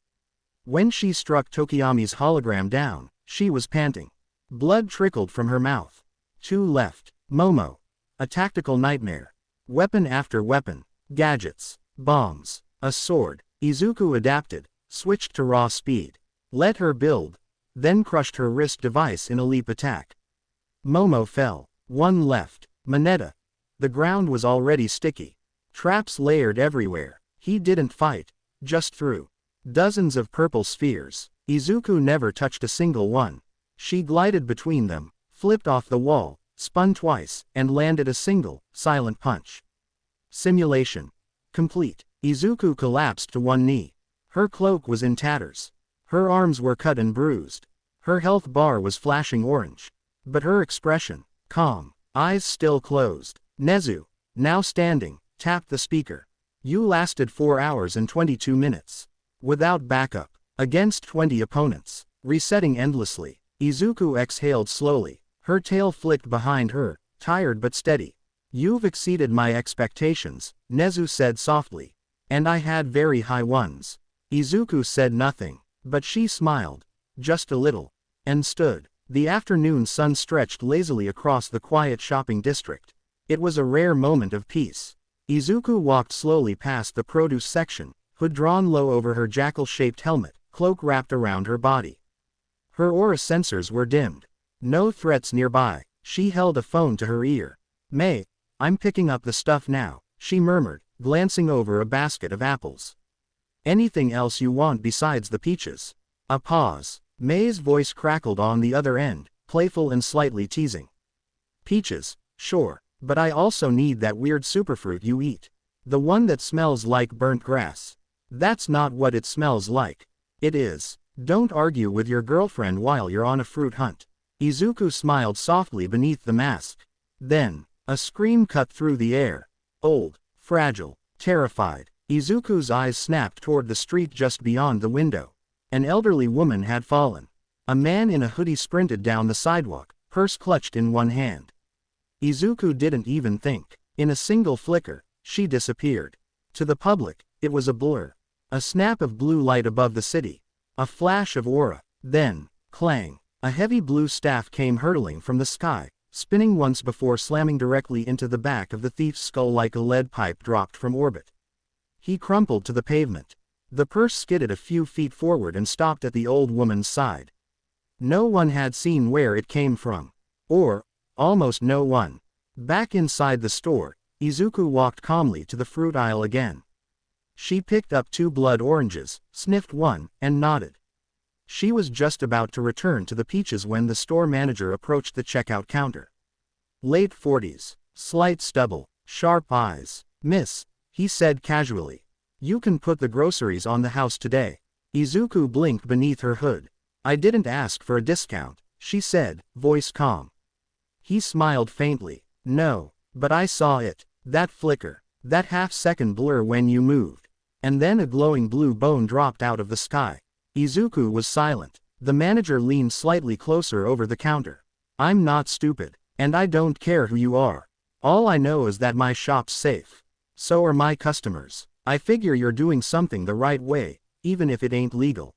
When she struck Tokiyami's hologram down, she was panting. Blood trickled from her mouth. 2 left. Momo. A tactical nightmare. Weapon after weapon. Gadgets. Bombs. A sword. Izuku adapted, switched to raw speed. Let her build. Then crushed her wrist device in a leap attack. Momo fell. 1 left. Mineta. The ground was already sticky. Traps layered everywhere. He didn't fight, just threw. Dozens of purple spheres. Izuku never touched a single one. She glided between them, flipped off the wall, spun twice, and landed a single, silent punch. Simulation. Complete. Izuku collapsed to one knee. Her cloak was in tatters. Her arms were cut and bruised. Her health bar was flashing orange. But her expression, calm, eyes still closed. Nezu, now standing, tapped the speaker. You lasted 4 hours and 22 minutes. Without backup. Against 20 opponents. Resetting endlessly. Izuku exhaled slowly. Her tail flicked behind her, tired but steady. You've exceeded my expectations, Nezu said softly. And I had very high ones. Izuku said nothing, but she smiled. Just a little. And stood. The afternoon sun stretched lazily across the quiet shopping district. It was a rare moment of peace. Izuku walked slowly past the produce section, hood drawn low over her jackal-shaped helmet, cloak wrapped around her body. Her aura sensors were dimmed. No threats nearby. She held a phone to her ear. May, I'm picking up the stuff now, she murmured, glancing over a basket of apples. Anything else you want besides the peaches? A pause. May's voice crackled on the other end, playful and slightly teasing. Peaches, sure, but I also need that weird superfruit you eat. The one that smells like burnt grass. That's not what it smells like. It is. Don't argue with your girlfriend while you're on a fruit hunt. Izuku smiled softly beneath the mask. Then, a scream cut through the air. Old, fragile, terrified. Izuku's eyes snapped toward the street just beyond the window. An elderly woman had fallen. A man in a hoodie sprinted down the sidewalk, purse clutched in one hand. Izuku didn't even think. In a single flicker, she disappeared. To the public, It was a blur. A snap of blue light above the city. A flash of aura. Then, clang. A heavy blue staff came hurtling from the sky, spinning once before slamming directly into the back of the thief's skull like a lead pipe dropped from orbit. He crumpled to the pavement. The purse skidded a few feet forward and stopped at the old woman's side. No one had seen where it came from. Or, almost no one. Back inside the store, Izuku walked calmly to the fruit aisle again. She picked up 2 blood oranges, sniffed one, and nodded. She was just about to return to the peaches when the store manager approached the checkout counter. Late 40s, slight stubble, sharp eyes. "Miss," he said casually. "You can put the groceries on the house today." Izuku blinked beneath her hood. "I didn't ask for a discount," she said, voice calm. He smiled faintly. "No, but I saw it. That flicker. That half-second blur when you moved." And then a glowing blue bone dropped out of the sky. Izuku was silent. The manager leaned slightly closer over the counter. "I'm not stupid. And I don't care who you are. All I know is that my shop's safe. So are my customers. I figure you're doing something the right way, even if it ain't legal."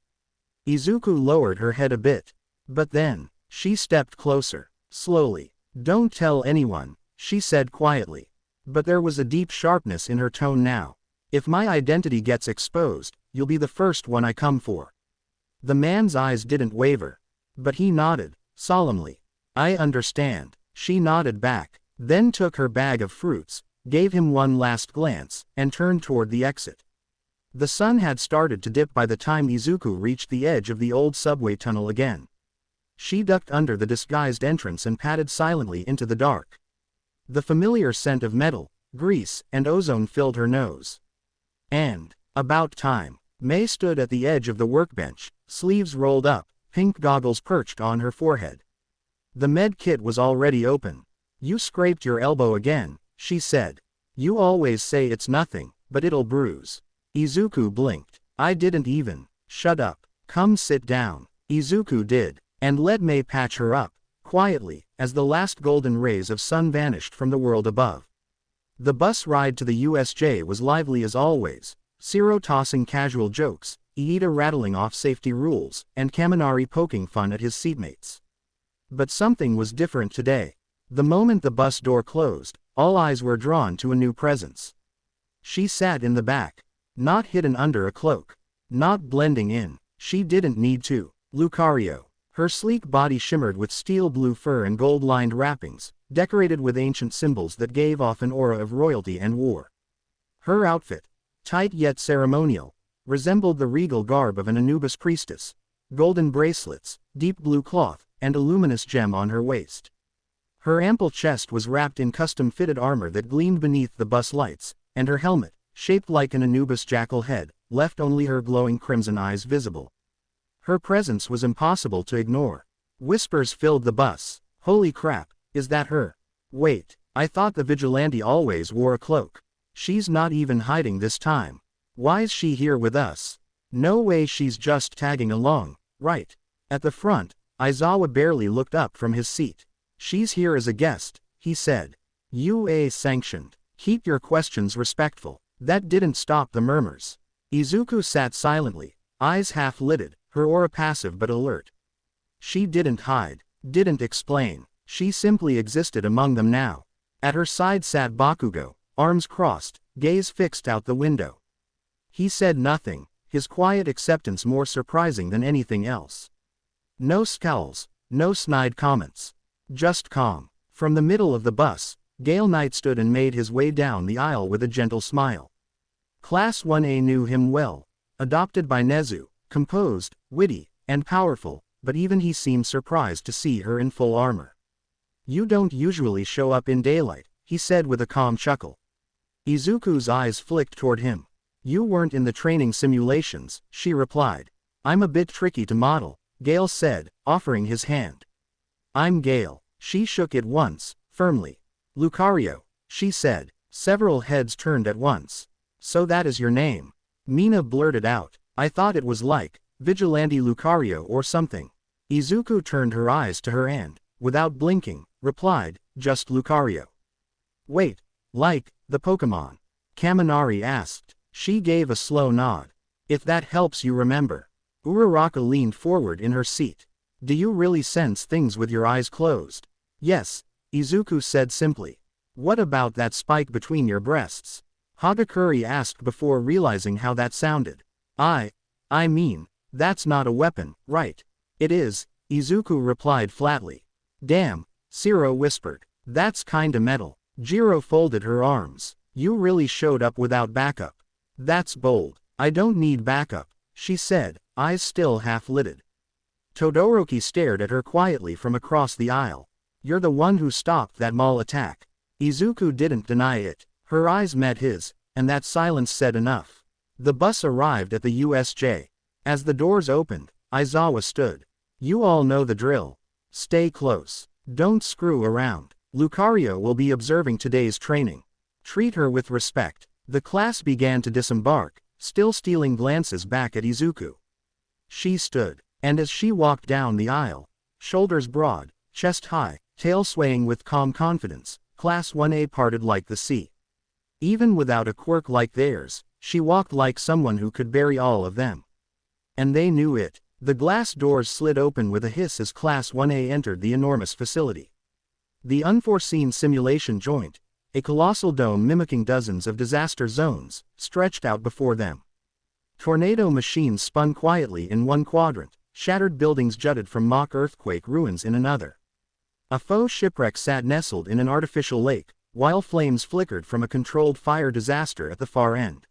Izuku lowered her head a bit. But then, she stepped closer. Slowly. "Don't tell anyone," she said quietly. But there was a deep sharpness in her tone now. "If my identity gets exposed, you'll be the first one I come for." The man's eyes didn't waver. But he nodded, solemnly. "I understand." She nodded back, then took her bag of fruits, gave him one last glance, and turned toward the exit. The sun had started to dip by the time Izuku reached the edge of the old subway tunnel again. She ducked under the disguised entrance and padded silently into the dark. The familiar scent of metal, grease, and ozone filled her nose. And, about time, May stood at the edge of the workbench, sleeves rolled up, pink goggles perched on her forehead. The med kit was already open. "You scraped your elbow again," she said. "You always say it's nothing, but it'll bruise." Izuku blinked. "I didn't even." "Shut up. Come sit down." Izuku did, and let May patch her up, quietly, as the last golden rays of sun vanished from the world above. The bus ride to the USJ was lively as always, Zero tossing casual jokes, Iida rattling off safety rules, and Kaminari poking fun at his seatmates. But something was different today. The moment the bus door closed, all eyes were drawn to a new presence. She sat in the back, not hidden under a cloak, not blending in. She didn't need to. Lucario. Her sleek body shimmered with steel blue fur and gold-lined wrappings, decorated with ancient symbols that gave off an aura of royalty and war. Her outfit, tight yet ceremonial, resembled the regal garb of an Anubis priestess. Golden bracelets, deep blue cloth, and a luminous gem on her waist. Her ample chest was wrapped in custom-fitted armor that gleamed beneath the bus lights, and her helmet, shaped like an Anubis jackal head, left only her glowing crimson eyes visible. Her presence was impossible to ignore. Whispers filled the bus. "Holy crap, is that her? Wait, I thought the vigilante always wore a cloak. She's not even hiding this time. Why's she here with us? No way she's just tagging along, right?" At the front, Aizawa barely looked up from his seat. "She's here as a guest," he said. "UA sanctioned. Keep your questions respectful." That didn't stop the murmurs. Izuku sat silently, eyes half-lidded, her aura passive but alert. She didn't hide, didn't explain. She simply existed among them now. At her side sat Bakugo, arms crossed, gaze fixed out the window. He said nothing, his quiet acceptance more surprising than anything else. No scowls, no snide comments. Just calm. From the middle of the bus, Gale Knight stood and made his way down the aisle with a gentle smile. Class 1A knew him well. Adopted by Nezu, composed, witty, and powerful, but even he seemed surprised to see her in full armor. "You don't usually show up in daylight," he said with a calm chuckle. Izuku's eyes flicked toward him. "You weren't in the training simulations," she replied. "I'm a bit tricky to model," Gale said, offering his hand. "I'm Gale." She shook it once, firmly. "Lucario," she said. Several heads turned at once. "So that is your name?" Mina blurted out. "I thought it was like, Vigilante Lucario or something." Izuku turned her eyes to her and, without blinking, replied, "Just Lucario." "Wait, like, the Pokemon?" Kaminari asked. She gave a slow nod. If that helps you remember. Uraraka leaned forward in her seat. Do you really sense things with your eyes closed? Yes, Izuku said simply. What about that spike between your breasts? Hagakure asked before realizing how that sounded. I mean, that's not a weapon, right? It is, Izuku replied flatly. Damn, Shiro whispered. That's kinda metal. Jiro folded her arms. You really showed up without backup. That's bold. I don't need backup, she said, eyes still half-lidded. Todoroki stared at her quietly from across the aisle. You're the one who stopped that mall attack. Izuku didn't deny it. Her eyes met his, and that silence said enough. The bus arrived at the USJ. As the doors opened, Aizawa stood. You all know the drill. Stay close. Don't screw around. Lucario will be observing today's training. Treat her with respect. The class began to disembark, still stealing glances back at Izuku. She stood, and as she walked down the aisle, shoulders broad, chest high, tail swaying with calm confidence, Class 1A parted like the sea. Even without a quirk like theirs, she walked like someone who could bury all of them. And they knew it. The glass doors slid open with a hiss as Class 1A entered the enormous facility. The unforeseen simulation joint, a colossal dome mimicking dozens of disaster zones, stretched out before them. Tornado machines spun quietly in one quadrant, shattered buildings jutted from mock earthquake ruins in another. A faux shipwreck sat nestled in an artificial lake, while flames flickered from a controlled fire disaster at the far end.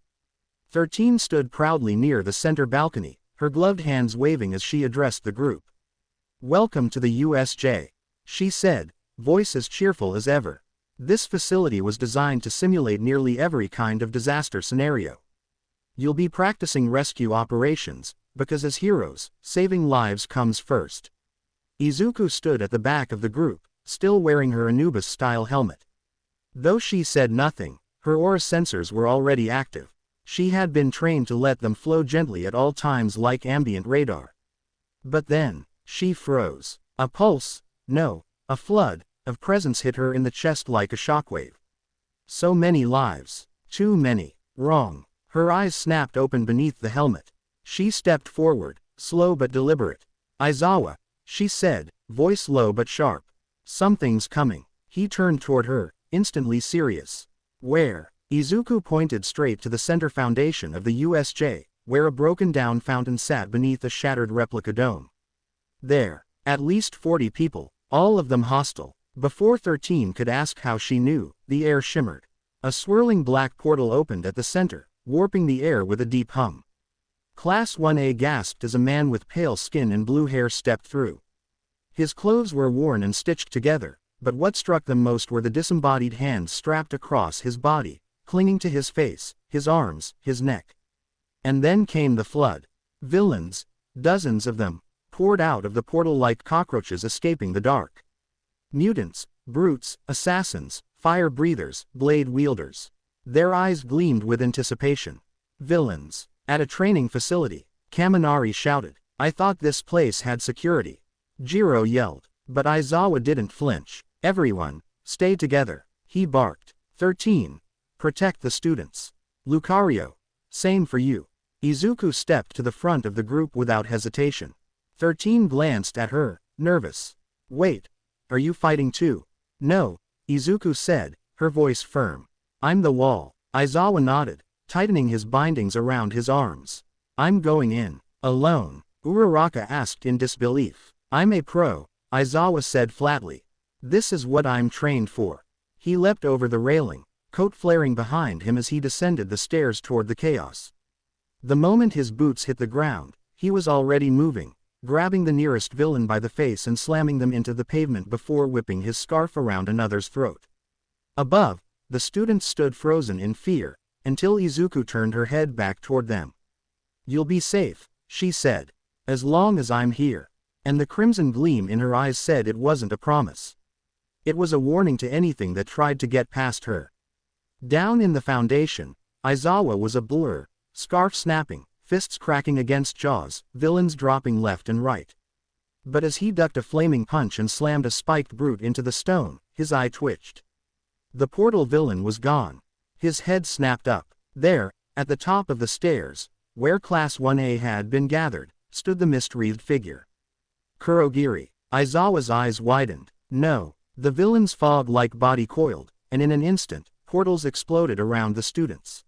13 stood proudly near the center balcony, her gloved hands waving as she addressed the group. Welcome to the USJ, she said, voice as cheerful as ever. This facility was designed to simulate nearly every kind of disaster scenario. You'll be practicing rescue operations, because as heroes, saving lives comes first. Izuku stood at the back of the group, still wearing her Anubis-style helmet. Though she said nothing, her aura sensors were already active. She had been trained to let them flow gently at all times like ambient radar. But then, she froze. A pulse, no, a flood, of presence hit her in the chest like a shockwave. So many lives. Too many. Wrong. Her eyes snapped open beneath the helmet. She stepped forward, slow but deliberate. Aizawa, she said, voice low but sharp. Something's coming. He turned toward her, instantly serious. Where? Izuku pointed straight to the center foundation of the USJ, where a broken-down fountain sat beneath a shattered replica dome. There, at least 40 people, all of them hostile. Before 13 could ask how she knew, the air shimmered. A swirling black portal opened at the center, warping the air with a deep hum. Class 1A gasped as a man with pale skin and blue hair stepped through. His clothes were worn and stitched together, but what struck them most were the disembodied hands strapped across his body, clinging to his face, his arms, his neck. And then came the flood. Villains, dozens of them, poured out of the portal like cockroaches escaping the dark. Mutants, brutes, assassins, fire breathers, blade wielders. Their eyes gleamed with anticipation. Villains. At a training facility, Kaminari shouted. I thought this place had security. Jiro yelled. But Aizawa didn't flinch. Everyone, stay together, he barked. 13. Protect the students. Lucario. Same for you. Izuku stepped to the front of the group without hesitation. 13 glanced at her, nervous. Wait. Are you fighting too? No, Izuku said, her voice firm. I'm the wall. Aizawa nodded, tightening his bindings around his arms. I'm going in. Alone? Uraraka asked in disbelief. I'm a pro, Aizawa said flatly. This is what I'm trained for. He leapt over the railing, coat flaring behind him as he descended the stairs toward the chaos. The moment his boots hit the ground, he was already moving, grabbing the nearest villain by the face and slamming them into the pavement before whipping his scarf around another's throat. Above, the students stood frozen in fear, until Izuku turned her head back toward them. You'll be safe, she said. As long as I'm here. And the crimson gleam in her eyes said it wasn't a promise. It was a warning to anything that tried to get past her. Down in the foundation, Aizawa was a blur, scarf snapping, fists cracking against jaws, villains dropping left and right. But as he ducked a flaming punch and slammed a spiked brute into the stone, his eye twitched. The portal villain was gone. His head snapped up. There, At the top of the stairs, where Class 1A had been gathered, stood the mist-wreathed figure. Kurogiri. Aizawa's eyes widened. No. The villain's fog-like body coiled, and in an instant, portals exploded around the students.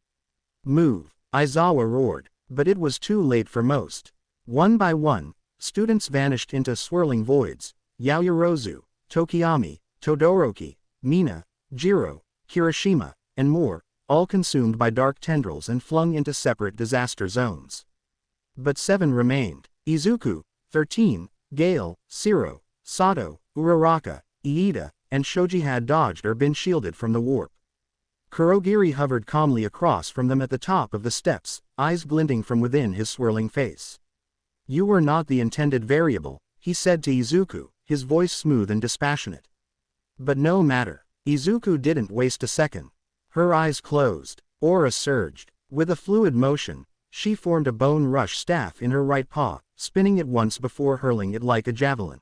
Move! Aizawa roared, but it was too late for most. One by one, students vanished into swirling voids. Yaoyorozu, Tokiyami, Todoroki, Mina, Jiro, Kirishima, and more, all consumed by dark tendrils and flung into separate disaster zones. But 7 remained. Izuku, 13, Gale, Shiro, Sato, Uraraka, Iida, and Shoji had dodged or been shielded from the warp. Kurogiri hovered calmly across from them at the top of the steps, eyes glinting from within his swirling face. "You were not the intended variable," he said to Izuku, his voice smooth and dispassionate. But no matter. Izuku didn't waste a second. Her eyes closed. Aura surged. With a fluid motion, she formed a bone rush staff in her right paw, spinning it once before hurling it like a javelin.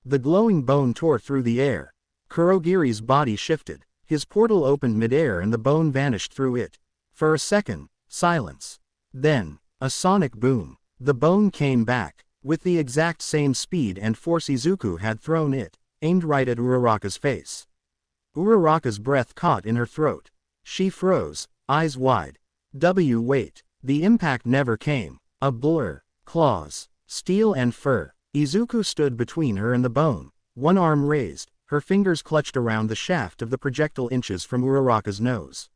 The glowing bone tore through the air. Kurogiri's body shifted. His portal opened mid-air and the bone vanished through it. For a second, silence. Then, a sonic boom. The bone came back, with the exact same speed and force Izuku had thrown it, aimed right at Uraraka's face. Uraraka's breath caught in her throat. She froze, eyes wide. Wait. The impact never came. A blur. Claws. Steel and fur. Izuku stood between her and the bone, one arm raised, her fingers clutched around the shaft of the projectile inches from Uraraka's nose.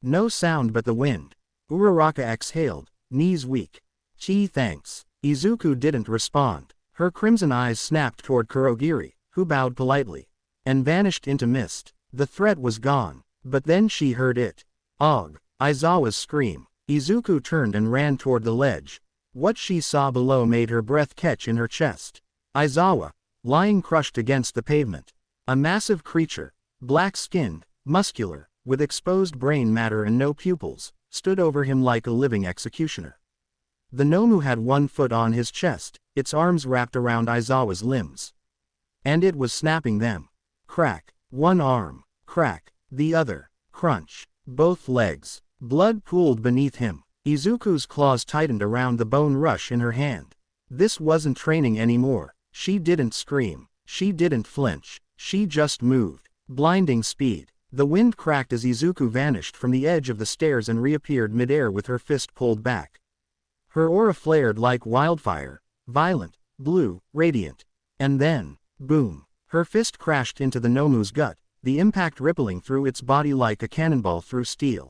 No sound but the wind. Uraraka exhaled, knees weak. "Gee, thanks." Izuku didn't respond. Her crimson eyes snapped toward Kurogiri, who bowed politely, and vanished into mist. The threat was gone, but then she heard it. Og! Aizawa's scream. Izuku turned and ran toward the ledge. What she saw below made her breath catch in her chest. Aizawa, lying crushed against the pavement. A massive creature, black-skinned, muscular, with exposed brain matter and no pupils, stood over him like a living executioner. The Nomu had one foot on his chest, its arms wrapped around Aizawa's limbs. And it was snapping them. Crack. One arm. Crack. The other. Crunch. Both legs. Blood pooled beneath him. Izuku's claws tightened around the bone rush in her hand. This wasn't training anymore. She didn't scream. She didn't flinch. She just moved. Blinding speed. The wind cracked as Izuku vanished from the edge of the stairs and reappeared midair with her fist pulled back. Her aura flared like wildfire, violent, blue, radiant. And then, boom. Her fist crashed into the Nomu's gut, the impact rippling through its body like a cannonball through steel.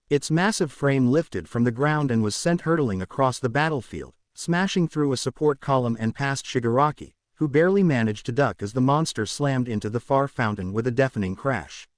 Its massive frame lifted from the ground and was sent hurtling across the battlefield, smashing through a support column and past Shigaraki, who barely managed to duck as the monster slammed into the far fountain with a deafening crash.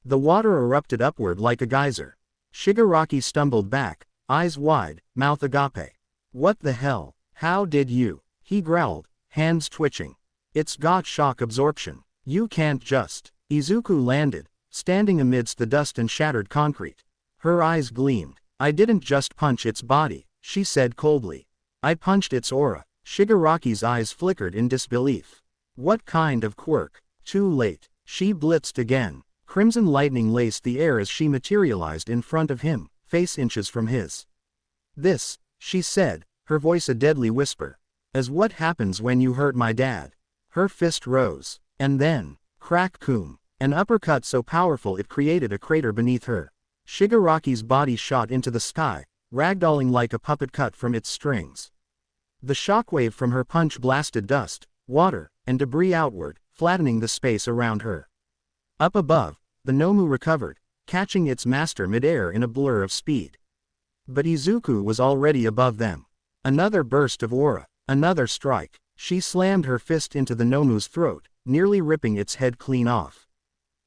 The water erupted upward like a geyser. Shigaraki stumbled back, eyes wide, mouth agape. "What the hell? How did you?" he growled, hands twitching. "It's got shock absorption. You can't just." Izuku landed, standing amidst the dust and shattered concrete. Her eyes gleamed. "I didn't just punch its body," she said coldly. "I punched its aura." Shigaraki's eyes flickered in disbelief. "What kind of quirk?" Too late. She blitzed again. Crimson lightning laced the air as she materialized in front of him, face inches from his. "This," she said, her voice a deadly whisper, "is what happens when you hurt my dad." Her fist rose. And then, crack coom, an uppercut so powerful it created a crater beneath her. Shigaraki's body shot into the sky, ragdolling like a puppet cut from its strings. The shockwave from her punch blasted dust, water, and debris outward, flattening the space around her. Up above, the Nomu recovered, catching its master midair in a blur of speed. But Izuku was already above them. Another burst of aura, another strike. She slammed her fist into the Nomu's throat, nearly ripping its head clean off.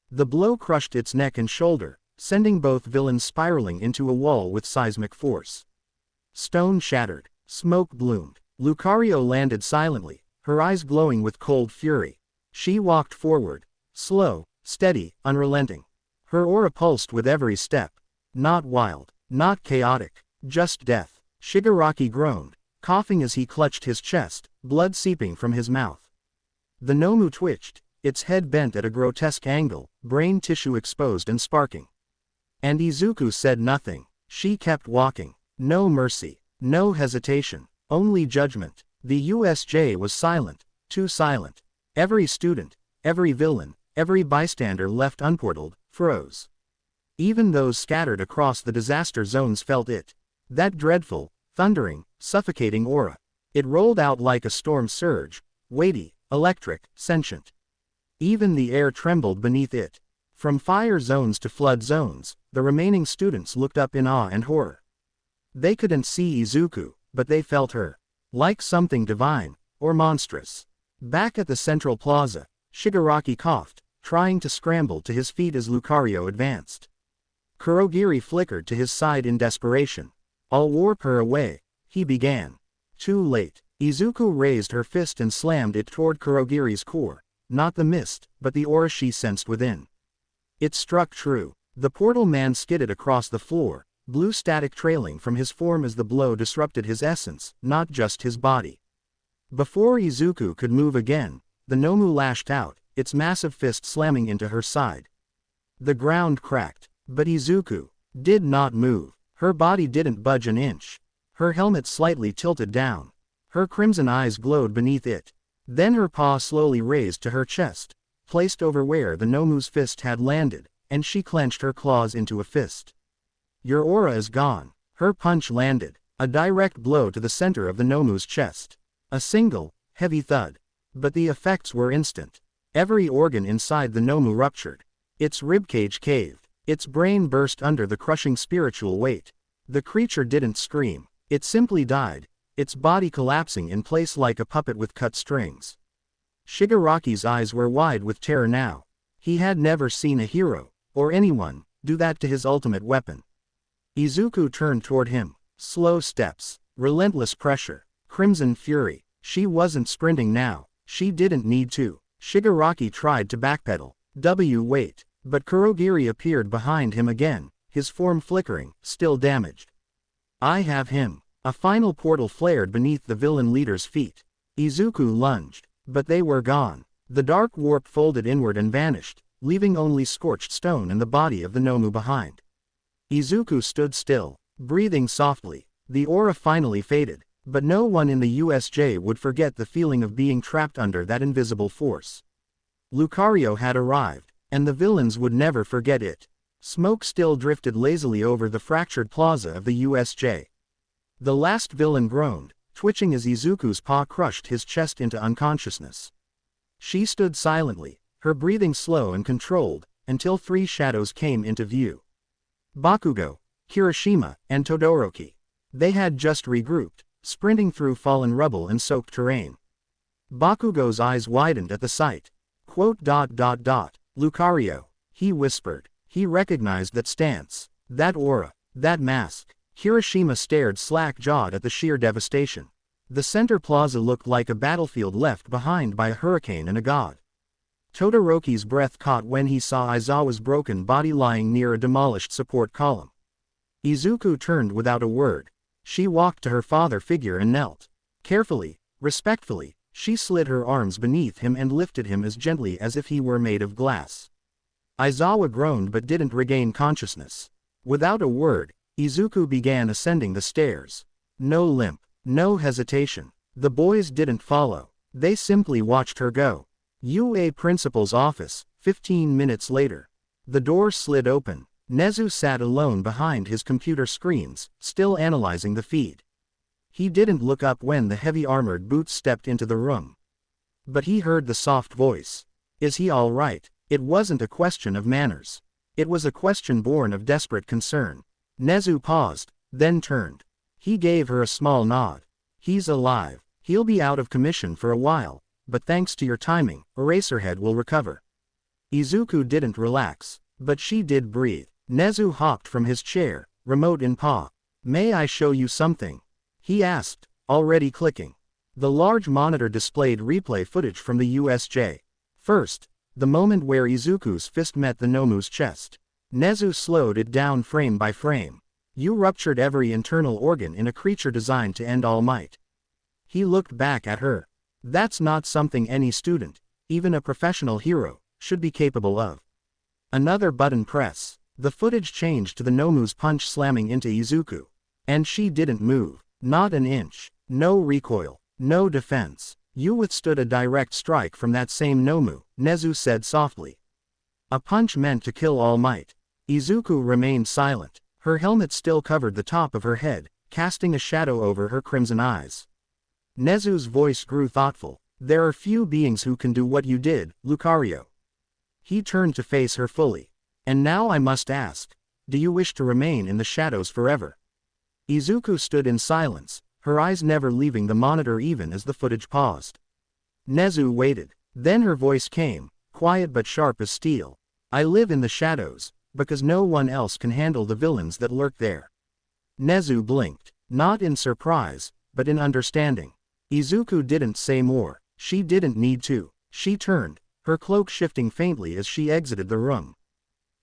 The blow crushed its neck and shoulder, sending both villains spiraling into a wall with seismic force. Stone shattered. Smoke bloomed. Lucario landed silently, her eyes glowing with cold fury. She walked forward, slow, steady, unrelenting. Her aura pulsed with every step. Not wild, not chaotic, just death. Shigaraki groaned, coughing as he clutched his chest, blood seeping from his mouth. The Nomu twitched, its head bent at a grotesque angle, brain tissue exposed and sparking. And Izuku said nothing. She kept walking. No mercy. No hesitation. Only judgment. The USJ was silent. Too silent. Every student, every villain, every bystander left unportaled, froze. Even those scattered across the disaster zones felt it. That dreadful, thundering, suffocating aura. It rolled out like a storm surge, weighty, electric, sentient. Even the air trembled beneath it. From fire zones to flood zones, the remaining students looked up in awe and horror. They couldn't see Izuku, but they felt her. Like something divine, or monstrous. Back at the central plaza, Shigaraki coughed, trying to scramble to his feet as Lucario advanced. Kurogiri flickered to his side in desperation. "I'll warp her away," he began. Too late. Izuku raised her fist and slammed it toward Kurogiri's core, not the mist, but the aura she sensed within. It struck true. The portal man skidded across the floor, blue static trailing from his form as the blow disrupted his essence, not just his body. Before Izuku could move again, the Nomu lashed out, its massive fist slamming into her side. The ground cracked, but Izuku did not move. Her body didn't budge an inch. Her helmet slightly tilted down. Her crimson eyes glowed beneath it. Then her paw slowly raised to her chest, placed over where the Nomu's fist had landed, and she clenched her claws into a fist. "Your aura is gone." Her punch landed, a direct blow to the center of the Nomu's chest. A single, heavy thud. But the effects were instant. Every organ inside the Nomu ruptured. Its ribcage caved. Its brain burst under the crushing spiritual weight. The creature didn't scream. It simply died, its body collapsing in place like a puppet with cut strings. Shigaraki's eyes were wide with terror now. He had never seen a hero, or anyone, do that to his ultimate weapon. Izuku turned toward him. Slow steps, relentless pressure, crimson fury. She wasn't sprinting now. She didn't need to. Shigaraki tried to backpedal. Wait. But Kurogiri appeared behind him again, his form flickering, still damaged. "I have him." A final portal flared beneath the villain leader's feet. Izuku lunged, but they were gone. The dark warp folded inward and vanished, leaving only scorched stone and the body of the Nomu behind. Izuku stood still, breathing softly. The aura finally faded, but no one in the USJ would forget the feeling of being trapped under that invisible force. Lucario had arrived, and the villains would never forget it. Smoke still drifted lazily over the fractured plaza of the USJ. The last villain groaned, twitching as Izuku's paw crushed his chest into unconsciousness. She stood silently, her breathing slow and controlled, until three shadows came into view. Bakugo, Kirishima, and Todoroki. They had just regrouped, sprinting through fallen rubble and soaked terrain. Bakugo's eyes widened at the sight. "Lucario," he whispered. He recognized that stance, that aura, that mask. Kirishima stared slack-jawed at the sheer devastation. The center plaza looked like a battlefield left behind by a hurricane and a god. Todoroki's breath caught when he saw Aizawa's broken body lying near a demolished support column. Izuku turned without a word. She walked to her father figure and knelt. Carefully, respectfully, she slid her arms beneath him and lifted him as gently as if he were made of glass. Aizawa groaned but didn't regain consciousness. Without a word, Izuku began ascending the stairs. No limp, no hesitation. The boys didn't follow. They simply watched her go. UA Principal's office, 15 minutes later. The door slid open. Nezu sat alone behind his computer screens, still analyzing the feed. He didn't look up when the heavy armored boots stepped into the room. But he heard the soft voice. "Is he all right?" It wasn't a question of manners. It was a question born of desperate concern. Nezu paused, then turned. He gave her a small nod. "He's alive. He'll be out of commission for a while, but thanks to your timing, Eraserhead will recover." Izuku didn't relax, but she did breathe. Nezu hopped from his chair, remote in paw. "May I show you something?" he asked, already clicking. The large monitor displayed replay footage from the USJ. First, the moment where Izuku's fist met the Nomu's chest. Nezu slowed it down frame by frame. "You ruptured every internal organ in a creature designed to end all might." He looked back at her. "That's not something any student, even a professional hero, should be capable of." Another button press. The footage changed to the Nomu's punch slamming into Izuku. And she didn't move. Not an inch. No recoil. No defense. You withstood a direct strike from that same Nomu, Nezu said softly. A punch meant to kill All Might. Izuku remained silent. Her helmet still covered the top of her head, casting a shadow over her crimson eyes. Nezu's voice grew thoughtful. There are few beings who can do what you did, Lucario. He turned to face her fully. And now I must ask, do you wish to remain in the shadows forever? Izuku stood in silence, her eyes never leaving the monitor even as the footage paused. Nezu waited. Then her voice came, quiet but sharp as steel. I live in the shadows, because no one else can handle the villains that lurk there. Nezu blinked, not in surprise, but in understanding. Izuku didn't say more. She didn't need to. She turned, her cloak shifting faintly as she exited the room.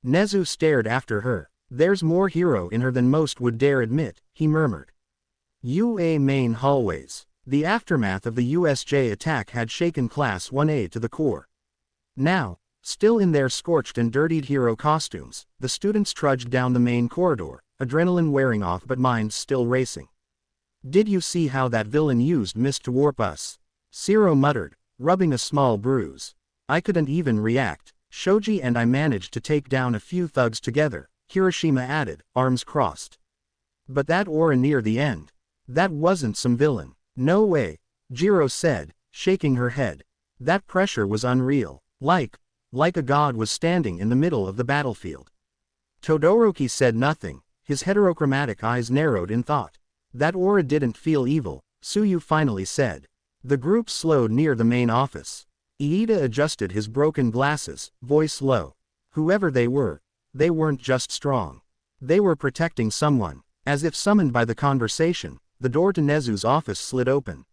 Nezu stared after her. There's more hero in her than most would dare admit, he murmured. UA main hallways. The aftermath of the USJ attack had shaken Class 1A to the core. Now, still in their scorched and dirtied hero costumes, the students trudged down the main corridor, adrenaline wearing off but minds still racing. Did you see how that villain used mist to warp us? Zero muttered, rubbing a small bruise. I couldn't even react. Shoji and I managed to take down a few thugs together, Hiroshima added, arms crossed. But that aura near the end. That wasn't some villain. No way, Jiro said, shaking her head. That pressure was unreal, like a god was standing in the middle of the battlefield. Todoroki said nothing, his heterochromatic eyes narrowed in thought. That aura didn't feel evil, Tsuyu finally said. The group slowed near the main office. Iida adjusted his broken glasses, voice low. Whoever they weren't just strong. They were protecting someone. As if summoned by the conversation, the door to Nezu's office slid open.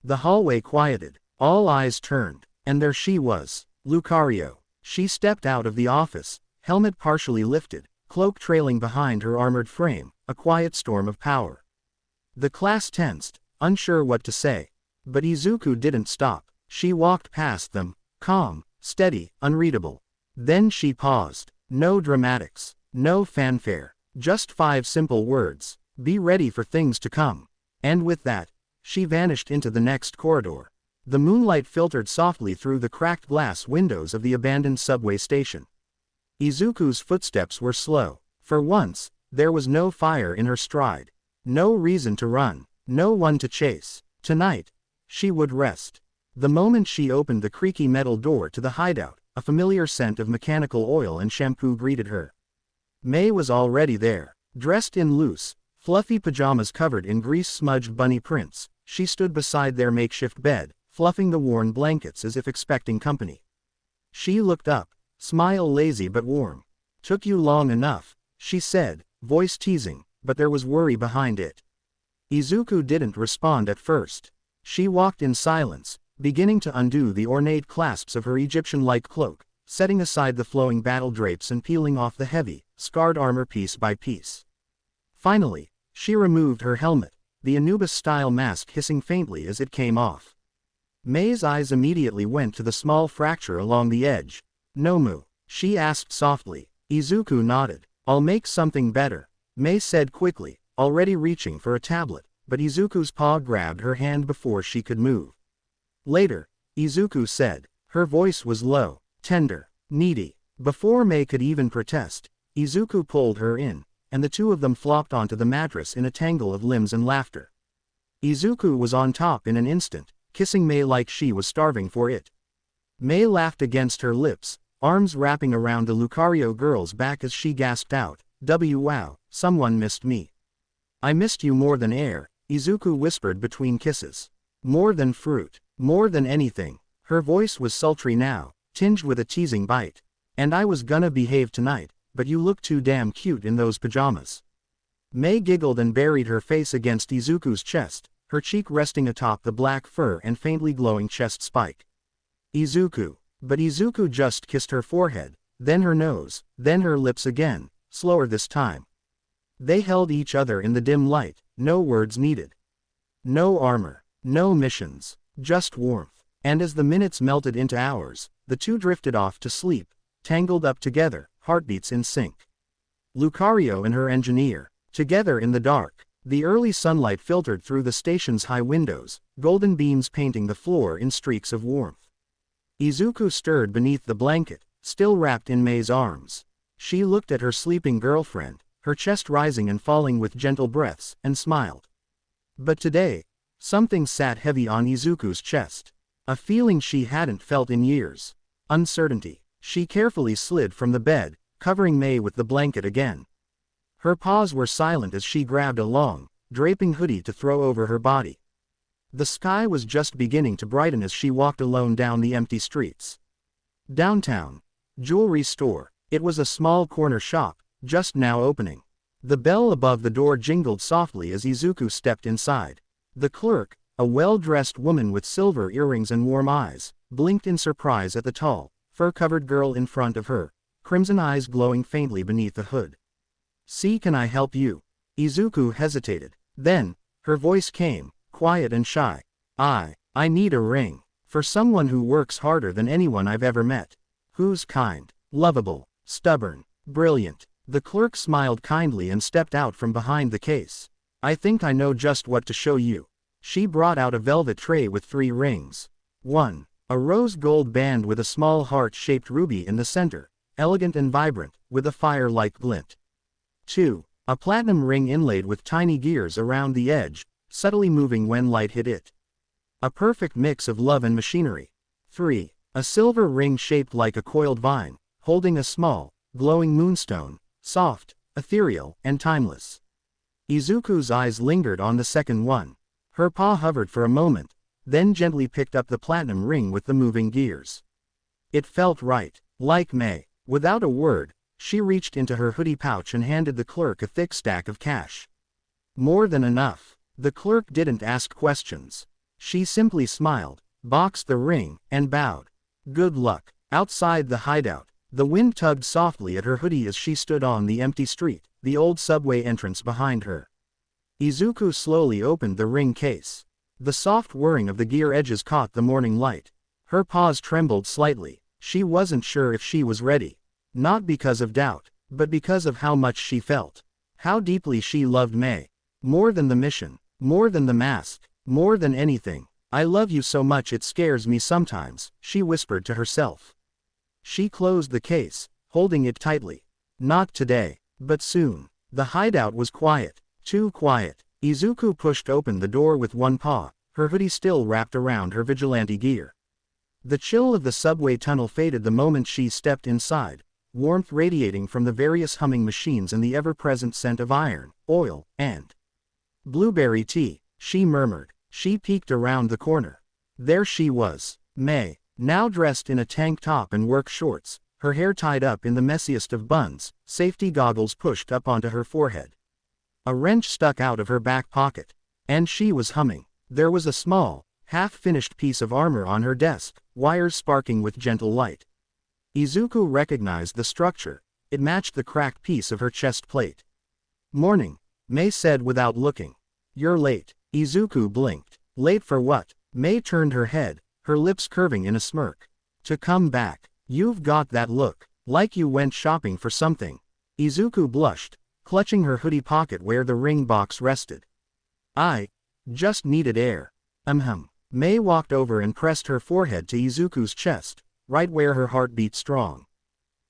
The hallway quieted. All eyes turned, and there she was, Lucario. She stepped out of the office, helmet partially lifted, cloak trailing behind her armored frame, a quiet storm of power. The class tensed, unsure what to say. But Izuku didn't stop. She walked past them, calm, steady, unreadable. Then she paused. No dramatics, no fanfare, just 5 simple words. Be ready for things to come. And with that, she vanished into the next corridor. The moonlight filtered softly through the cracked glass windows of the abandoned subway station. Izuku's footsteps were slow. For once, there was no fire in her stride. No reason to run. No one to chase. Tonight, she would rest. The moment she opened the creaky metal door to the hideout, a familiar scent of mechanical oil and shampoo greeted her. May was already there. Dressed in loose, fluffy pajamas covered in grease-smudged bunny prints, she stood beside their makeshift bed, fluffing the worn blankets as if expecting company. She looked up, smile lazy but warm. Took you long enough, she said, voice teasing, but there was worry behind it. Izuku didn't respond at first. She walked in silence, beginning to undo the ornate clasps of her Egyptian-like cloak, setting aside the flowing battle drapes and peeling off the heavy, scarred armor piece by piece. Finally, she removed her helmet, the Anubis-style mask hissing faintly as it came off. May's eyes immediately went to the small fracture along the edge. Nomu, she asked softly. Izuku nodded. I'll make something better, May said quickly, already reaching for a tablet, but Izuku's paw grabbed her hand before she could move. Later, Izuku said. Her voice was low, tender, needy. Before May could even protest, Izuku pulled her in, and the two of them flopped onto the mattress in a tangle of limbs and laughter. Izuku was on top in an instant, kissing May like she was starving for it. May laughed against her lips, arms wrapping around the Lucario girl's back as she gasped out, wow, someone missed me. I missed you more than air, Izuku whispered between kisses. More than fruit, more than anything. Her voice was sultry now, tinged with a teasing bite. And I was gonna behave tonight, but you look too damn cute in those pajamas. May giggled and buried her face against Izuku's chest, her cheek resting atop the black fur and faintly glowing chest spike. But Izuku just kissed her forehead, then her nose, then her lips again, slower this time. They held each other in the dim light, no words needed. No armor, no missions, just warmth. And as the minutes melted into hours, the two drifted off to sleep, tangled up together, heartbeats in sync. Lucario and her engineer, together in the dark. The early sunlight filtered through the station's high windows, golden beams painting the floor in streaks of warmth. Izuku stirred beneath the blanket, still wrapped in Mei's arms. She looked at her sleeping girlfriend, her chest rising and falling with gentle breaths, and smiled. But today, something sat heavy on Izuku's chest. A feeling she hadn't felt in years. Uncertainty. She carefully slid from the bed, covering Mei with the blanket again. Her paws were silent as she grabbed a long, draping hoodie to throw over her body. The sky was just beginning to brighten as she walked alone down the empty streets. Downtown. Jewelry store. It was a small corner shop, just now opening. The bell above the door jingled softly as Izuku stepped inside. The clerk, a well-dressed woman with silver earrings and warm eyes, blinked in surprise at the tall, fur-covered girl in front of her, crimson eyes glowing faintly beneath the hood. "See, can I help you?" Izuku hesitated. Then, her voice came, quiet and shy. I need a ring. For someone who works harder than anyone I've ever met. Who's kind, lovable, stubborn, brilliant." The clerk smiled kindly and stepped out from behind the case. "I think I know just what to show you." She brought out a velvet tray with 3 rings. 1. A rose gold band with a small heart-shaped ruby in the center, elegant and vibrant, with a fire-like glint. 2. A platinum ring inlaid with tiny gears around the edge, subtly moving when light hit it. A perfect mix of love and machinery. 3. A silver ring shaped like a coiled vine, holding a small, glowing moonstone, soft, ethereal, and timeless. Izuku's eyes lingered on the second one. Her paw hovered for a moment, then gently picked up the platinum ring with the moving gears. It felt right, like Mei. Without a word, she reached into her hoodie pouch and handed the clerk a thick stack of cash. More than enough. The clerk didn't ask questions. She simply smiled, boxed the ring, and bowed. Good luck. Outside the hideout, the wind tugged softly at her hoodie as she stood on the empty street, the old subway entrance behind her. Izuku slowly opened the ring case. The soft whirring of the gear edges caught the morning light. Her paws trembled slightly. She wasn't sure if she was ready. Not because of doubt, but because of how much she felt. How deeply she loved Mei. More than the mission, more than the mask, more than anything. "I love you so much it scares me sometimes," she whispered to herself. She closed the case, holding it tightly. Not today, but soon. The hideout was quiet, too quiet. Izuku pushed open the door with one paw, her hoodie still wrapped around her vigilante gear. The chill of the subway tunnel faded the moment she stepped inside, warmth radiating from the various humming machines and the ever-present scent of iron, oil, and blueberry tea, she murmured. She peeked around the corner. There she was, Mei, now dressed in a tank top and work shorts, her hair tied up in the messiest of buns, safety goggles pushed up onto her forehead. A wrench stuck out of her back pocket. And she was humming. There was a small, half-finished piece of armor on her desk, wires sparking with gentle light. Izuku recognized the structure. It matched the cracked piece of her chest plate. "Morning," Mei said without looking. "You're late." Izuku blinked. "Late for what?" Mei turned her head, her lips curving in a smirk. "To come back. You've got that look, like you went shopping for something." Izuku blushed, clutching her hoodie pocket where the ring box rested. "I just needed air." Mei walked over and pressed her forehead to Izuku's chest, right where her heart beat strong.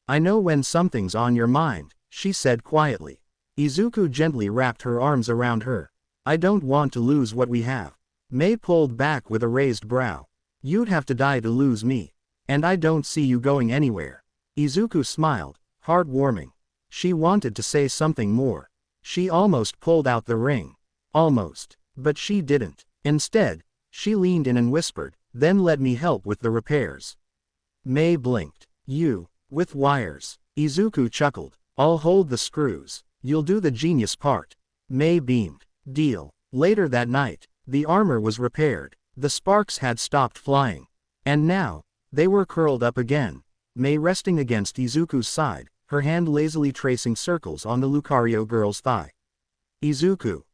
"I know when something's on your mind," she said quietly. Izuku gently wrapped her arms around her. "I don't want to lose what we have." Mei pulled back with a raised brow. "You'd have to die to lose me. And I don't see you going anywhere." Izuku smiled, heartwarming. She wanted to say something more. She almost pulled out the ring. Almost. But she didn't. Instead, she leaned in and whispered, "Then let me help with the repairs." Mei blinked. "You, with wires." Izuku chuckled. "I'll hold the screws. You'll do the genius part." Mei beamed. "Deal." Later that night, the armor was repaired. The sparks had stopped flying. And now, they were curled up again. Mei resting against Izuku's side, her hand lazily tracing circles on the Lucario girl's thigh. "Izuku,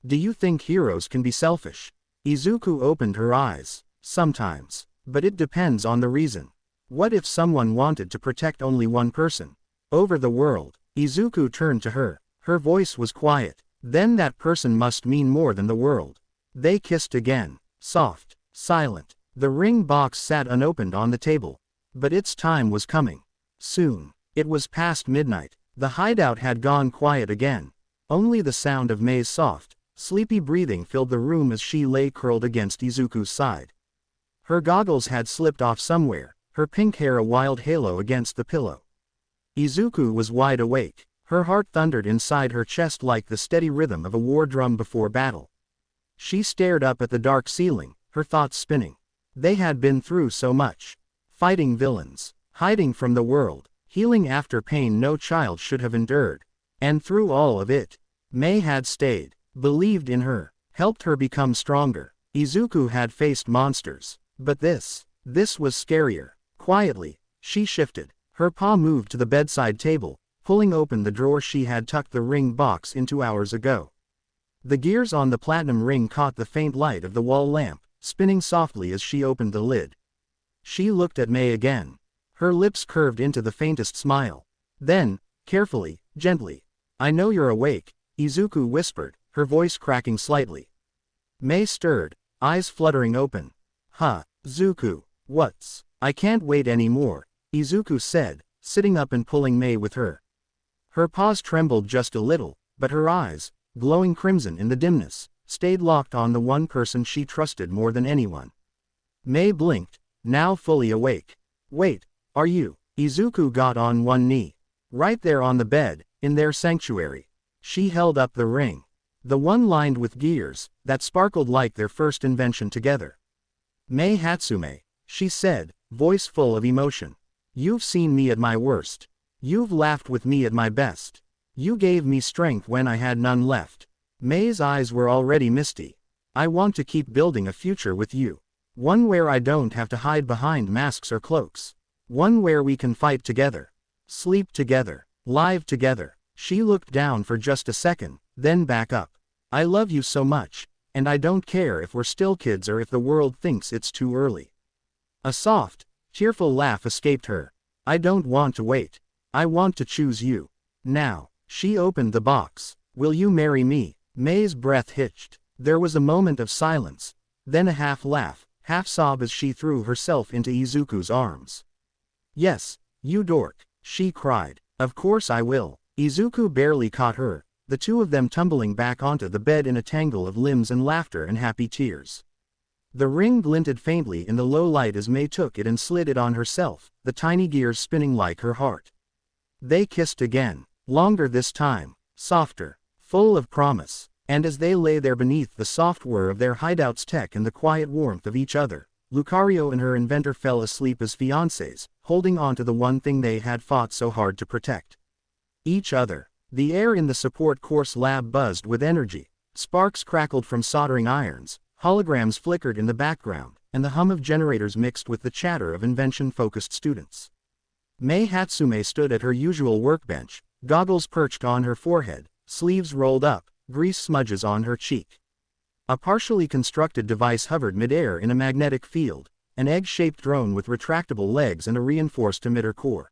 do you think heroes can be selfish?" Izuku opened her eyes. "Sometimes. But it depends on the reason. What if someone wanted to protect only one person? Over the world, Izuku turned to her. Her voice was quiet. Then that person must mean more than the world. They kissed again. Soft. Silent. The ring box sat unopened on the table. But its time was coming. Soon. It was past midnight. The hideout had gone quiet again. Only the sound of Mei's soft, sleepy breathing filled the room as she lay curled against Izuku's side. Her goggles had slipped off somewhere, her pink hair a wild halo against the pillow. Izuku was wide awake. Her heart thundered inside her chest like the steady rhythm of a war drum before battle. She stared up at the dark ceiling, her thoughts spinning. They had been through so much. Fighting villains, hiding from the world, healing after pain no child should have endured. And through all of it, Mei had stayed, believed in her, helped her become stronger. Izuku had faced monsters. But this was scarier. Quietly, she shifted. Her paw moved to the bedside table, pulling open the drawer she had tucked the ring box into hours ago. The gears on the platinum ring caught the faint light of the wall lamp, spinning softly as she opened the lid. She looked at Mei again. Her lips curved into the faintest smile. Then, carefully, gently, "I know you're awake," Izuku whispered, her voice cracking slightly. Mei stirred, eyes fluttering open. Zuku, what's? "I can't wait anymore," Izuku said, sitting up and pulling Mei with her. Her paws trembled just a little, but her eyes, glowing crimson in the dimness, stayed locked on the one person she trusted more than anyone. Mei blinked, now fully awake. "Wait, are you?" Izuku got on one knee. Right there on the bed, in their sanctuary. She held up the ring. The one lined with gears, that sparkled like their first invention together. "Mei Hatsume," she said, voice full of emotion. "You've seen me at my worst. You've laughed with me at my best. You gave me strength when I had none left." Mei's eyes were already misty. "I want to keep building a future with you. One where I don't have to hide behind masks or cloaks. One where we can fight together. Sleep together. Live together." She looked down for just a second, then back up. "I love you so much, and I don't care if we're still kids or if the world thinks it's too early." A soft, cheerful laugh escaped her. "I don't want to wait. I want to choose you. Now." She opened the box. "Will you marry me?" Mei's breath hitched. There was a moment of silence, then a half laugh, half sob as she threw herself into Izuku's arms. "Yes, you dork," she cried. "Of course I will." Izuku barely caught her, the two of them tumbling back onto the bed in a tangle of limbs and laughter and happy tears. The ring glinted faintly in the low light as Mei took it and slid it on herself, the tiny gears spinning like her heart. They kissed again, longer this time, softer, full of promise, and as they lay there beneath the soft whir of their hideout's tech and the quiet warmth of each other, Lucario and her inventor fell asleep as fiancés, holding on to the one thing they had fought so hard to protect. Each other. The air in the support course lab buzzed with energy, sparks crackled from soldering irons, holograms flickered in the background, and the hum of generators mixed with the chatter of invention-focused students. Mei Hatsume stood at her usual workbench, goggles perched on her forehead, sleeves rolled up, grease smudges on her cheek. A partially constructed device hovered mid-air in a magnetic field, an egg-shaped drone with retractable legs and a reinforced emitter core.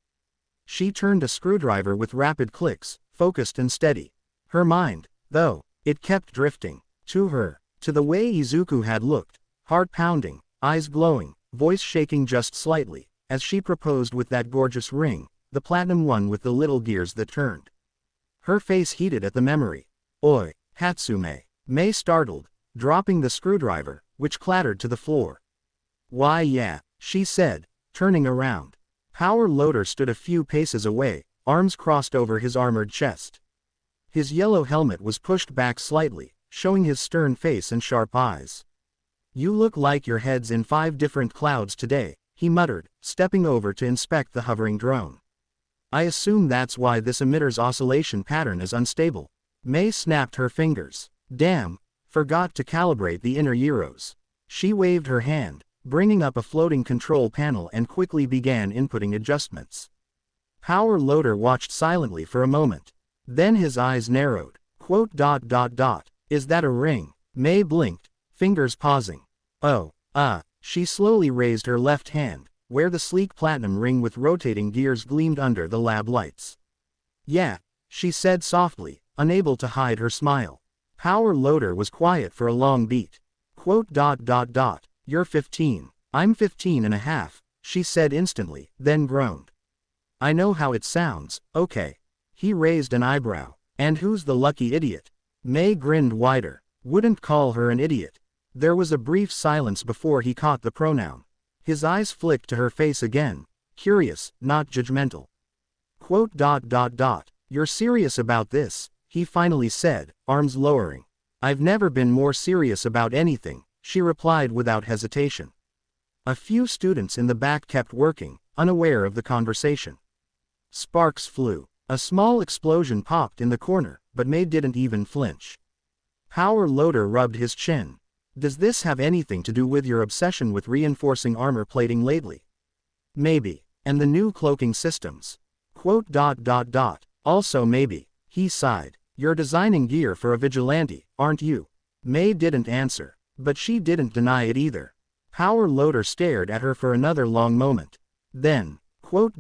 She turned a screwdriver with rapid clicks, focused and steady. Her mind, though, it kept drifting. To her, to the way Izuku had looked, heart pounding, eyes glowing, voice shaking just slightly, as she proposed with that gorgeous ring, the platinum one with the little gears that turned. Her face heated at the memory. "Oi, Hatsume." Mei startled, dropping the screwdriver, which clattered to the floor. "Why yeah," she said, turning around. Power Loader stood a few paces away, arms crossed over his armored chest. His yellow helmet was pushed back slightly, showing his stern face and sharp eyes. "You look like your head's in 5 different clouds today," he muttered, stepping over to inspect the hovering drone. "I assume that's why this emitter's oscillation pattern is unstable." Mei snapped her fingers. "Damn, forgot to calibrate the inner gyros." She waved her hand, bringing up a floating control panel and quickly began inputting adjustments. Power Loader watched silently for a moment. Then his eyes narrowed. "Is that a ring?" Mei blinked, fingers pausing. "Oh, She slowly raised her left hand, where the sleek platinum ring with rotating gears gleamed under the lab lights. "Yeah, she said softly, unable to hide her smile. Power Loader was quiet for a long beat. Quote. You're 15. I'm 15 and a half, she said instantly, then groaned. I know how it sounds, okay. He raised an eyebrow. And who's the lucky idiot? May grinned wider. Wouldn't call her an idiot. There was a brief silence before he caught the pronoun. His eyes flicked to her face again. Curious, not judgmental. Quote. You're serious about this, he finally said, arms lowering. I've never been more serious about anything, she replied without hesitation. A few students in the back kept working, unaware of the conversation. Sparks flew. A small explosion popped in the corner, but May didn't even flinch. Power Loader rubbed his chin. Does this have anything to do with your obsession with reinforcing armor plating lately? Maybe. And the new cloaking systems. Quote. Also maybe, he sighed. You're designing gear for a vigilante, aren't you? May didn't answer, but she didn't deny it either. Power Loader stared at her for another long moment. Then, quote.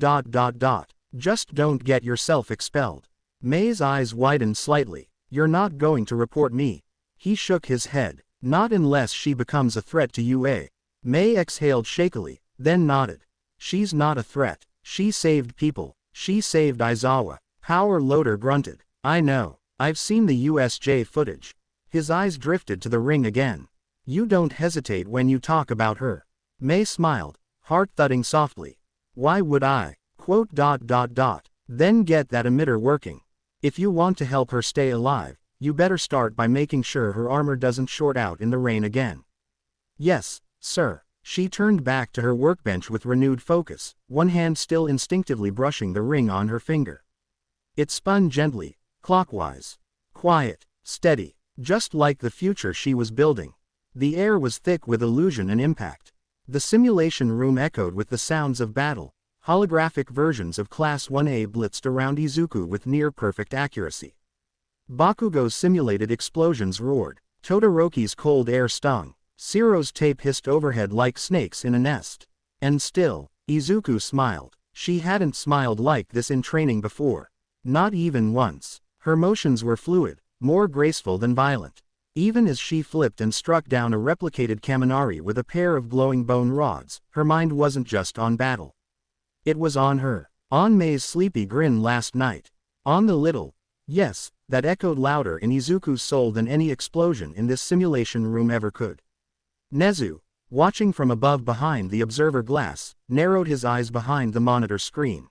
Just don't get yourself expelled. May's eyes widened slightly. You're not going to report me. He shook his head. Not unless she becomes a threat to UA. May exhaled shakily, then nodded. She's not a threat. She saved people. She saved Aizawa. Power Loader grunted. I know. I've seen the USJ footage. His eyes drifted to the ring again. You don't hesitate when you talk about her. May smiled, heart thudding softly. Why would I? Quote. Then get that emitter working. If you want to help her stay alive, you better start by making sure her armor doesn't short out in the rain again. Yes, sir. She turned back to her workbench with renewed focus, one hand still instinctively brushing the ring on her finger. It spun gently, clockwise. Quiet, steady, just like the future she was building. The air was thick with illusion and impact. The simulation room echoed with the sounds of battle. Holographic versions of Class 1A blitzed around Izuku with near-perfect accuracy. Bakugo's simulated explosions roared. Todoroki's cold air stung. Zero's tape hissed overhead like snakes in a nest. And still, Izuku smiled. She hadn't smiled like this in training before. Not even once. Her motions were fluid, more graceful than violent. Even as she flipped and struck down a replicated Kaminari with a pair of glowing bone rods, her mind wasn't just on battle. It was on her. On May's sleepy grin last night. On the little yes that echoed louder in Izuku's soul than any explosion in this simulation room ever could. Nezu, watching from above behind the observer glass, narrowed his eyes behind the monitor screen.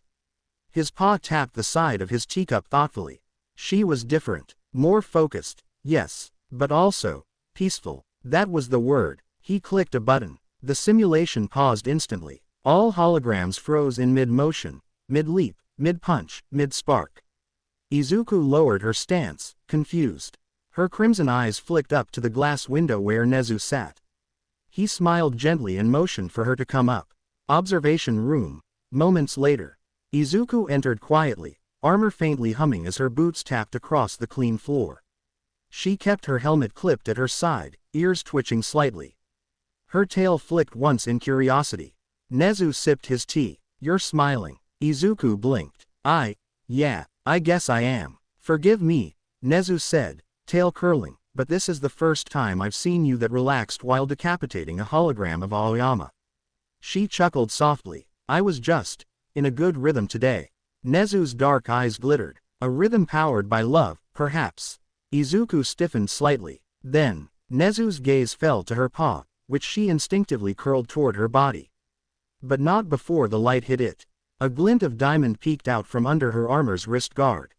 His paw tapped the side of his teacup thoughtfully. She was different, more focused, yes, but also peaceful. That was the word. He clicked a button. The simulation paused instantly. All holograms froze in mid-motion, mid-leap, mid-punch, mid-spark. Izuku lowered her stance, confused. Her crimson eyes flicked up to the glass window where Nezu sat. He smiled gently and motioned for her to come up. Observation room. Moments later. Izuku entered quietly, armor faintly humming as her boots tapped across the clean floor. She kept her helmet clipped at her side, ears twitching slightly. Her tail flicked once in curiosity. Nezu sipped his tea. You're smiling. Izuku blinked. Yeah, I guess I am. Forgive me, Nezu said, tail curling, but this is the first time I've seen you that relaxed while decapitating a hologram of Aoyama. She chuckled softly. I was just in a good rhythm today. Nezu's dark eyes glittered. A rhythm powered by love, perhaps. Izuku stiffened slightly. Then, Nezu's gaze fell to her paw, which she instinctively curled toward her body. But not before the light hit it. A glint of diamond peeked out from under her armor's wrist guard.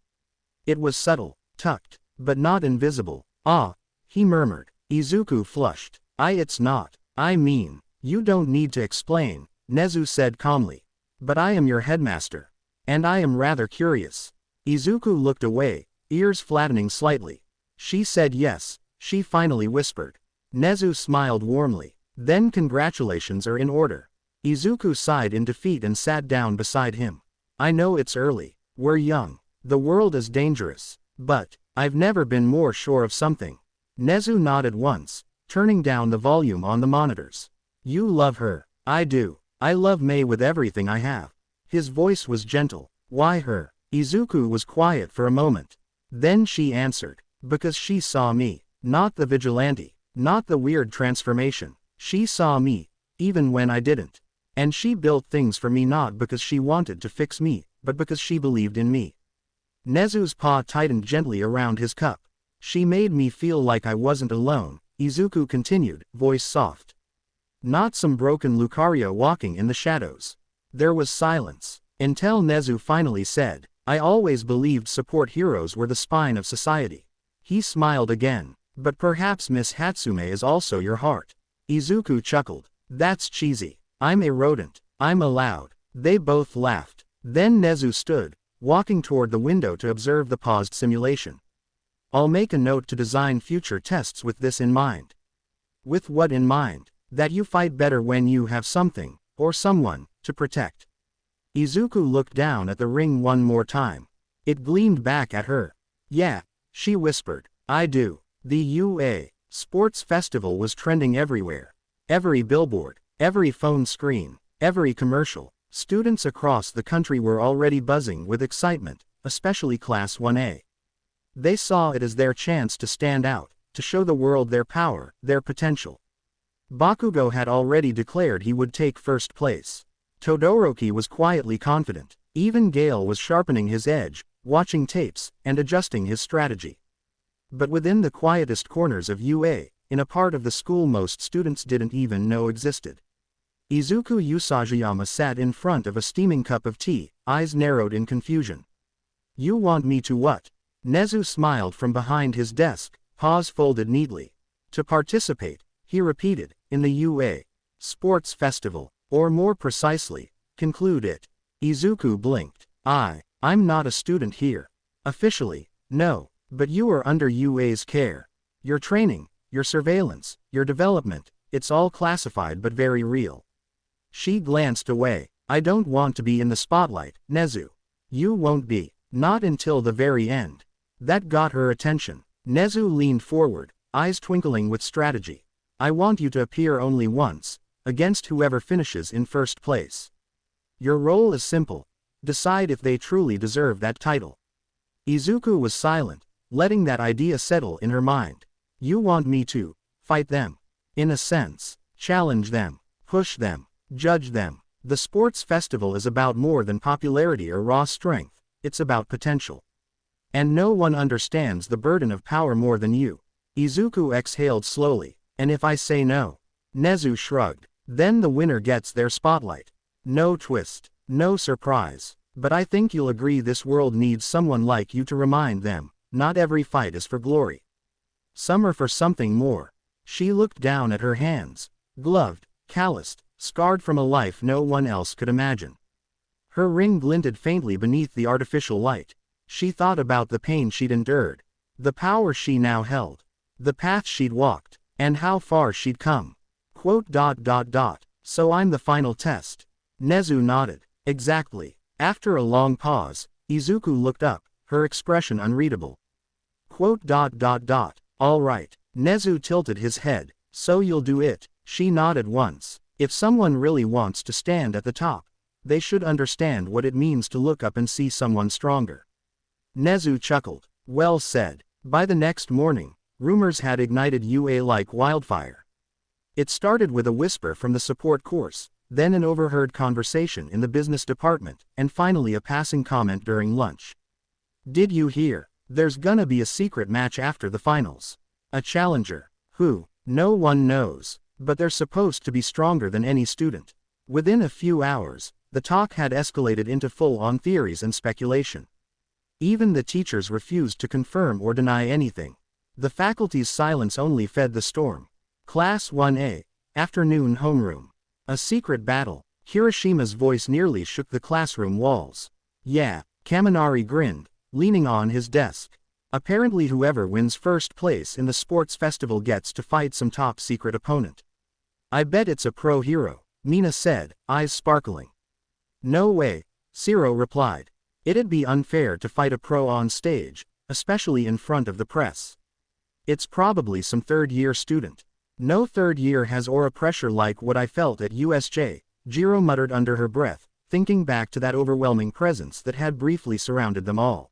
It was subtle, tucked, but not invisible. Ah, he murmured. Izuku flushed. It's not. I mean, you don't need to explain, Nezu said calmly. But I am your headmaster. And I am rather curious. Izuku looked away, ears flattening slightly. She said yes, she finally whispered. Nezu smiled warmly. Then congratulations are in order. Izuku sighed in defeat and sat down beside him. I know it's early. We're young. The world is dangerous. But I've never been more sure of something. Nezu nodded once, turning down the volume on the monitors. You love her. I do. I love May with everything I have. His voice was gentle. Why her? Izuku was quiet for a moment. Then she answered. Because she saw me. Not the vigilante. Not the weird transformation. She saw me, even when I didn't. And she built things for me not because she wanted to fix me, but because she believed in me. Nezu's paw tightened gently around his cup. She made me feel like I wasn't alone, Izuku continued, voice soft. Not some broken Lucario walking in the shadows. There was silence, until Nezu finally said, I always believed support heroes were the spine of society. He smiled again. But perhaps Miss Hatsume is also your heart. Izuku chuckled. That's cheesy. I'm a rodent. I'm allowed. They both laughed. Then Nezu stood, walking toward the window to observe the paused simulation. I'll make a note to design future tests with this in mind. With what in mind? That you fight better when you have something, or someone, to protect. Izuku looked down at the ring one more time. It gleamed back at her. Yeah, she whispered. I do. The UA Sports Festival was trending everywhere. Every billboard, every phone screen, every commercial. Students across the country were already buzzing with excitement, especially Class 1A. They saw it as their chance to stand out, to show the world their power, their potential. Bakugo had already declared he would take first place. Todoroki was quietly confident. Even Gale was sharpening his edge, watching tapes, and adjusting his strategy. But within the quietest corners of UA, in a part of the school most students didn't even know existed, Izuku Usajiyama sat in front of a steaming cup of tea, eyes narrowed in confusion. You want me to what? Nezu smiled from behind his desk, paws folded neatly. To participate, he repeated, in the UA Sports Festival, or more precisely, conclude it. Izuku blinked. I'm not a student here. Officially, no, but you are under UA's care. Your training, your surveillance, your development, it's all classified but very real. She glanced away. I don't want to be in the spotlight, Nezu. You won't be. Not until the very end. That got her attention. Nezu leaned forward, eyes twinkling with strategy. I want you to appear only once, against whoever finishes in first place. Your role is simple. Decide if they truly deserve that title. Izuku was silent, letting that idea settle in her mind. You want me to fight them. In a sense, challenge them, push them, judge them. The sports festival is about more than popularity or raw strength, it's about potential. And no one understands the burden of power more than you. Izuku exhaled slowly. And if I say no? Nezu shrugged. Then the winner gets their spotlight. No twist, no surprise. But I think you'll agree this world needs someone like you to remind them, not every fight is for glory. Some are for something more. She looked down at her hands, gloved, calloused, scarred from a life no one else could imagine. Her ring glinted faintly beneath the artificial light. She thought about the pain she'd endured, the power she now held, the path she'd walked, and how far she'd come. So I'm the final test. Nezu nodded. Exactly. After a long pause, Izuku looked up, her expression unreadable. All right. Nezu tilted his head. So you'll do it. She nodded once. If someone really wants to stand at the top, they should understand what it means to look up and see someone stronger. Nezu chuckled. Well said. By the next morning, rumors had ignited UA like wildfire. It started with a whisper from the support course, then an overheard conversation in the business department, and finally a passing comment during lunch. Did you hear? There's gonna be a secret match after the finals. A challenger. Who? No one knows. But they're supposed to be stronger than any student. Within a few hours, the talk had escalated into full-on theories and speculation. Even the teachers refused to confirm or deny anything. The faculty's silence only fed the storm. Class 1A, afternoon homeroom. A secret battle. Hiroshima's voice nearly shook the classroom walls. Yeah, Kaminari grinned, leaning on his desk. Apparently whoever wins first place in the sports festival gets to fight some top-secret opponent. I bet it's a pro hero, Mina said, eyes sparkling. No way, Ciro replied. It'd be unfair to fight a pro on stage, especially in front of the press. It's probably some third-year student. No third year has aura pressure like what I felt at USJ, Jiro muttered under her breath, thinking back to that overwhelming presence that had briefly surrounded them all.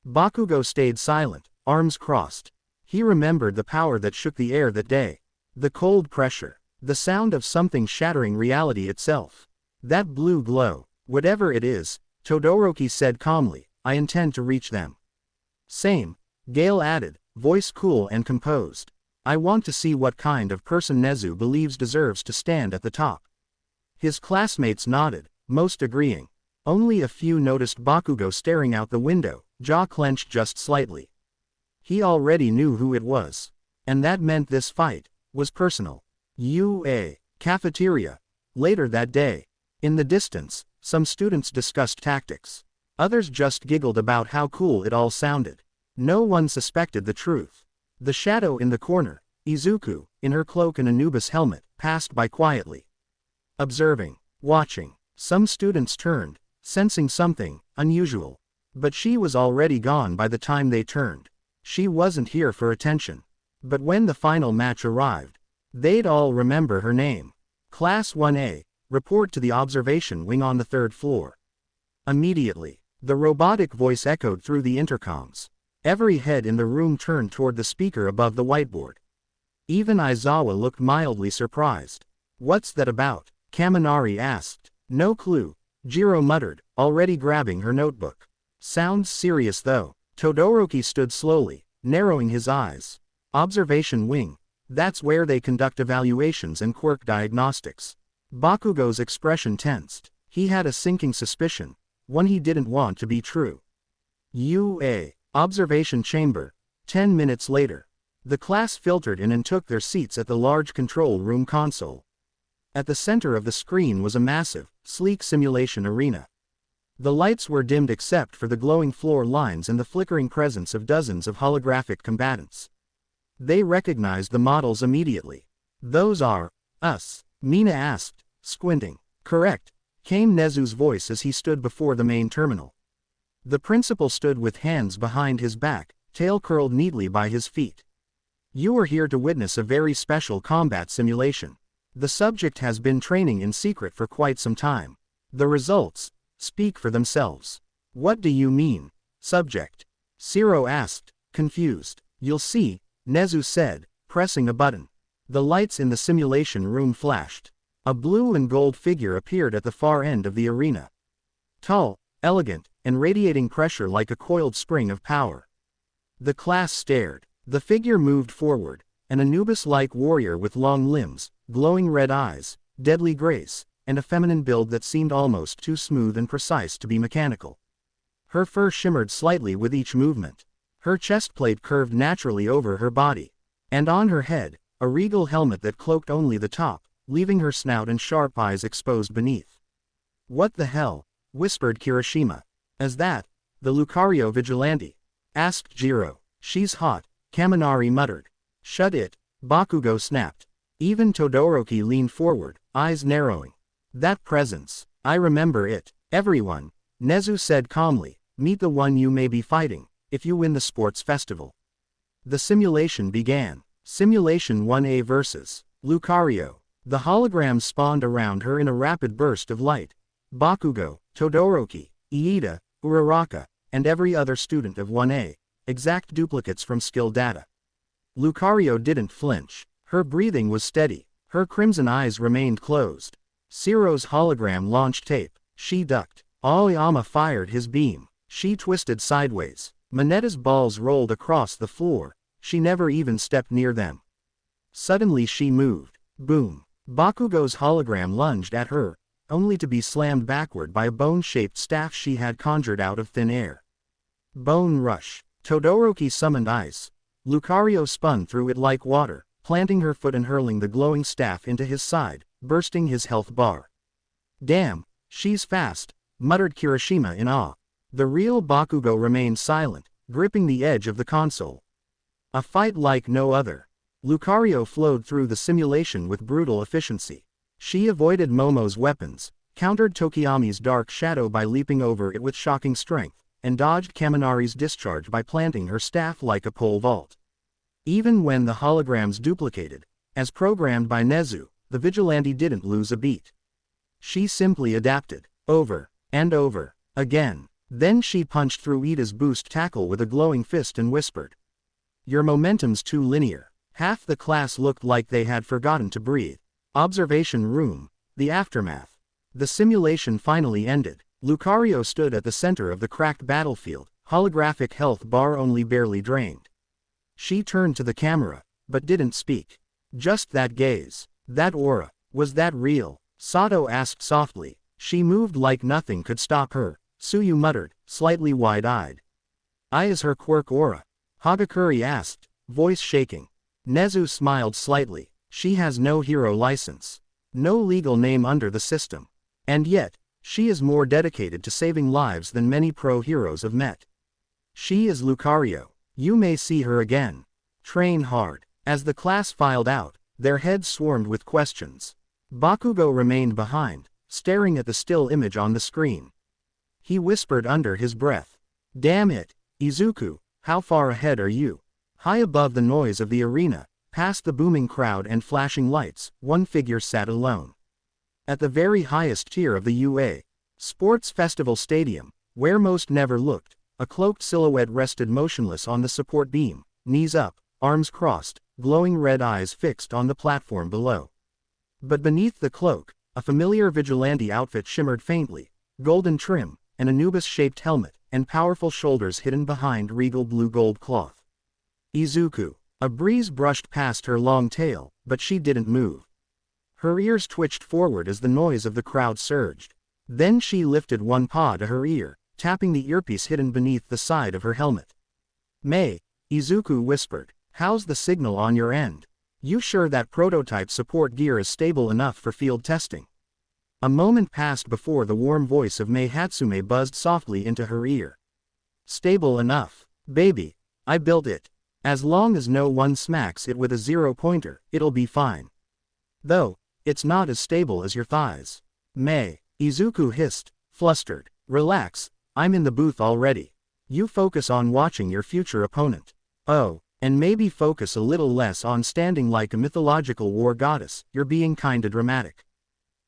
Bakugo stayed silent, arms crossed. He remembered the power that shook the air that day. The cold pressure. The sound of something shattering reality itself. That blue glow. Whatever it is, Todoroki said calmly, I intend to reach them. Same, Gale added, voice cool and composed. I want to see what kind of person Nezu believes deserves to stand at the top. His classmates nodded, most agreeing. Only a few noticed Bakugo staring out the window, jaw clenched just slightly. He already knew who it was. And that meant this fight was personal. Cafeteria. Later that day. In the distance, some students discussed tactics. Others just giggled about how cool it all sounded. No one suspected the truth. The shadow in the corner, Izuku, in her cloak and Anubis helmet, passed by quietly. Observing, watching. Some students turned, sensing something unusual. But she was already gone by the time they turned. She wasn't here for attention. But when the final match arrived, they'd all remember her name. Class 1A, report to the observation wing on the 3rd floor. Immediately, the robotic voice echoed through the intercoms. Every head in the room turned toward the speaker above the whiteboard. Even Aizawa looked mildly surprised. What's that about? Kaminari asked. No clue, Jiro muttered, already grabbing her notebook. Sounds serious though. Todoroki stood slowly, narrowing his eyes. Observation wing. That's where they conduct evaluations and quirk diagnostics. Bakugo's expression tensed. He had a sinking suspicion, one he didn't want to be true. Observation chamber. 10 minutes later. The class filtered in and took their seats at the large control room console. At the center of the screen was a massive, sleek simulation arena. The lights were dimmed except for the glowing floor lines and the flickering presence of dozens of holographic combatants. They recognized the models immediately. Those are us, Mina asked, squinting. Correct, came Nezu's voice as he stood before the main terminal. The principal stood with hands behind his back, tail curled neatly by his feet. You are here to witness a very special combat simulation. The subject has been training in secret for quite some time. The results speak for themselves. What do you mean, subject? Shiro asked, confused. You'll see, Nezu said, pressing a button. The lights in the simulation room flashed. A blue and gold figure appeared at the far end of the arena. Tall, elegant, and radiating pressure like a coiled spring of power. The class stared. The figure moved forward, an Anubis-like warrior with long limbs, glowing red eyes, deadly grace, and a feminine build that seemed almost too smooth and precise to be mechanical. Her fur shimmered slightly with each movement. Her chest plate curved naturally over her body. And on her head, a regal helmet that cloaked only the top, leaving her snout and sharp eyes exposed beneath. What the hell? Whispered Kirishima. As that, the Lucario Vigilante? Asked Jiro. She's hot, Kaminari muttered. Shut it, Bakugo snapped. Even Todoroki leaned forward, eyes narrowing. That presence, I remember it. Everyone, Nezu said calmly, meet the one you may be fighting, if you win the sports festival. The simulation began. Simulation 1A versus Lucario. The holograms spawned around her in a rapid burst of light. Bakugo, Todoroki, Iida, Uraraka, and every other student of 1A, exact duplicates from skill data. Lucario didn't flinch. Her breathing was steady. Her crimson eyes remained closed. Shiro's hologram launched tape. She ducked. Aoyama fired his beam. She twisted sideways. Monetta's balls rolled across the floor. She never even stepped near them. Suddenly she moved. Boom. Bakugo's hologram lunged at her, only to be slammed backward by a bone-shaped staff she had conjured out of thin air. Bone rush. Todoroki summoned ice. Lucario spun through it like water, planting her foot and hurling the glowing staff into his side, bursting his health bar. Damn, she's fast, muttered Kirishima in awe. The real Bakugo remained silent, gripping the edge of the console. A fight like no other. Lucario flowed through the simulation with brutal efficiency. She avoided Momo's weapons, countered Tokiyami's dark shadow by leaping over it with shocking strength, and dodged Kaminari's discharge by planting her staff like a pole vault. Even when the holograms duplicated, as programmed by Nezu, the vigilante didn't lose a beat. She simply adapted. Over. And over. Again. Then she punched through Ida's boost tackle with a glowing fist and whispered. Your momentum's too linear. Half the class looked like they had forgotten to breathe. Observation room. The aftermath. The simulation finally ended. Lucario stood at the center of the cracked battlefield, holographic health bar only barely drained. She turned to the camera, but didn't speak. Just that gaze. That aura. Was that real? Sato asked softly. She moved like nothing could stop her. Tsuyu muttered, slightly wide-eyed. Is her quirk aura? Hagakure asked, voice shaking. Nezu smiled slightly. She has no hero license. No legal name under the system. And yet, she is more dedicated to saving lives than many pro heroes have met. She is Lucario. You may see her again. Train hard. As the class filed out, their heads swarmed with questions. Bakugo remained behind, staring at the still image on the screen. He whispered under his breath. Damn it, Izuku, how far ahead are you? High above the noise of the arena, past the booming crowd and flashing lights, one figure sat alone. At the very highest tier of the UA Sports Festival Stadium, where most never looked, a cloaked silhouette rested motionless on the support beam, knees up, arms crossed, glowing red eyes fixed on the platform below. But beneath the cloak, a familiar vigilante outfit shimmered faintly, golden trim, an Anubis-shaped helmet, and powerful shoulders hidden behind regal blue-gold cloth. Izuku. A breeze brushed past her long tail, but she didn't move. Her ears twitched forward as the noise of the crowd surged. Then she lifted one paw to her ear, tapping the earpiece hidden beneath the side of her helmet. May, Izuku whispered, how's the signal on your end? You sure that prototype support gear is stable enough for field testing? A moment passed before the warm voice of Mei Hatsume buzzed softly into her ear. Stable enough, baby. I built it. As long as no one smacks it with a 0-pointer, it'll be fine. Though, it's not as stable as your thighs. May, Izuku hissed, flustered. Relax, I'm in the booth already. You focus on watching your future opponent. Oh, and maybe focus a little less on standing like a mythological war goddess, you're being kinda dramatic.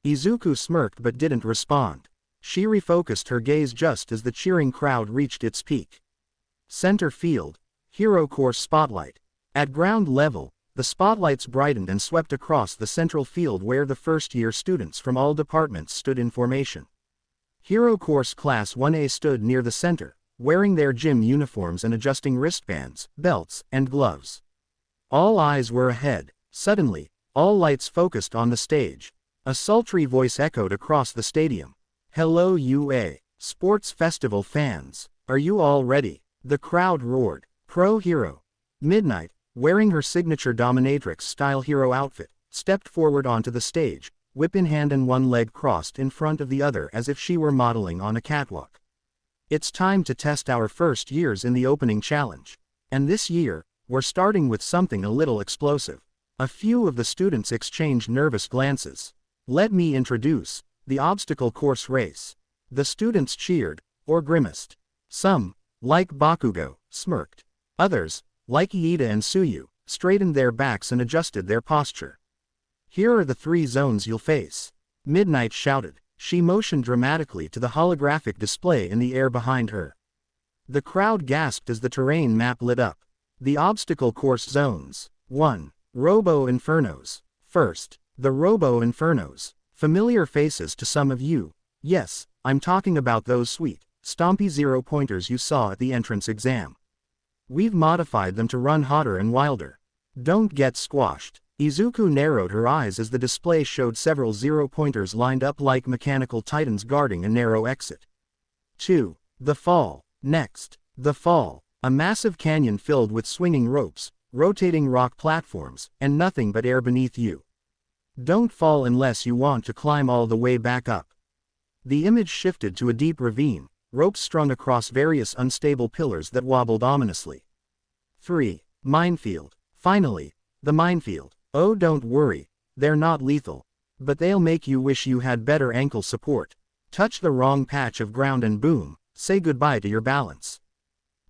Izuku smirked but didn't respond. She refocused her gaze just as the cheering crowd reached its peak. Center field. Hero Course Spotlight. At ground level, the spotlights brightened and swept across the central field where the first-year students from all departments stood in formation. Hero Course Class 1A stood near the center, wearing their gym uniforms and adjusting wristbands, belts, and gloves. All eyes were ahead. Suddenly, all lights focused on the stage. A sultry voice echoed across the stadium. Hello UA, Sports Festival fans. Are you all ready? The crowd roared. Pro Hero. Midnight, wearing her signature dominatrix-style hero outfit, stepped forward onto the stage, whip in hand and one leg crossed in front of the other as if she were modeling on a catwalk. It's time to test our first years in the opening challenge. And this year, we're starting with something a little explosive. A few of the students exchanged nervous glances. Let me introduce the obstacle course race. The students cheered, or grimaced. Some, like Bakugo, smirked. Others, like Iida and Tsuyu, straightened their backs and adjusted their posture. Here are the 3 zones you'll face. Midnight shouted. She motioned dramatically to the holographic display in the air behind her. The crowd gasped as the terrain map lit up. The obstacle course zones. 1. Robo Infernos. First, the Robo Infernos. Familiar faces to some of you. Yes, I'm talking about those sweet, stompy 0-pointers you saw at the entrance exam. We've modified them to run hotter and wilder. Don't get squashed. Izuku narrowed her eyes as the display showed several 0-pointers lined up like mechanical titans guarding a narrow exit. 2. The Fall. Next, the Fall. A massive canyon filled with swinging ropes, rotating rock platforms, and nothing but air beneath you. Don't fall unless you want to climb all the way back up. The image shifted to a deep ravine, ropes strung across various unstable pillars that wobbled ominously. 3. Minefield. Finally, the minefield. Oh, don't worry, they're not lethal. But they'll make you wish you had better ankle support. Touch the wrong patch of ground and boom, say goodbye to your balance.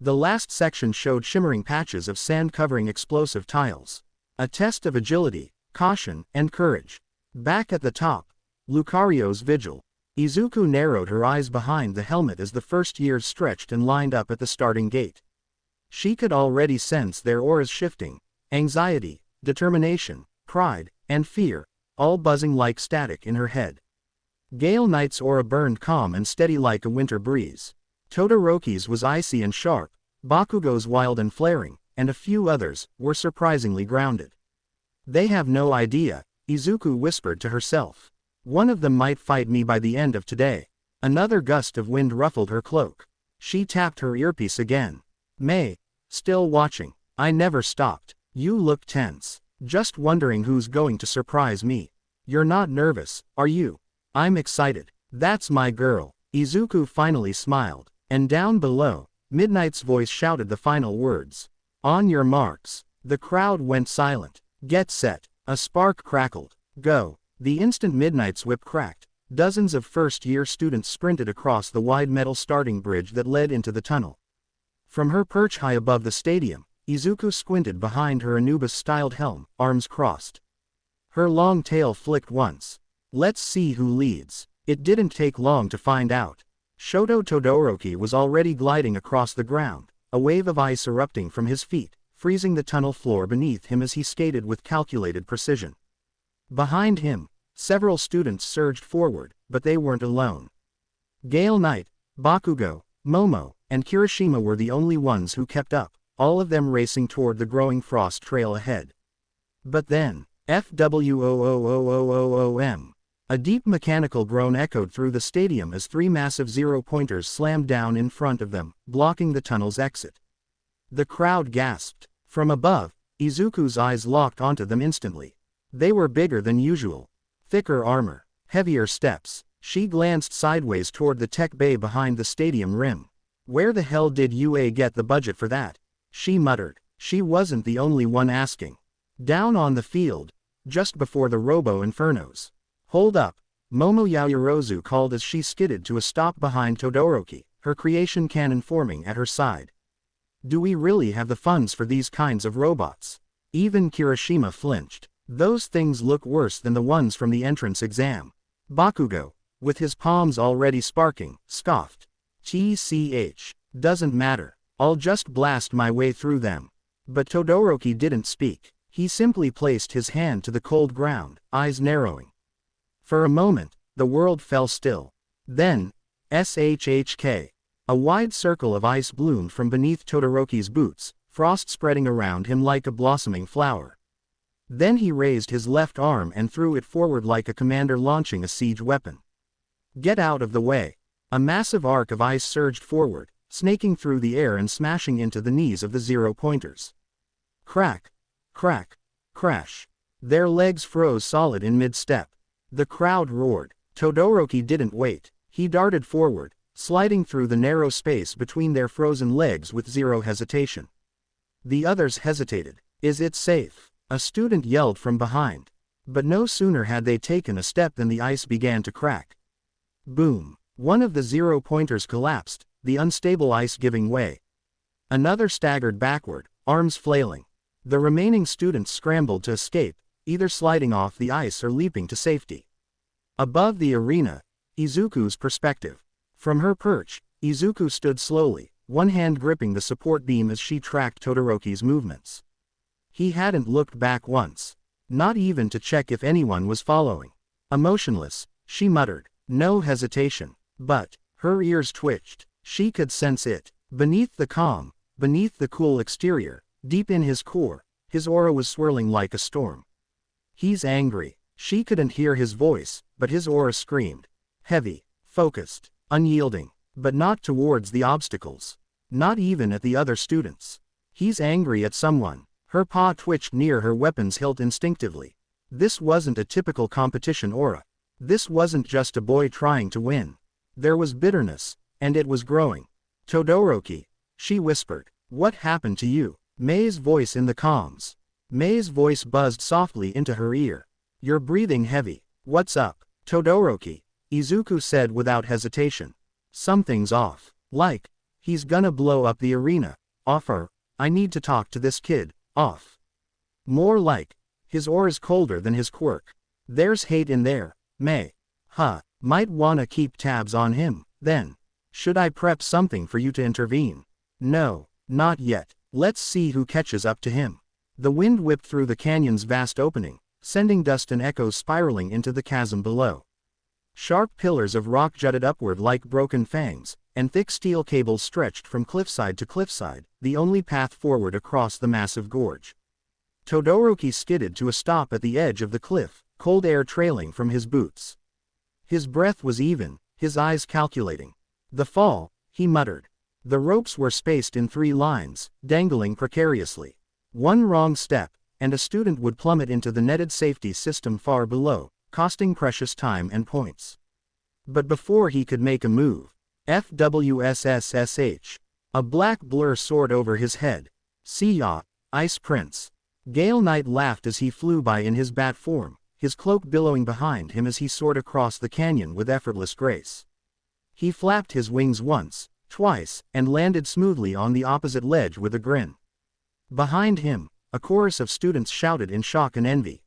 The last section showed shimmering patches of sand covering explosive tiles. A test of agility, caution, and courage. Back at the top, Lucario's vigil. Izuku narrowed her eyes behind the helmet as the first years stretched and lined up at the starting gate. She could already sense their auras shifting, anxiety, determination, pride, and fear, all buzzing like static in her head. Gale Knight's aura burned calm and steady like a winter breeze. Todoroki's was icy and sharp, Bakugo's wild and flaring, and a few others were surprisingly grounded. They have no idea, Izuku whispered to herself. One of them might fight me by the end of today. Another gust of wind ruffled her cloak. She tapped her earpiece again. May, still watching. I never stopped. You look tense. Just wondering who's going to surprise me. You're not nervous, are you? I'm excited. That's my girl. Izuku finally smiled. And down below, Midnight's voice shouted the final words. On your marks. The crowd went silent. Get set. A spark crackled. Go. The instant Midnight's whip cracked, dozens of first-year students sprinted across the wide metal starting bridge that led into the tunnel. From her perch high above the stadium, Izuku squinted behind her Anubis-styled helm, arms crossed. Her long tail flicked once. Let's see who leads. It didn't take long to find out. Shoto Todoroki was already gliding across the ground, a wave of ice erupting from his feet, freezing the tunnel floor beneath him as he skated with calculated precision. Behind him, several students surged forward, but they weren't alone. Gale Knight, Bakugo, Momo, and Kirishima were the only ones who kept up, all of them racing toward the growing frost trail ahead. But then, FWOOOOOOM. A deep mechanical groan echoed through the stadium as three massive zero-pointers slammed down in front of them, blocking the tunnel's exit. The crowd gasped. From above, Izuku's eyes locked onto them instantly. They were bigger than usual. Thicker armor, heavier steps. She glanced sideways toward the tech bay behind the stadium rim. Where the hell did UA get the budget for that? She muttered. She wasn't the only one asking. Down on the field, just before the Robo Infernos. Hold up, Momo Yaoyorozu called as she skidded to a stop behind Todoroki, her creation cannon forming at her side. Do we really have the funds for these kinds of robots? Even Kirishima flinched. Those things look worse than the ones from the entrance exam. Bakugo, with his palms already sparking, scoffed. TCH. Doesn't matter. I'll just blast my way through them. But Todoroki didn't speak. He simply placed his hand to the cold ground, eyes narrowing. For a moment, the world fell still. Then, SHHK. A wide circle of ice bloomed from beneath Todoroki's boots, frost spreading around him like a blossoming flower. Then he raised his left arm and threw it forward like a commander launching a siege weapon. Get out of the way. A massive arc of ice surged forward, snaking through the air and smashing into the knees of the zero-pointers. Crack, crack, crash. Their legs froze solid in mid-step. The crowd roared. Todoroki didn't wait. He darted forward, sliding through the narrow space between their frozen legs with zero hesitation. The others hesitated. Is it safe? A student yelled from behind. But no sooner had they taken a step than the ice began to crack. Boom. One of the zero-pointers collapsed, the unstable ice giving way. Another staggered backward, arms flailing. The remaining students scrambled to escape, either sliding off the ice or leaping to safety. Above the arena, Izuku's perspective. From her perch, Izuku stood slowly, one hand gripping the support beam as she tracked Todoroki's movements. He hadn't looked back once. Not even to check if anyone was following. Emotionless, she muttered, no hesitation. But, her ears twitched. She could sense it. Beneath the calm, beneath the cool exterior, deep in his core, his aura was swirling like a storm. He's angry. She couldn't hear his voice, but his aura screamed. Heavy, focused, unyielding, but not towards the obstacles. Not even at the other students. He's angry at someone. Her paw twitched near her weapon's hilt instinctively. This wasn't a typical competition aura. This wasn't just a boy trying to win. There was bitterness, and it was growing. Todoroki, she whispered. What happened to you? May's voice in the comms. May's voice buzzed softly into her ear. You're breathing heavy. What's up? Todoroki, Izuku said without hesitation. Something's off. Like, he's gonna blow up the arena. Off or, I need to talk to this kid. Off. More like, his aura's colder than his quirk. There's hate in there, May. Huh. Might wanna keep tabs on him, then. Should I prep something for you to intervene? No, not yet. Let's see who catches up to him. The wind whipped through the canyon's vast opening, sending dust and echoes spiraling into the chasm below. Sharp pillars of rock jutted upward like broken fangs, and thick steel cables stretched from cliffside to cliffside, the only path forward across the massive gorge. Todoroki skidded to a stop at the edge of the cliff, cold air trailing from his boots. His breath was even, his eyes calculating. The fall, he muttered. The ropes were spaced in 3 lines, dangling precariously. One wrong step, and a student would plummet into the netted safety system far below, costing precious time and points. But before he could make a move, FWSSSH. A black blur soared over his head. See ya, Ice Prince. Gale Knight laughed as he flew by in his bat form, his cloak billowing behind him as he soared across the canyon with effortless grace. He flapped his wings once, twice, and landed smoothly on the opposite ledge with a grin. Behind him, a chorus of students shouted in shock and envy.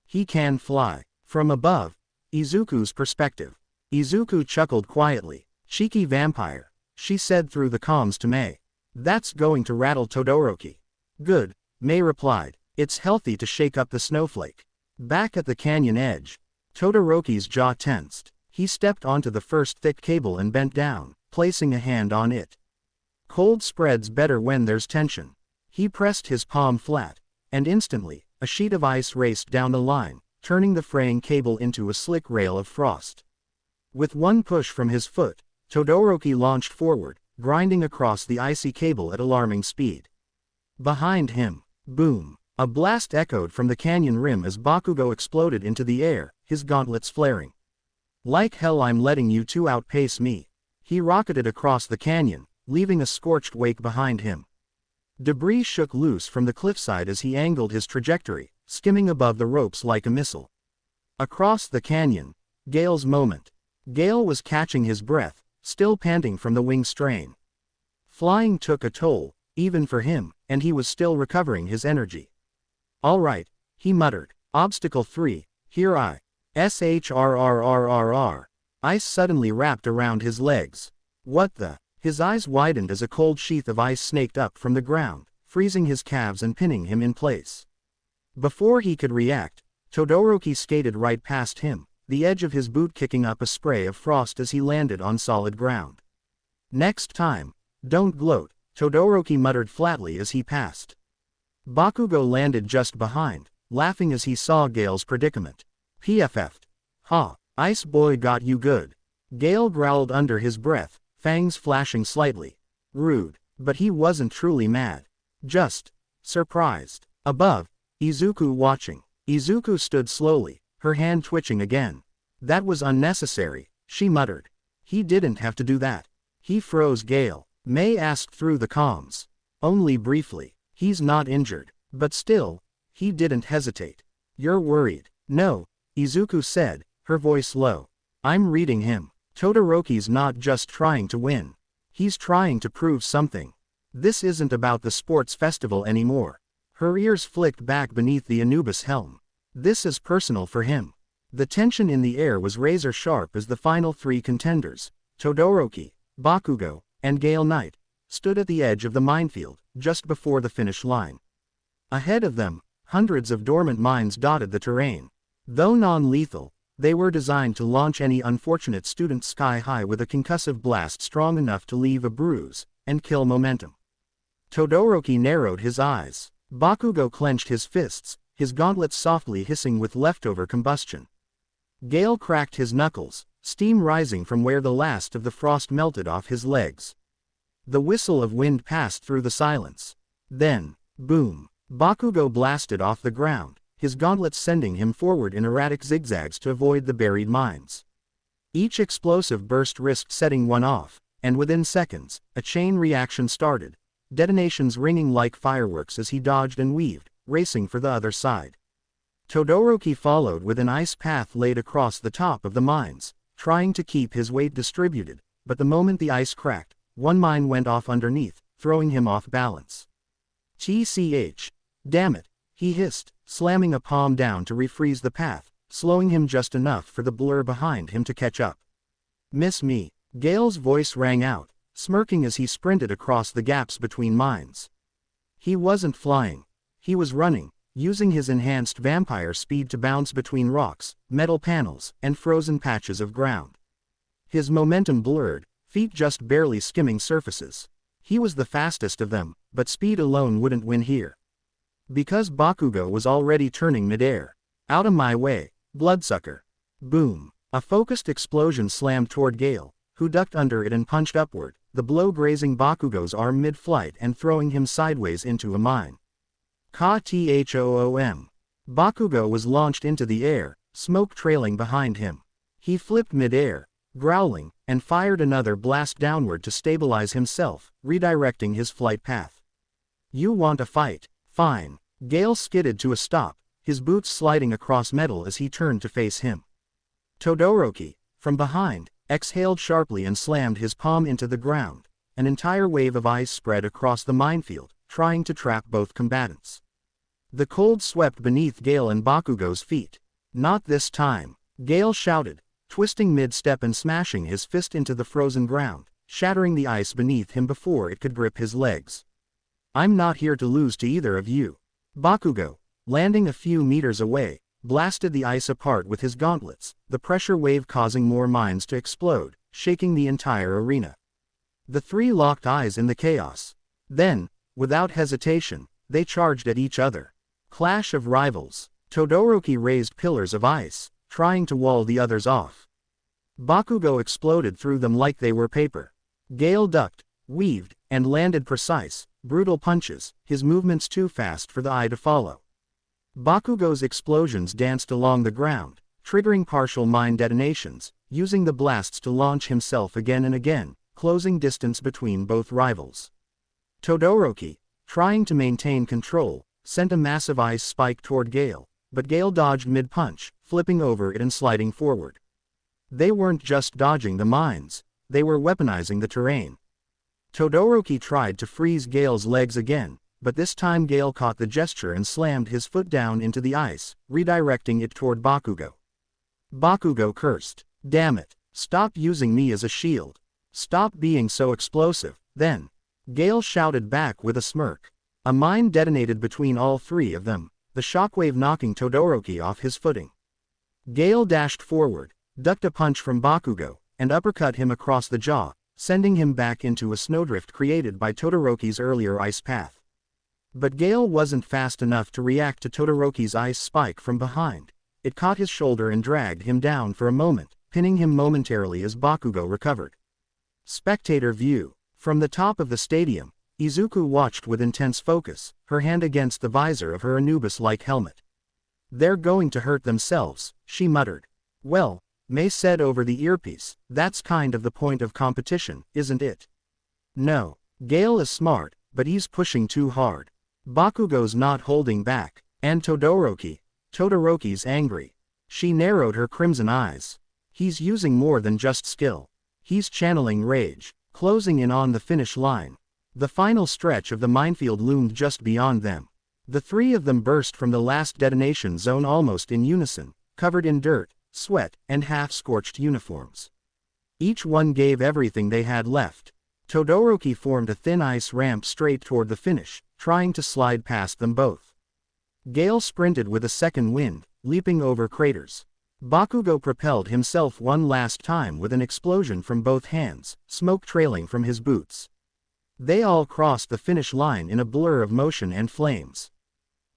He can fly. From above, Izuku's perspective. Izuku chuckled quietly. Cheeky vampire, she said through the comms to Mei. That's going to rattle Todoroki. Good, Mei replied. It's healthy to shake up the snowflake. Back at the canyon edge, Todoroki's jaw tensed. He stepped onto the first thick cable and bent down, placing a hand on it. Cold spreads better when there's tension. He pressed his palm flat, and instantly, a sheet of ice raced down the line, turning the fraying cable into a slick rail of frost. With one push from his foot, Todoroki launched forward, grinding across the icy cable at alarming speed. Behind him, boom, a blast echoed from the canyon rim as Bakugo exploded into the air, his gauntlets flaring. Like hell, I'm letting you two outpace me. He rocketed across the canyon, leaving a scorched wake behind him. Debris shook loose from the cliffside as he angled his trajectory, skimming above the ropes like a missile. Across the canyon, Gale's moment. Gale was catching his breath, still panting from the wing strain. Flying took a toll, even for him, and he was still recovering his energy. All right, he muttered. Obstacle 3, here I. SHRRRRR. Ice suddenly wrapped around his legs. What the? His eyes widened as a cold sheath of ice snaked up from the ground, freezing his calves and pinning him in place. Before he could react, Todoroki skated right past him, the edge of his boot kicking up a spray of frost as he landed on solid ground. Next time, don't gloat, Todoroki muttered flatly as he passed. Bakugo landed just behind, laughing as he saw Gale's predicament. PFF'd. Ha, Ice Boy got you good. Gale growled under his breath, fangs flashing slightly. Rude, but he wasn't truly mad. Just surprised. Above, Izuku watching. Izuku stood slowly, her hand twitching again. That was unnecessary, she muttered. He didn't have to do that. He froze Gale. Mei asked through the comms. Only briefly. He's not injured. But still, he didn't hesitate. You're worried. No, Izuku said, her voice low. I'm reading him. Todoroki's not just trying to win. He's trying to prove something. This isn't about the sports festival anymore. Her ears flicked back beneath the Anubis helm. This is personal for him. The tension in the air was razor sharp as the final 3 contenders, Todoroki, Bakugo, and Gale Knight, stood at the edge of the minefield, just before the finish line. Ahead of them, hundreds of dormant mines dotted the terrain. Though non-lethal, they were designed to launch any unfortunate student sky-high with a concussive blast strong enough to leave a bruise, and kill momentum. Todoroki narrowed his eyes. Bakugo clenched his fists, his gauntlets softly hissing with leftover combustion. Gale cracked his knuckles, steam rising from where the last of the frost melted off his legs. The whistle of wind passed through the silence. Then, boom, Bakugo blasted off the ground, his gauntlets sending him forward in erratic zigzags to avoid the buried mines. Each explosive burst risked setting one off, and within seconds, a chain reaction started, detonations ringing like fireworks as he dodged and weaved, racing for the other side. Todoroki followed with an ice path laid across the top of the mines, trying to keep his weight distributed, but the moment the ice cracked, one mine went off underneath, throwing him off balance. TCH. Damn it, he hissed, slamming a palm down to refreeze the path, slowing him just enough for the blur behind him to catch up. "Miss me," Gale's voice rang out, smirking as he sprinted across the gaps between mines. He wasn't flying. He was running, using his enhanced vampire speed to bounce between rocks, metal panels, and frozen patches of ground. His momentum blurred, feet just barely skimming surfaces. He was the fastest of them, but speed alone wouldn't win here. Because Bakugo was already turning midair. "Out of my way, bloodsucker." Boom. A focused explosion slammed toward Gale, who ducked under it and punched upward, the blow grazing Bakugo's arm mid-flight and throwing him sideways into a mine. Ka-thoom. Bakugo was launched into the air, smoke trailing behind him. He flipped mid-air, growling, and fired another blast downward to stabilize himself, redirecting his flight path. "You want a fight? Fine." Gale skidded to a stop, his boots sliding across metal as he turned to face him. Todoroki, from behind, exhaled sharply and slammed his palm into the ground. An entire wave of ice spread across the minefield, trying to trap both combatants. The cold swept beneath Gale and Bakugo's feet. "Not this time," Gale shouted, twisting mid-step and smashing his fist into the frozen ground, shattering the ice beneath him before it could grip his legs. "I'm not here to lose to either of you." Bakugo, landing a few meters away, blasted the ice apart with his gauntlets, the pressure wave causing more mines to explode, shaking the entire arena. The three locked eyes in the chaos. Then, without hesitation, they charged at each other. Clash of rivals. Todoroki raised pillars of ice, trying to wall the others off. Bakugo exploded through them like they were paper. Gale ducked, weaved, and landed precise, brutal punches, his movements too fast for the eye to follow. Bakugo's explosions danced along the ground, triggering partial mine detonations, using the blasts to launch himself again and again, closing distance between both rivals. Todoroki, trying to maintain control, sent a massive ice spike toward Gale, but Gale dodged mid-punch, flipping over it and sliding forward. They weren't just dodging the mines, they were weaponizing the terrain. Todoroki tried to freeze Gale's legs again, but this time Gale caught the gesture and slammed his foot down into the ice, redirecting it toward Bakugo. Bakugo cursed. "Damn it, stop using me as a shield. Stop being so explosive." Then, Gale shouted back with a smirk. A mine detonated between all three of them, the shockwave knocking Todoroki off his footing. Gale dashed forward, ducked a punch from Bakugo, and uppercut him across the jaw, sending him back into a snowdrift created by Todoroki's earlier ice path. But Gale wasn't fast enough to react to Todoroki's ice spike from behind. It caught his shoulder and dragged him down for a moment, pinning him momentarily as Bakugo recovered. Spectator view. From the top of the stadium, Izuku watched with intense focus, her hand against the visor of her Anubis-like helmet. "They're going to hurt themselves," she muttered. "Well," May said over the earpiece, "that's kind of the point of competition, isn't it?" "No. Gale is smart, but he's pushing too hard. Bakugo's not holding back, and Todoroki's angry." She narrowed her crimson eyes. "He's using more than just skill. He's channeling rage." Closing in on the finish line. The final stretch of the minefield loomed just beyond them. The three of them burst from the last detonation zone almost in unison, covered in dirt, sweat, and half-scorched uniforms. Each one gave everything they had left. Todoroki formed a thin ice ramp straight toward the finish, trying to slide past them both. Gale sprinted with a second wind, leaping over craters. Bakugo propelled himself one last time with an explosion from both hands, smoke trailing from his boots. They all crossed the finish line in a blur of motion and flames.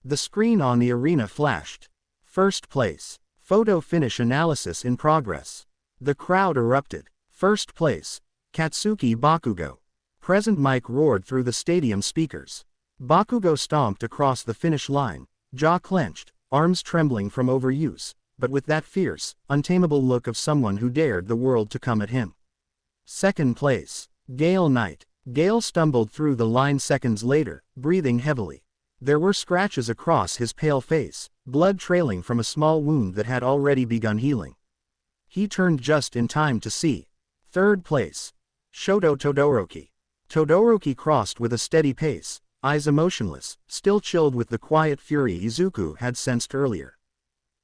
The screen on the arena flashed. "First place. Photo finish analysis in progress." The crowd erupted. "First place. Katsuki Bakugo." Present mic roared through the stadium speakers. Bakugo stomped across the finish line, jaw clenched, arms trembling from overuse, but with that fierce, untamable look of someone who dared the world to come at him. Second place. Gale Knight. Gale stumbled through the line seconds later, breathing heavily. There were scratches across his pale face, blood trailing from a small wound that had already begun healing. He turned just in time to see. Third place. Shoto Todoroki. Todoroki crossed with a steady pace, eyes emotionless, still chilled with the quiet fury Izuku had sensed earlier.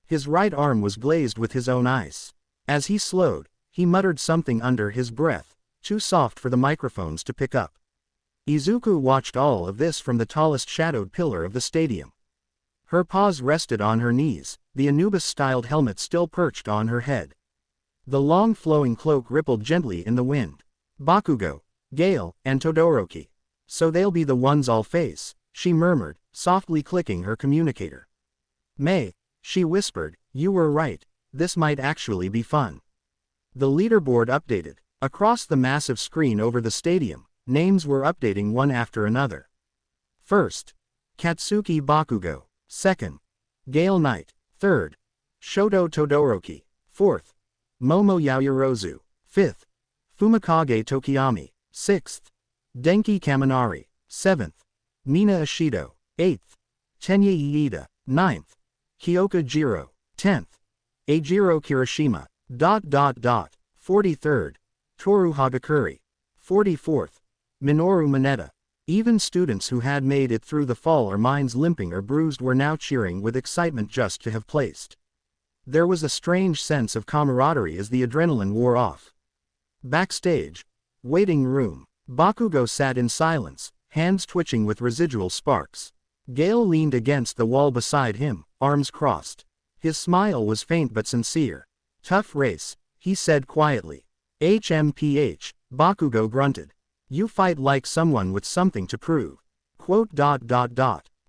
His right arm was glazed with his own ice. As he slowed, he muttered something under his breath, too soft for the microphones to pick up. Izuku watched all of this from the tallest shadowed pillar of the stadium. Her paws rested on her knees, the Anubis-styled helmet still perched on her head. The long flowing cloak rippled gently in the wind. Bakugo, Gale, and Todoroki. So they'll be the ones I'll face, she murmured, softly clicking her communicator. May, she whispered, you were right, this might actually be fun. The leaderboard updated. Across the massive screen over the stadium, names were updating one after another. First, Katsuki Bakugo. Second, Gale Knight. Third, Shoto Todoroki. Fourth, Momo Yaoyorozu. Fifth, Fumikage Tokiyami. Sixth, Denki Kaminari. Seventh, Mina Ishido. Eighth, Tenya Iida. Ninth, Kyoka Jiro. 10th, Eijiro Kirishima. 43rd, Toru Hagakure. 44th, Minoru Mineta. Even students who had made it through the fall or minds limping or bruised were now cheering with excitement just to have placed. There was a strange sense of camaraderie as the adrenaline wore off. Backstage. Waiting room. Bakugo sat in silence, hands twitching with residual sparks. Gale leaned against the wall beside him, arms crossed. His smile was faint but sincere. Tough race, he said quietly. HMPH, Bakugo grunted. You fight like someone with something to prove.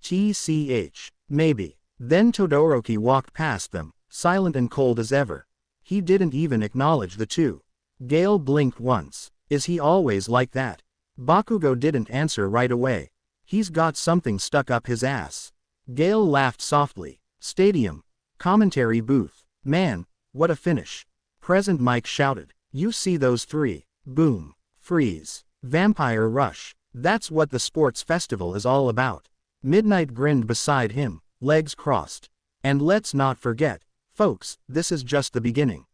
TCH, maybe. Then Todoroki walked past them, silent and cold as ever. He didn't even acknowledge the two. Gale blinked once. Is he always like that? Bakugo didn't answer right away. He's got something stuck up his ass. Gale laughed softly. Stadium. Commentary booth. Man, what a finish. Present Mike shouted. You see those three. Boom. Freeze. Vampire Rush. That's what the sports festival is all about. Midnight grinned beside him, legs crossed. And let's not forget, folks, this is just the beginning.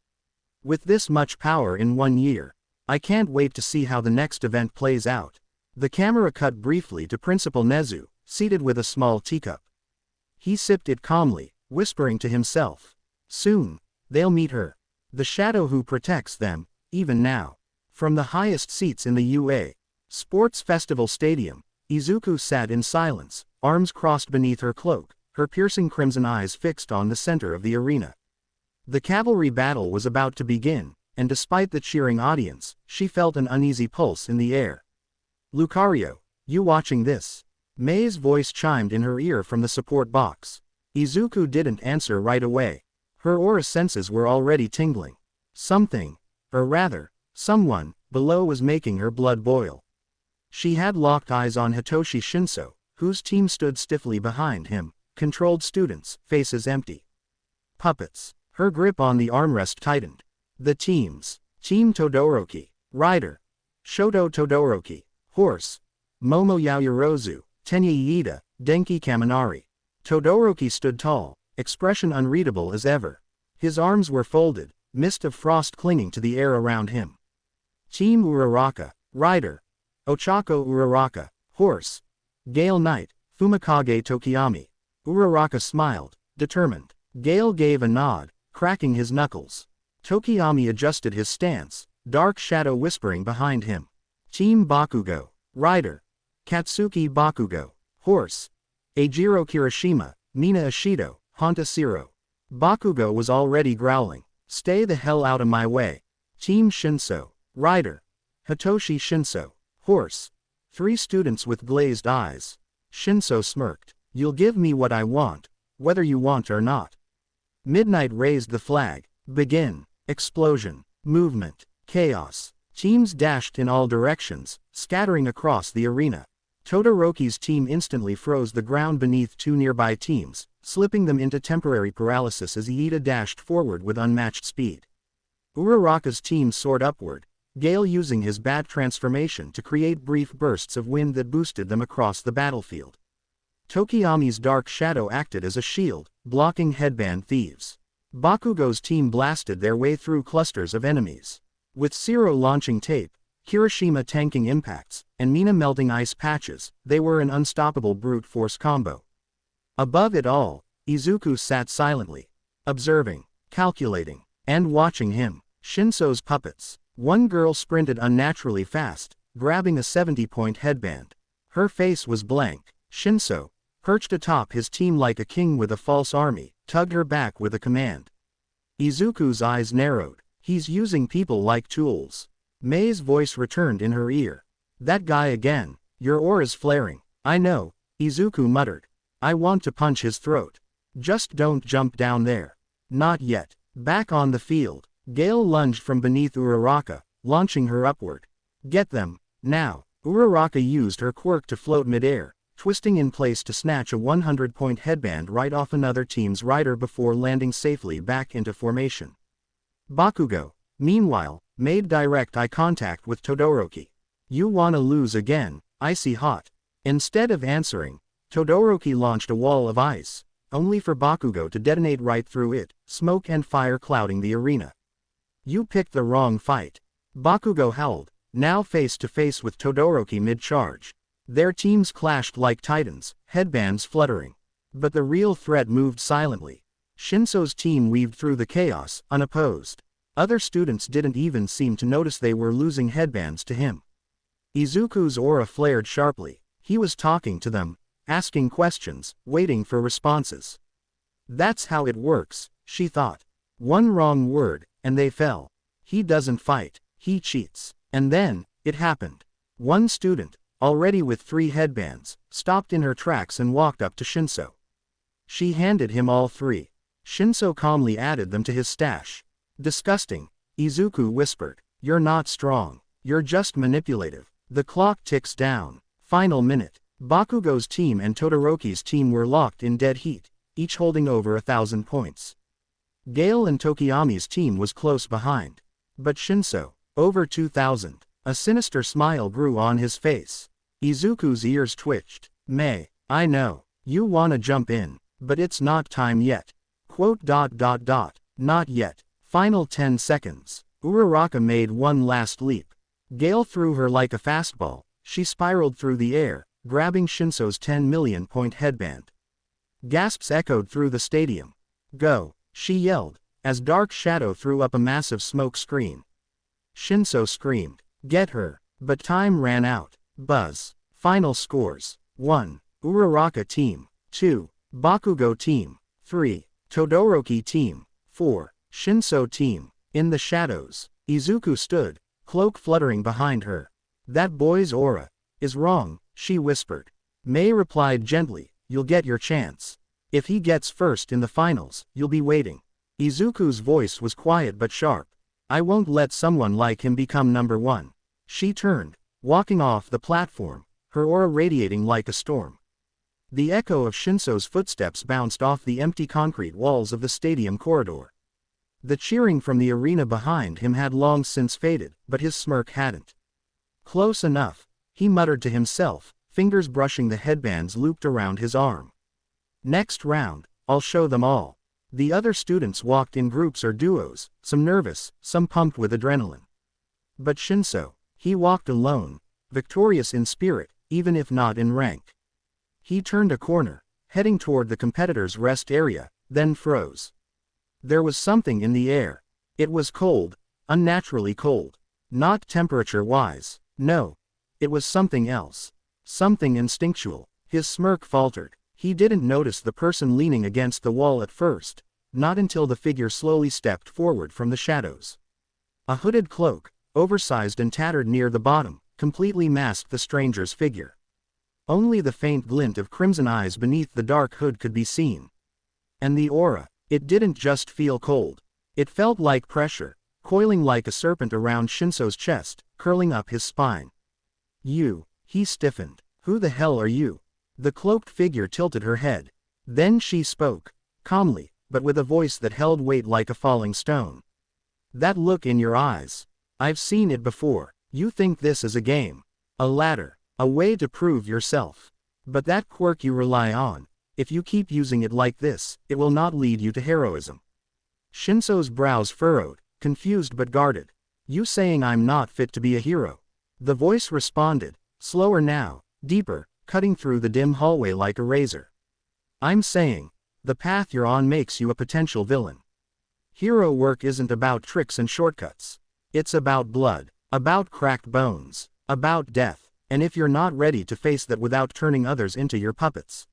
With this much power in 1 year, I can't wait to see how the next event plays out. The camera cut briefly to Principal Nezu, seated with a small teacup. He sipped it calmly, whispering to himself. Soon, they'll meet her. The shadow who protects them, even now. From the highest seats in the UA Sports Festival Stadium, Izuku sat in silence, arms crossed beneath her cloak, her piercing crimson eyes fixed on the center of the arena. The cavalry battle was about to begin, and despite the cheering audience, she felt an uneasy pulse in the air. Lucario, you watching this? May's voice chimed in her ear from the support box. Izuku didn't answer right away. Her aura senses were already tingling. Something, or rather, someone, below was making her blood boil. She had locked eyes on Hitoshi Shinso, whose team stood stiffly behind him, controlled students, faces empty. Puppets. Her grip on the armrest tightened. The teams. Team Todoroki. Rider. Shoto Todoroki. Horse. Momo Yaoyorozu. Tenya Iida, Denki Kaminari. Todoroki stood tall, expression unreadable as ever. His arms were folded, mist of frost clinging to the air around him. Team Uraraka. Rider. Ochako Uraraka. Horse. Gale Knight. Fumikage Tokiyami. Uraraka smiled, determined. Gale gave a nod, cracking his knuckles. Tokiyami adjusted his stance, dark shadow whispering behind him. Team Bakugo. Rider. Katsuki Bakugo. Horse. Eijiro Kirishima, Mina Ishido, Honta Siro. Bakugo was already growling. Stay the hell out of my way. Team Shinso. Rider. Hitoshi Shinso. Horse. 3 students with glazed eyes. Shinso smirked. You'll give me what I want, whether you want or not. Midnight raised the flag. Begin. Explosion. Movement. Chaos. Teams dashed in all directions, scattering across the arena. Todoroki's team instantly froze the ground beneath 2 nearby teams, slipping them into temporary paralysis as Iida dashed forward with unmatched speed. Uraraka's team soared upward, Gale using his bat transformation to create brief bursts of wind that boosted them across the battlefield. Tokiyami's dark shadow acted as a shield, blocking headband thieves. Bakugo's team blasted their way through clusters of enemies. With Siro launching tape, Kirishima tanking impacts, and Mina melting ice patches, they were an unstoppable brute force combo. Above it all, Izuku sat silently. observing, calculating, and watching him. Shinso's puppets. One girl sprinted unnaturally fast, grabbing a 70-point headband. Her face was blank. Shinso, perched atop his team like a king with a false army, tugged her back with a command. Izuku's eyes narrowed. He's using people like tools. Mei's voice returned in her ear. That guy again. Your aura's flaring. I know, Izuku muttered. I want to punch his throat. Just don't jump down there. Not yet. Back on the field, Gale lunged from beneath Uraraka, launching her upward. Get them, now. Uraraka used her quirk to float midair, twisting in place to snatch a 100-point headband right off another team's rider before landing safely back into formation. Bakugo, meanwhile, made direct eye contact with Todoroki. You wanna lose again, icy hot. Instead of answering, Todoroki launched a wall of ice, only for Bakugo to detonate right through it, smoke and fire clouding the arena. You picked the wrong fight. Bakugo howled, now face to face with Todoroki mid-charge. Their teams clashed like titans, headbands fluttering. But the real threat moved silently. Shinso's team weaved through the chaos, unopposed. Other students didn't even seem to notice they were losing headbands to him. Izuku's aura flared sharply. He was talking to them, asking questions, waiting for responses. That's how it works, she thought. One wrong word, and they fell. He doesn't fight, he cheats. And then, it happened. One student, already with 3 headbands, stopped in her tracks and walked up to Shinso. She handed him all 3. Shinso calmly added them to his stash. Disgusting, Izuku whispered. You're not strong. You're just manipulative. The clock ticks down. Final minute. Bakugo's team and Todoroki's team were locked in dead heat, each holding over 1,000 points. Gale and Tokiyami's team was close behind. But Shinso, over 2,000. A sinister smile grew on his face. Izuku's ears twitched. Mei, I know, you wanna jump in, but it's not time yet. Not yet. Final 10 seconds. Uraraka made one last leap. Gale threw her like a fastball. She spiraled through the air, grabbing Shinso's 10 million point headband. Gasps echoed through the stadium. Go, she yelled, as Dark Shadow threw up a massive smoke screen. Shinso screamed, get her, but time ran out. Buzz. Final scores. 1. Uraraka team. 2. Bakugo team. 3. Todoroki team. 4. Shinso team. In the shadows, Izuku stood, cloak fluttering behind her. That boy's aura is wrong, she whispered. Mei replied gently, you'll get your chance. If he gets first in the finals, you'll be waiting. Izuku's voice was quiet but sharp. I won't let someone like him become number 1. She turned, walking off the platform, her aura radiating like a storm. The echo of Shinso's footsteps bounced off the empty concrete walls of the stadium corridor. The cheering from the arena behind him had long since faded, but his smirk hadn't. Close enough, he muttered to himself, fingers brushing the headbands looped around his arm. Next round, I'll show them all. The other students walked in groups or duos, some nervous, some pumped with adrenaline. But Shinso, he walked alone, victorious in spirit, even if not in rank. He turned a corner, heading toward the competitors' rest area, then froze. There was something in the air. It was cold, unnaturally cold. Not temperature-wise, no. It was something else. Something instinctual. His smirk faltered. He didn't notice the person leaning against the wall at first, not until the figure slowly stepped forward from the shadows. A hooded cloak, oversized and tattered near the bottom, completely masked the stranger's figure. Only the faint glint of crimson eyes beneath the dark hood could be seen. And the aura, it didn't just feel cold. It felt like pressure, coiling like a serpent around Shinso's chest, curling up his spine. You, he stiffened. Who the hell are you? The cloaked figure tilted her head. Then she spoke, calmly, but with a voice that held weight like a falling stone. That look in your eyes. I've seen it before. You think this is a game. A ladder. A way to prove yourself. But that quirk you rely on, if you keep using it like this, it will not lead you to heroism. Shinso's brows furrowed, confused but guarded. You saying I'm not fit to be a hero? The voice responded, slower now, deeper, cutting through the dim hallway like a razor. I'm saying, The path you're on makes you a potential villain. Hero work isn't about tricks and shortcuts. It's about blood, about cracked bones, about death, and if you're not ready to face that without turning others into your puppets.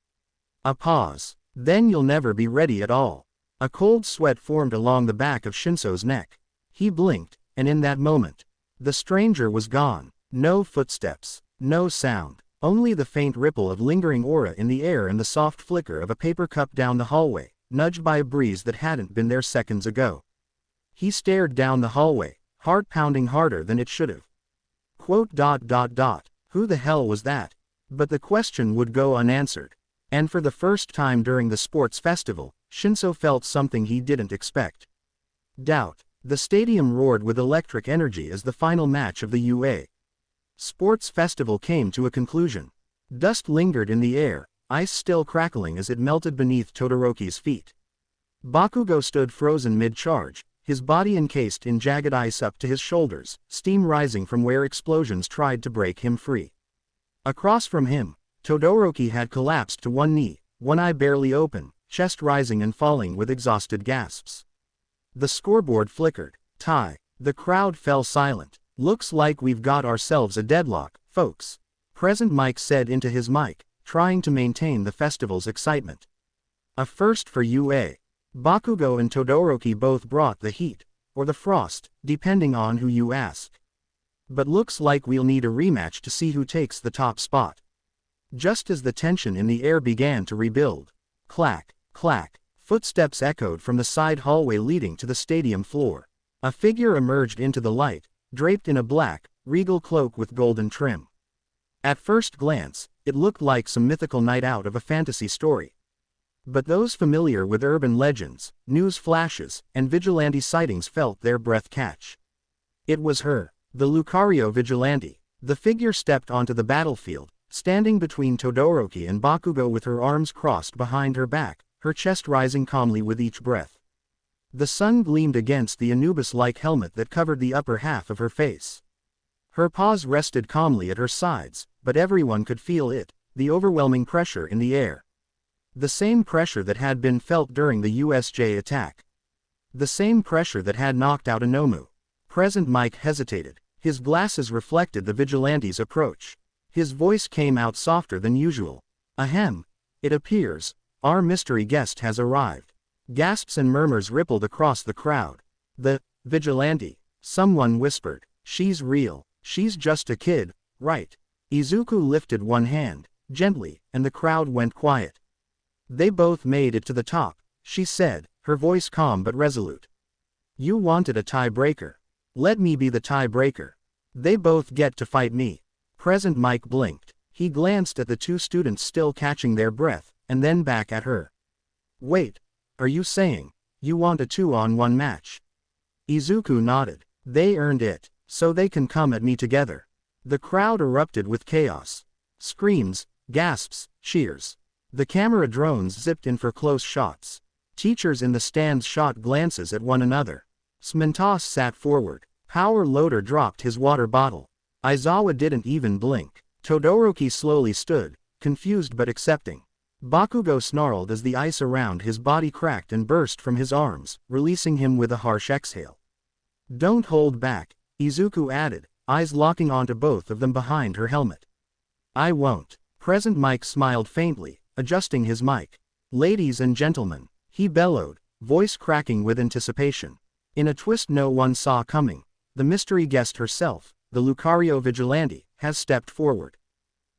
A pause. Then you'll never be ready at all. A cold sweat formed along the back of Shinso's neck. He blinked, and in that moment, the stranger was gone. No footsteps, no sound, only the faint ripple of lingering aura in the air and the soft flicker of a paper cup down the hallway, nudged by a breeze that hadn't been there seconds ago. He stared down the hallway, heart pounding harder than it should have. Who the hell was that? But the question would go unanswered. And for the first time during the sports festival, Shinso felt something he didn't expect. Doubt. The stadium roared with electric energy as the final match of the UA Sports Festival came to a conclusion. Dust lingered in the air, ice still crackling as it melted beneath Todoroki's feet. Bakugo stood frozen mid-charge, his body encased in jagged ice up to his shoulders, steam rising from where explosions tried to break him free. Across from him, Todoroki had collapsed to one knee, one eye barely open, chest rising and falling with exhausted gasps. The scoreboard flickered. Tie. The crowd fell silent. Looks like we've got ourselves a deadlock, folks. Present Mike said into his mic, trying to maintain the festival's excitement. A first for UA. Bakugo and Todoroki both brought the heat, or the frost, depending on who you ask. But looks like we'll need a rematch to see who takes the top spot. Just as the tension in the air began to rebuild. Clack, clack, footsteps echoed from the side hallway leading to the stadium floor. A figure emerged into the light, draped in a black, regal cloak with golden trim. At first glance, it looked like some mythical knight out of a fantasy story. But those familiar with urban legends, news flashes, and vigilante sightings felt their breath catch. It was her, the Lucario vigilante. The figure stepped onto the battlefield, standing between Todoroki and Bakugo with her arms crossed behind her back, her chest rising calmly with each breath. The sun gleamed against the Anubis-like helmet that covered the upper half of her face. Her paws rested calmly at her sides, but everyone could feel it, the overwhelming pressure in the air. The same pressure that had been felt during the USJ attack. The same pressure that had knocked out Inomu. Present Mike hesitated. His glasses reflected the vigilante's approach. His voice came out softer than usual. Ahem. It appears, our mystery guest has arrived. Gasps and murmurs rippled across the crowd. The vigilante. Someone whispered. She's real. She's just a kid, right? Izuku lifted one hand, gently, and the crowd went quiet. They both made it to the top, she said, her voice calm but resolute. You wanted a tie-breaker. Let me be the tie-breaker. They both get to fight me. Present Mike blinked. He glanced at the two students still catching their breath, and then back at her. Wait, are you saying, you want a 2-on-1 match? Izuku nodded. They earned it, so they can come at me together. The crowd erupted with chaos. Screams, gasps, cheers. The camera drones zipped in for close shots. Teachers in the stands shot glances at one another. Smintos sat forward. Power Loader dropped his water bottle. Aizawa didn't even blink. Todoroki slowly stood, confused but accepting. Bakugo snarled as the ice around his body cracked and burst from his arms, releasing him with a harsh exhale. Don't hold back, Izuku added, eyes locking onto both of them behind her helmet. I won't. Present Mike smiled faintly, adjusting his mic. Ladies and gentlemen, he bellowed, voice cracking with anticipation. In a twist no one saw coming, the mystery guest herself, the Lucario vigilante, has stepped forward.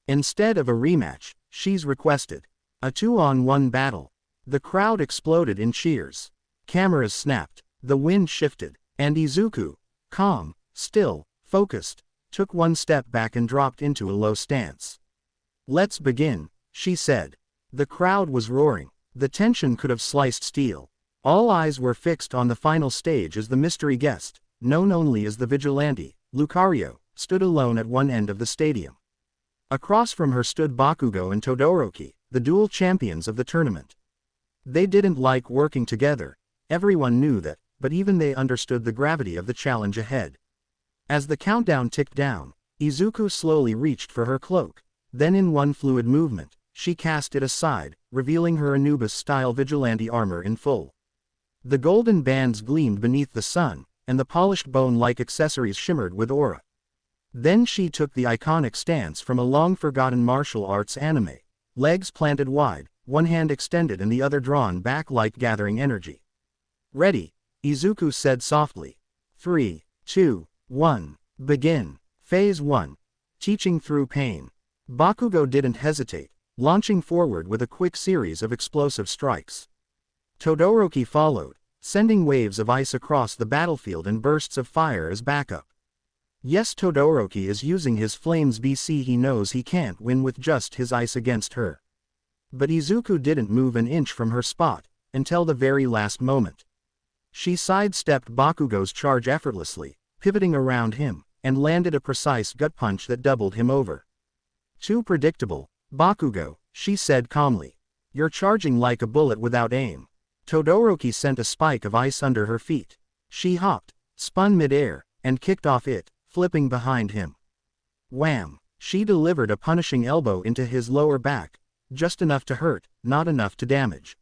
Instead of a rematch, she's requested a 2-on-1 battle. The crowd exploded in cheers. Cameras snapped, the wind shifted, and Izuku, calm, still, focused, took one step back and dropped into a low stance. Let's begin, she said. The crowd was roaring. The tension could have sliced steel. All eyes were fixed on the final stage as the mystery guest, known only as the vigilante, Lucario, stood alone at one end of the stadium. Across from her stood Bakugo and Todoroki, the dual champions of the tournament. They didn't like working together, everyone knew that, but even they understood the gravity of the challenge ahead. As the countdown ticked down, Izuku slowly reached for her cloak, then in one fluid movement, she cast it aside, revealing her Anubis-style vigilante armor in full. The golden bands gleamed beneath the sun, and the polished bone-like accessories shimmered with aura. Then she took the iconic stance from a long-forgotten martial arts anime, legs planted wide, one hand extended and the other drawn back like gathering energy. "Ready," Izuku said softly. 3, 2, 1, begin. Phase 1. Teaching through pain. Bakugo didn't hesitate, launching forward with a quick series of explosive strikes. Todoroki followed, sending waves of ice across the battlefield and bursts of fire as backup. Yes, Todoroki is using his flames BC. He knows he can't win with just his ice against her. But Izuku didn't move an inch from her spot, until the very last moment. She sidestepped Bakugo's charge effortlessly, pivoting around him, and landed a precise gut punch that doubled him over. "Too predictable, Bakugo," she said calmly. "You're charging like a bullet without aim." Todoroki sent a spike of ice under her feet. She hopped, spun mid-air, and kicked off it, flipping behind him. Wham! She delivered a punishing elbow into his lower back, just enough to hurt, not enough to damage.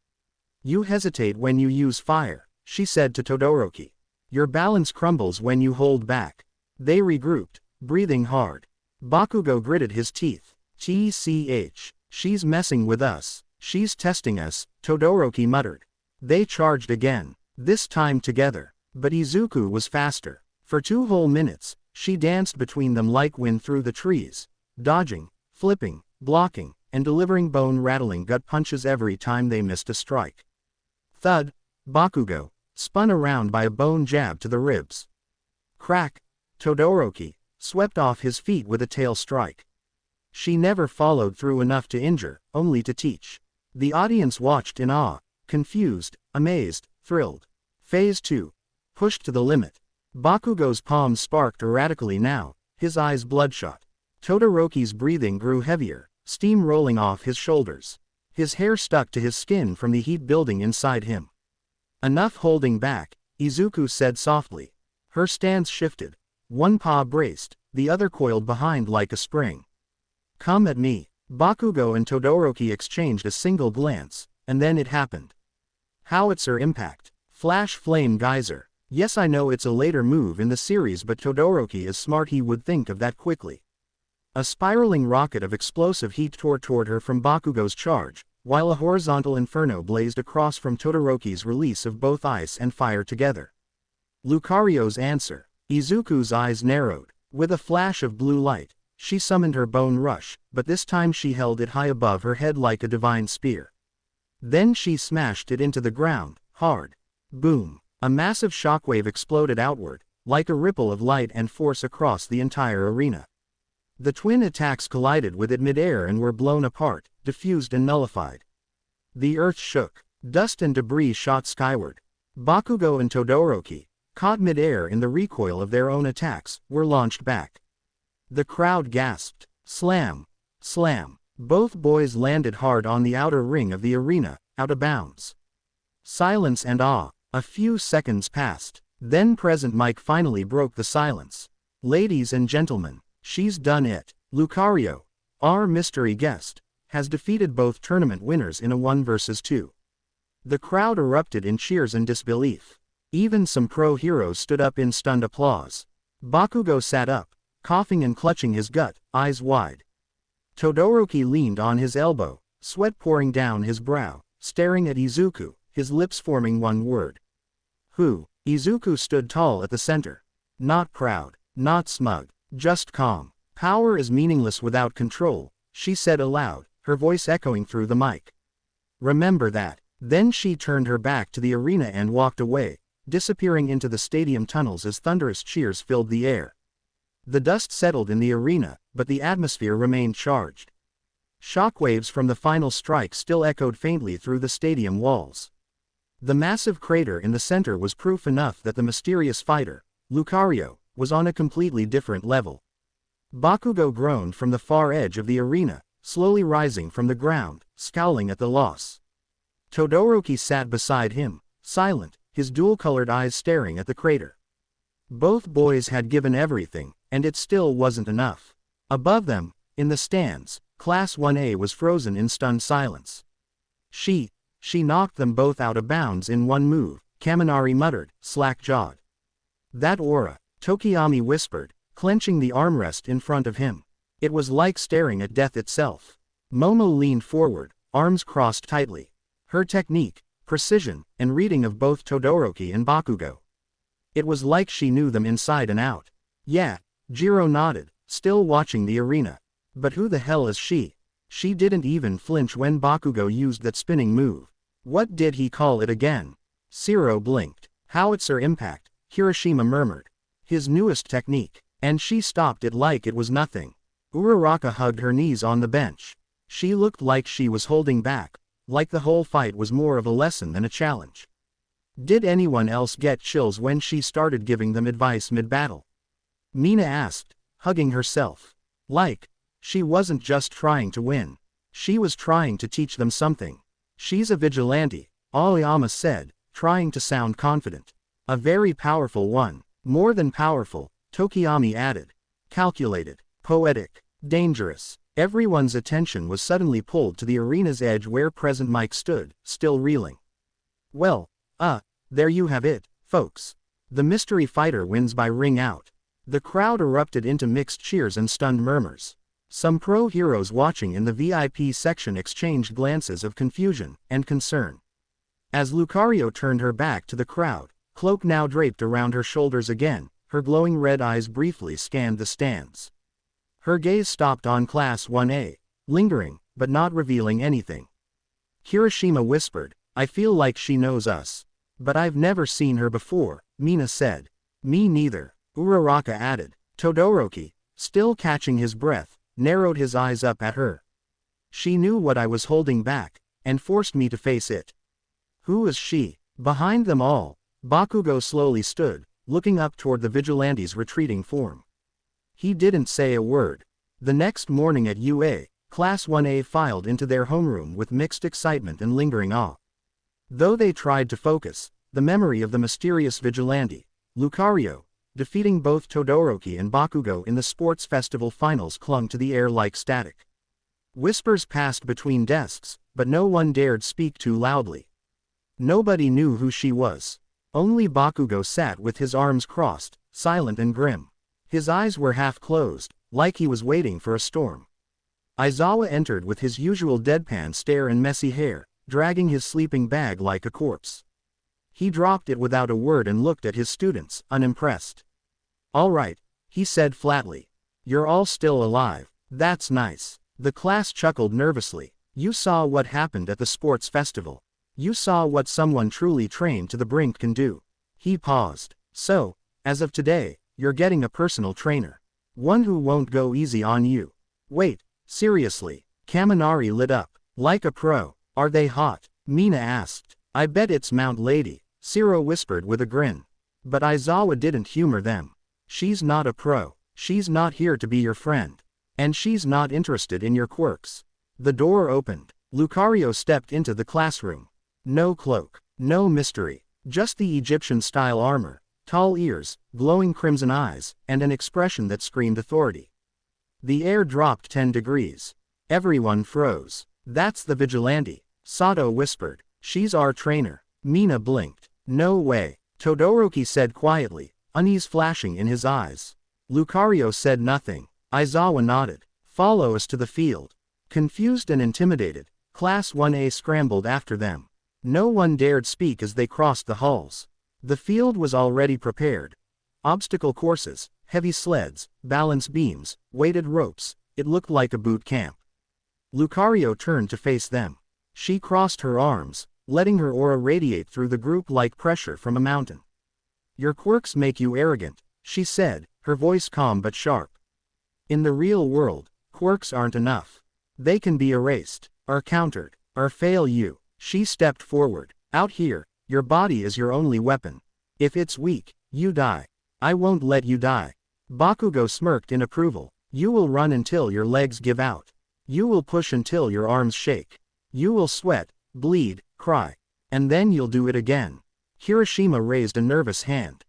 "You hesitate when you use fire," she said to Todoroki. "Your balance crumbles when you hold back." They regrouped, breathing hard. Bakugo gritted his teeth. "TCH, she's messing with us, she's testing us," Todoroki muttered. They charged again, this time together, but Izuku was faster. For 2 whole minutes, she danced between them like wind through the trees, dodging, flipping, blocking, and delivering bone-rattling gut punches every time they missed a strike. Thud! Bakugo, spun around by a bone jab to the ribs. Crack! Todoroki, swept off his feet with a tail strike. She never followed through enough to injure, only to teach. The audience watched in awe, confused, amazed, thrilled. Phase 2. Pushed to the limit. Bakugo's palms sparked erratically now, his eyes bloodshot. Todoroki's breathing grew heavier, steam rolling off his shoulders. His hair stuck to his skin from the heat building inside him. "Enough holding back," Izuku said softly. Her stance shifted. One paw braced, the other coiled behind like a spring. "Come at me." Bakugo and Todoroki exchanged a single glance, and then it happened. Howitzer impact. Flash flame geyser. Yes, I know it's a later move in the series, but Todoroki is smart, he would think of that quickly. A spiraling rocket of explosive heat tore toward her from Bakugo's charge, while a horizontal inferno blazed across from Todoroki's release of both ice and fire together. Lucario's answer. Izuku's eyes narrowed. With a flash of blue light, she summoned her bone rush, but this time she held it high above her head like a divine spear. Then she smashed it into the ground, hard. Boom! A massive shockwave exploded outward, like a ripple of light and force across the entire arena. The twin attacks collided with it mid-air and were blown apart, diffused and nullified. The earth shook. Dust and debris shot skyward. Bakugo and Todoroki, caught mid-air in the recoil of their own attacks, were launched back. The crowd gasped. Slam! Slam! Both boys landed hard on the outer ring of the arena, out of bounds. Silence and awe. A few seconds passed. Then Present Mike finally broke the silence. "Ladies and gentlemen, she's done it. Lucario, our mystery guest, has defeated both tournament winners in a 1 vs 2. The crowd erupted in cheers and disbelief. Even some pro heroes stood up in stunned applause. Bakugo sat up, coughing and clutching his gut, eyes wide. Todoroki leaned on his elbow, sweat pouring down his brow, staring at Izuku, his lips forming one word. "Who?" Izuku stood tall at the center. Not proud, not smug, just calm. "Power is meaningless without control," she said aloud, her voice echoing through the mic. "Remember that." Then she turned her back to the arena and walked away, disappearing into the stadium tunnels as thunderous cheers filled the air. The dust settled in the arena, but the atmosphere remained charged. Shockwaves from the final strike still echoed faintly through the stadium walls. The massive crater in the center was proof enough that the mysterious fighter, Lucario, was on a completely different level. Bakugo groaned from the far edge of the arena, slowly rising from the ground, scowling at the loss. Todoroki sat beside him, silent, his dual-colored eyes staring at the crater. Both boys had given everything, and it still wasn't enough. Above them, in the stands, Class 1A was frozen in stunned silence. She knocked them both out of bounds in one move, Kaminari muttered, slack-jawed. That aura, Tokiyami whispered, clenching the armrest in front of him. It was like staring at death itself. Momo leaned forward, arms crossed tightly. Her technique, precision, and reading of both Todoroki and Bakugo. It was like she knew them inside and out. Yeah, Jiro nodded, still watching the arena. But who the hell is she? She didn't even flinch when Bakugo used that spinning move. What did he call it again? Shiro blinked. Howitzer impact, Hiroshima murmured. His newest technique. And she stopped it like it was nothing. Uraraka hugged her knees on the bench. She looked like she was holding back, like the whole fight was more of a lesson than a challenge. Did anyone else get chills when she started giving them advice mid-battle? Mina asked, hugging herself. Like, she wasn't just trying to win. She was trying to teach them something. She's a vigilante, Aoyama said, trying to sound confident. A very powerful one. More than powerful, Tokiyami added. Calculated, poetic, dangerous. Everyone's attention was suddenly pulled to the arena's edge where Present Mike stood, still reeling. Well, there you have it, folks. The mystery fighter wins by ring out. The crowd erupted into mixed cheers and stunned murmurs. Some pro heroes watching in the VIP section exchanged glances of confusion and concern. As Lucario turned her back to the crowd, cloak now draped around her shoulders again, her glowing red eyes briefly scanned the stands. Her gaze stopped on Class 1A, lingering, but not revealing anything. Hiroshima whispered, I feel like she knows us. But I've never seen her before, Mina said. Me neither, Uraraka added. Todoroki, still catching his breath, narrowed his eyes up at her. She knew what I was holding back, and forced me to face it. Who is she? Behind them all, Bakugo slowly stood, looking up toward the vigilante's retreating form. He didn't say a word. The next morning at UA, Class 1A filed into their homeroom with mixed excitement and lingering awe. Though they tried to focus, the memory of the mysterious vigilante, Lucario, defeating both Todoroki and Bakugo in the sports festival finals clung to the air like static. Whispers passed between desks, but no one dared speak too loudly. Nobody knew who she was. Only Bakugo sat with his arms crossed, silent and grim. His eyes were half closed, like he was waiting for a storm. Aizawa entered with his usual deadpan stare and messy hair, dragging his sleeping bag like a corpse. He dropped it without a word and looked at his students, unimpressed. All right, he said flatly. You're all still alive. That's nice. The class chuckled nervously. You saw what happened at the sports festival. You saw what someone truly trained to the brink can do. He paused. So, as of today, you're getting a personal trainer. One who won't go easy on you. Wait, seriously. Kaminari lit up. Like a pro. Are they hot? Mina asked. I bet it's Mount Lady, Shiro whispered with a grin. But Aizawa didn't humor them. She's not a pro. She's not here to be your friend. And she's not interested in your quirks. The door opened. Lucario stepped into the classroom. No cloak. No mystery. Just the Egyptian-style armor, tall ears, glowing crimson eyes, and an expression that screamed authority. The air dropped 10 degrees. Everyone froze. That's the vigilante, Sato whispered. She's our trainer. Mina blinked. No way. Todoroki said quietly, unease flashing in his eyes. Lucario said nothing. Aizawa nodded. Follow us to the field. Confused and intimidated, Class 1A scrambled after them. No one dared speak as they crossed the halls. The field was already prepared. Obstacle courses, heavy sleds, balance beams, weighted ropes. It looked like a boot camp. Lucario turned to face them. She crossed her arms, letting her aura radiate through the group like pressure from a mountain. Your quirks make you arrogant, she said, her voice calm but sharp. In the real world, quirks aren't enough. They can be erased, or countered, or fail you. She stepped forward. Out here, your body is your only weapon. If it's weak, you die. I won't let you die. Bakugo smirked in approval. You will run until your legs give out. You will push until your arms shake. You will sweat, bleed, cry. And then you'll do it again. Hiroshima raised a nervous hand.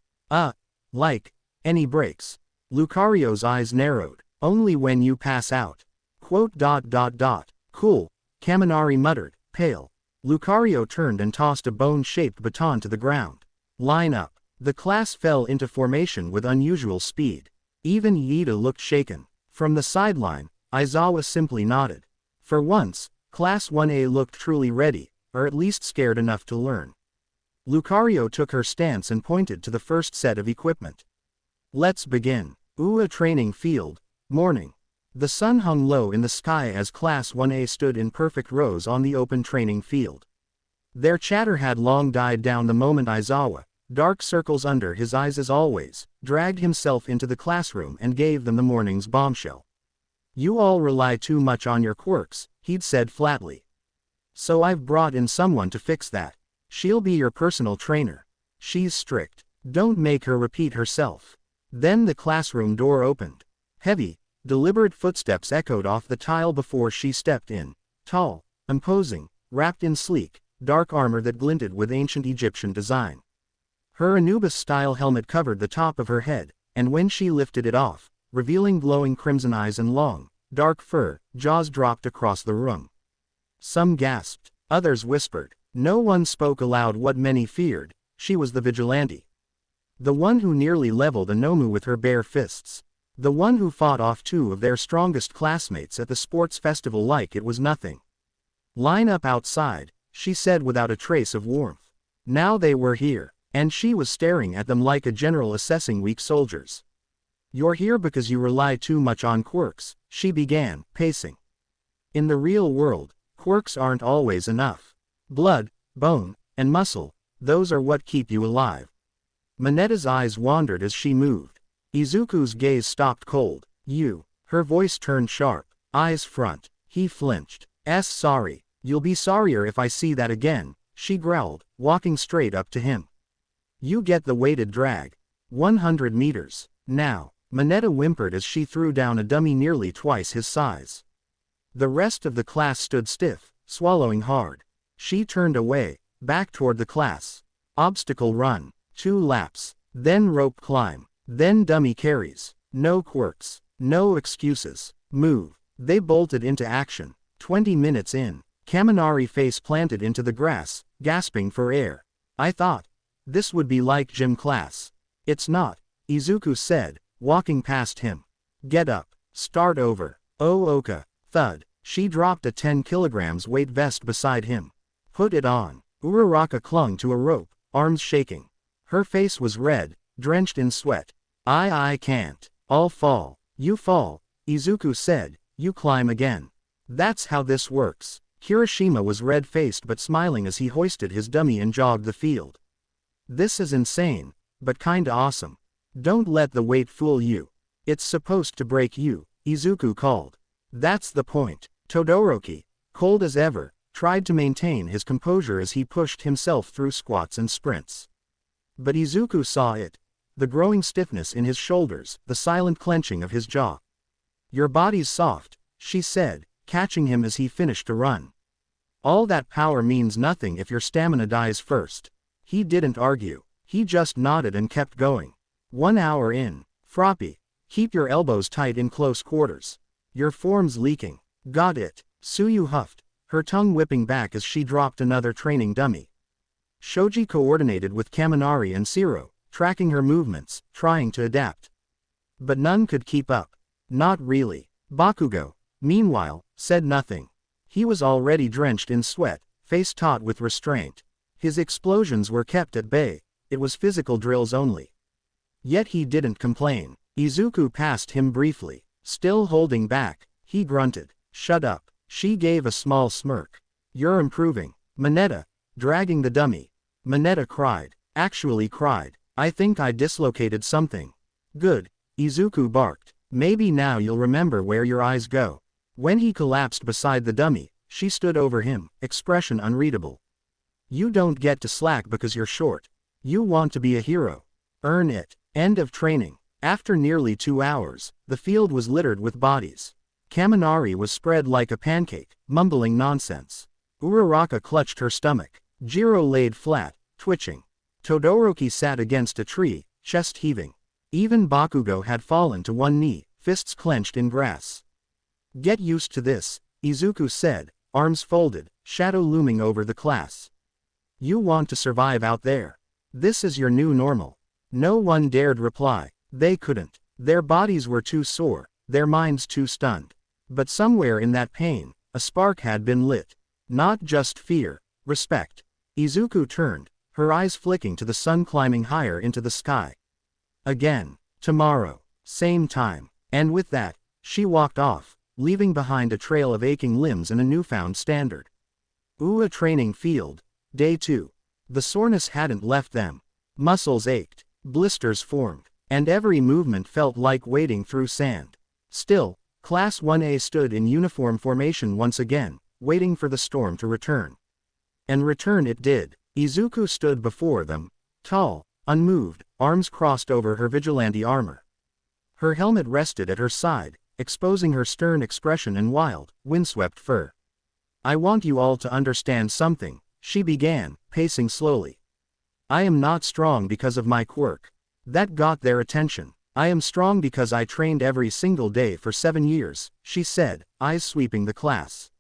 Like any breaks. Lucario's eyes narrowed. Only when you pass out. Quote dot dot dot. Cool, Kaminari muttered, pale. Lucario turned and tossed a bone-shaped baton to the ground. Line up. The class fell into formation with unusual speed. Even Iida looked shaken. From the sideline, Aizawa simply nodded. For once, Class 1A looked truly ready, or at least scared enough to learn. Lucario took her stance and pointed to the first set of equipment. Let's begin. A training field. Morning. The sun hung low in the sky as Class 1A stood in perfect rows on the open training field. Their chatter had long died down the moment Aizawa, dark circles under his eyes as always, dragged himself into the classroom and gave them the morning's bombshell. You all rely too much on your quirks, he'd said flatly. So I've brought in someone to fix that. She'll be your personal trainer. She's strict. Don't make her repeat herself. Then the classroom door opened. Heavy, deliberate footsteps echoed off the tile before she stepped in. Tall, imposing, wrapped in sleek, dark armor that glinted with ancient Egyptian design. Her Anubis-style helmet covered the top of her head, and when she lifted it off, revealing glowing crimson eyes and long, dark fur, jaws dropped across the room. Some gasped, others whispered. No one spoke aloud what many feared. She was the vigilante. The one who nearly leveled a Nomu with her bare fists. The one who fought off two of their strongest classmates at the sports festival like it was nothing. Line up outside, she said without a trace of warmth. Now they were here, and she was staring at them like a general assessing weak soldiers. You're here because you rely too much on quirks, she began, pacing. In the real world, quirks aren't always enough. Blood, bone, and muscle, those are what keep you alive. Minetta's eyes wandered as she moved. Izuku's gaze stopped cold. You. Her voice turned sharp, eyes front. He flinched. Sorry. You'll be sorrier if I see that again, she growled, walking straight up to him. You get the weighted drag. 100 meters. Now. Minetta whimpered as she threw down a dummy nearly twice his size. The rest of the class stood stiff, swallowing hard. She turned away, back toward the class. Obstacle run. 2 laps. Then rope climb. Then dummy carries. No quirks. No excuses. Move. They bolted into action. 20 minutes in, Kaminari face planted into the grass, gasping for air. I thought this would be like gym class. It's not, Izuku said, walking past him. Get up. Start over. Oh Oka. Thud. She dropped a 10 kilograms weight vest beside him. Put it on. Uraraka clung to a rope, arms shaking. Her face was red, drenched in sweat. I can't. I'll fall. You fall, Izuku said, you climb again. That's how this works. Kirishima was red-faced but smiling as he hoisted his dummy and jogged the field. This is insane, but kinda awesome. Don't let the weight fool you. It's supposed to break you, Izuku called. That's the point. Todoroki, cold as ever, tried to maintain his composure as he pushed himself through squats and sprints. But Izuku saw it. The growing stiffness in his shoulders, the silent clenching of his jaw. Your body's soft, she said, catching him as he finished to run. All that power means nothing if your stamina dies first. He didn't argue. He just nodded and kept going. 1 hour in. Froppy. Keep your elbows tight in close quarters. Your form's leaking. Got it. Suyu huffed, her tongue whipping back as she dropped another training dummy. Shoji coordinated with Kaminari and Shiro, tracking her movements, trying to adapt. But none could keep up. Not really. Bakugo, meanwhile, said nothing. He was already drenched in sweat, face taut with restraint. His explosions were kept at bay. It was physical drills only. Yet he didn't complain. Izuku passed him briefly. Still holding back, he grunted. Shut up. She gave a small smirk. You're improving. Minetta, dragging the dummy. Minetta cried. Actually cried. I think I dislocated something. Good. Izuku barked. Maybe now you'll remember where your eyes go. When he collapsed beside the dummy, she stood over him, expression unreadable. You don't get to slack because you're short. You want to be a hero. Earn it. End of training. After nearly 2 hours, the field was littered with bodies. Kaminari was spread like a pancake, mumbling nonsense. Uraraka clutched her stomach. Jiro laid flat, twitching. Todoroki sat against a tree, chest heaving. Even Bakugo had fallen to one knee, fists clenched in grass. Get used to this, Izuku said, arms folded, shadow looming over the class. You want to survive out there. This is your new normal. No one dared reply. They couldn't. Their bodies were too sore, their minds too stunned. But somewhere in that pain, a spark had been lit. Not just fear, respect. Izuku turned, her eyes flicking to the sun climbing higher into the sky. Again, tomorrow, same time. And with that, she walked off, leaving behind a trail of aching limbs and a newfound standard. A training field. Day 2. The soreness hadn't left them. Muscles ached, blisters formed, and every movement felt like wading through sand. Still, Class 1A stood in uniform formation once again, waiting for the storm to return. And return it did. Izuku stood before them, tall, unmoved, arms crossed over her vigilante armor. Her helmet rested at her side, exposing her stern expression and wild, windswept fur. I want you all to understand something, she began, pacing slowly. I am not strong because of my quirk. That got their attention. I am strong because I trained every single day for 7 years, she said, eyes sweeping the class.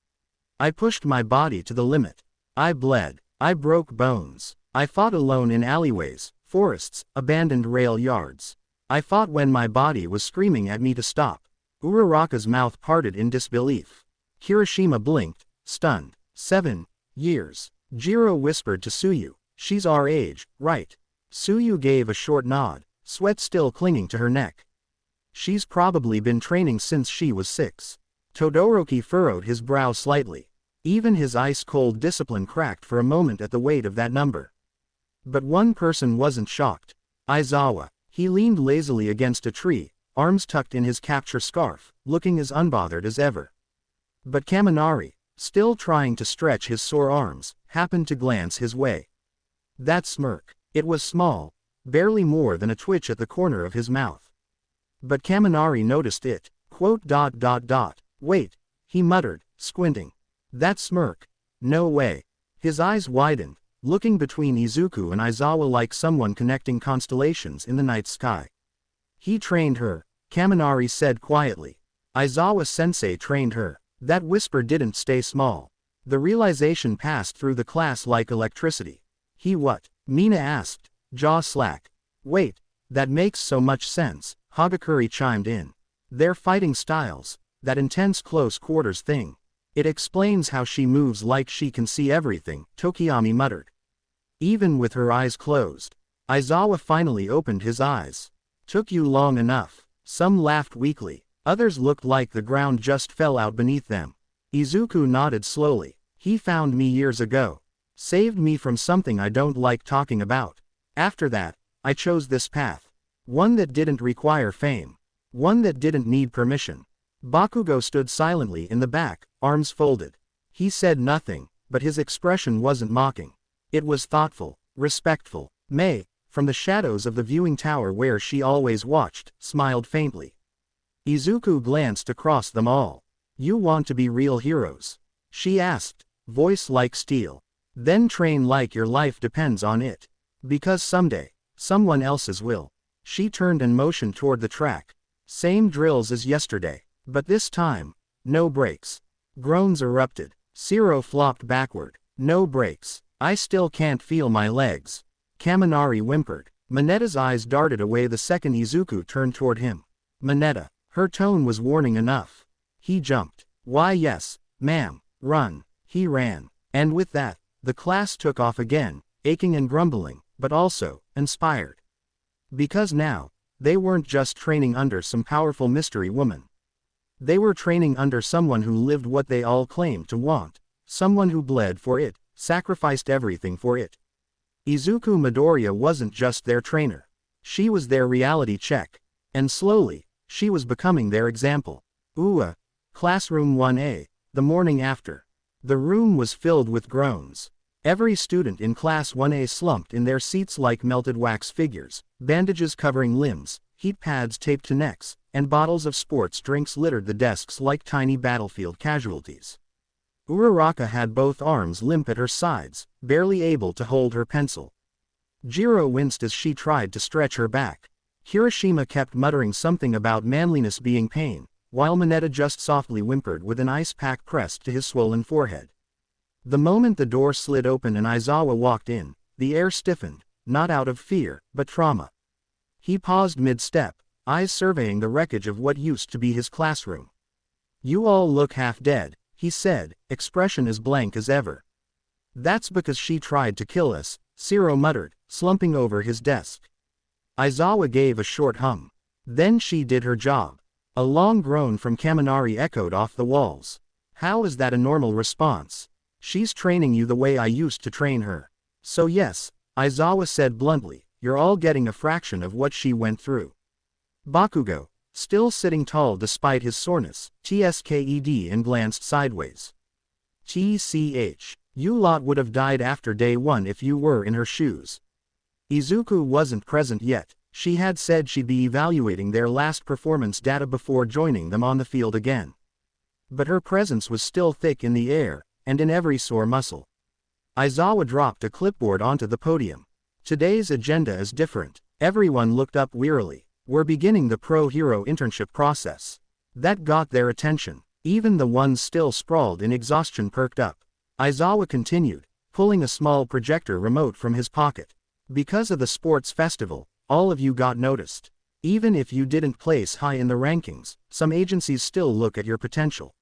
I pushed my body to the limit. I bled. I broke bones. I fought alone in alleyways, forests, abandoned rail yards. I fought when my body was screaming at me to stop. Uraraka's mouth parted in disbelief. Kirishima blinked, stunned. 7 years. Jiro whispered to Tsuyu, she's our age, right? Tsuyu gave a short nod, sweat still clinging to her neck. She's probably been training since she was 6. Todoroki furrowed his brow slightly. Even his ice-cold discipline cracked for a moment at the weight of that number. But one person wasn't shocked. Aizawa. He leaned lazily against a tree, arms tucked in his capture scarf, looking as unbothered as ever. But Kaminari, still trying to stretch his sore arms, happened to glance his way. That smirk. It was small, barely more than a twitch at the corner of his mouth. But Kaminari noticed it. Wait, he muttered, squinting. That smirk. No way. His eyes widened, looking between Izuku and Aizawa like someone connecting constellations in the night sky. He trained her, Kaminari said quietly. Aizawa-sensei trained her. That whisper didn't stay small. The realization passed through the class like electricity. He what? Mina asked, jaw slack. Wait, that makes so much sense, Hagakure chimed in. Their fighting styles, that intense close quarters thing. It explains how she moves like she can see everything, Tokiyami muttered. Even with her eyes closed. Aizawa finally opened his eyes. Took you long enough. Some laughed weakly, others looked like the ground just fell out beneath them. Izuku nodded slowly. He found me years ago. Saved me from something I don't like talking about. After that, I chose this path. One that didn't require fame. One that didn't need permission. Bakugo stood silently in the back, arms folded. He said nothing, but his expression wasn't mocking. It was thoughtful, respectful. Mei, from the shadows of the viewing tower where she always watched, smiled faintly. Izuku glanced across them all. You want to be real heroes? She asked, voice like steel. Then train like your life depends on it. Because someday, someone else's will. She turned and motioned toward the track. Same drills as yesterday. But this time, no breaks. Groans erupted. Zero flopped backward. No breaks. I still can't feel my legs. Kaminari whimpered. Minetta's eyes darted away the second Izuku turned toward him. Minetta. Her tone was warning enough. He jumped. Why yes, ma'am, run. He ran. And with that, the class took off again, aching and grumbling, but also, inspired. Because now, they weren't just training under some powerful mystery woman. They were training under someone who lived what they all claimed to want. Someone who bled for it, sacrificed everything for it. Izuku Midoriya wasn't just their trainer. She was their reality check. And slowly, she was becoming their example. Classroom 1A, the morning after. The room was filled with groans. Every student in Class 1A slumped in their seats like melted wax figures, bandages covering limbs, heat pads taped to necks, and bottles of sports drinks littered the desks like tiny battlefield casualties. Uraraka had both arms limp at her sides, barely able to hold her pencil. Jiro winced as she tried to stretch her back. Kirishima kept muttering something about manliness being pain, while Mineta just softly whimpered with an ice pack pressed to his swollen forehead. The moment the door slid open and Aizawa walked in, the air stiffened, not out of fear, but trauma. He paused mid-step, eyes surveying the wreckage of what used to be his classroom. "You all look half dead," he said, expression as blank as ever. "That's because she tried to kill us," Shiro muttered, slumping over his desk. Aizawa gave a short hum. "Then she did her job." A long groan from Kaminari echoed off the walls. "How is that a normal response? She's training you the way I used to train her." "So yes," Aizawa said bluntly, "you're all getting a fraction of what she went through." Bakugo, still sitting tall despite his soreness, tsked and glanced sideways. "Tch, you lot would have died after day one if you were in her shoes." Izuku wasn't present yet. She had said she'd be evaluating their last performance data before joining them on the field again. But her presence was still thick in the air, and in every sore muscle. Aizawa dropped a clipboard onto the podium. "Today's agenda is different." Everyone looked up wearily. "We're beginning the pro-hero internship process." That got their attention. Even the ones still sprawled in exhaustion perked up. Aizawa continued, pulling a small projector remote from his pocket. "Because of the sports festival, all of you got noticed. Even if you didn't place high in the rankings, some agencies still look at your potential."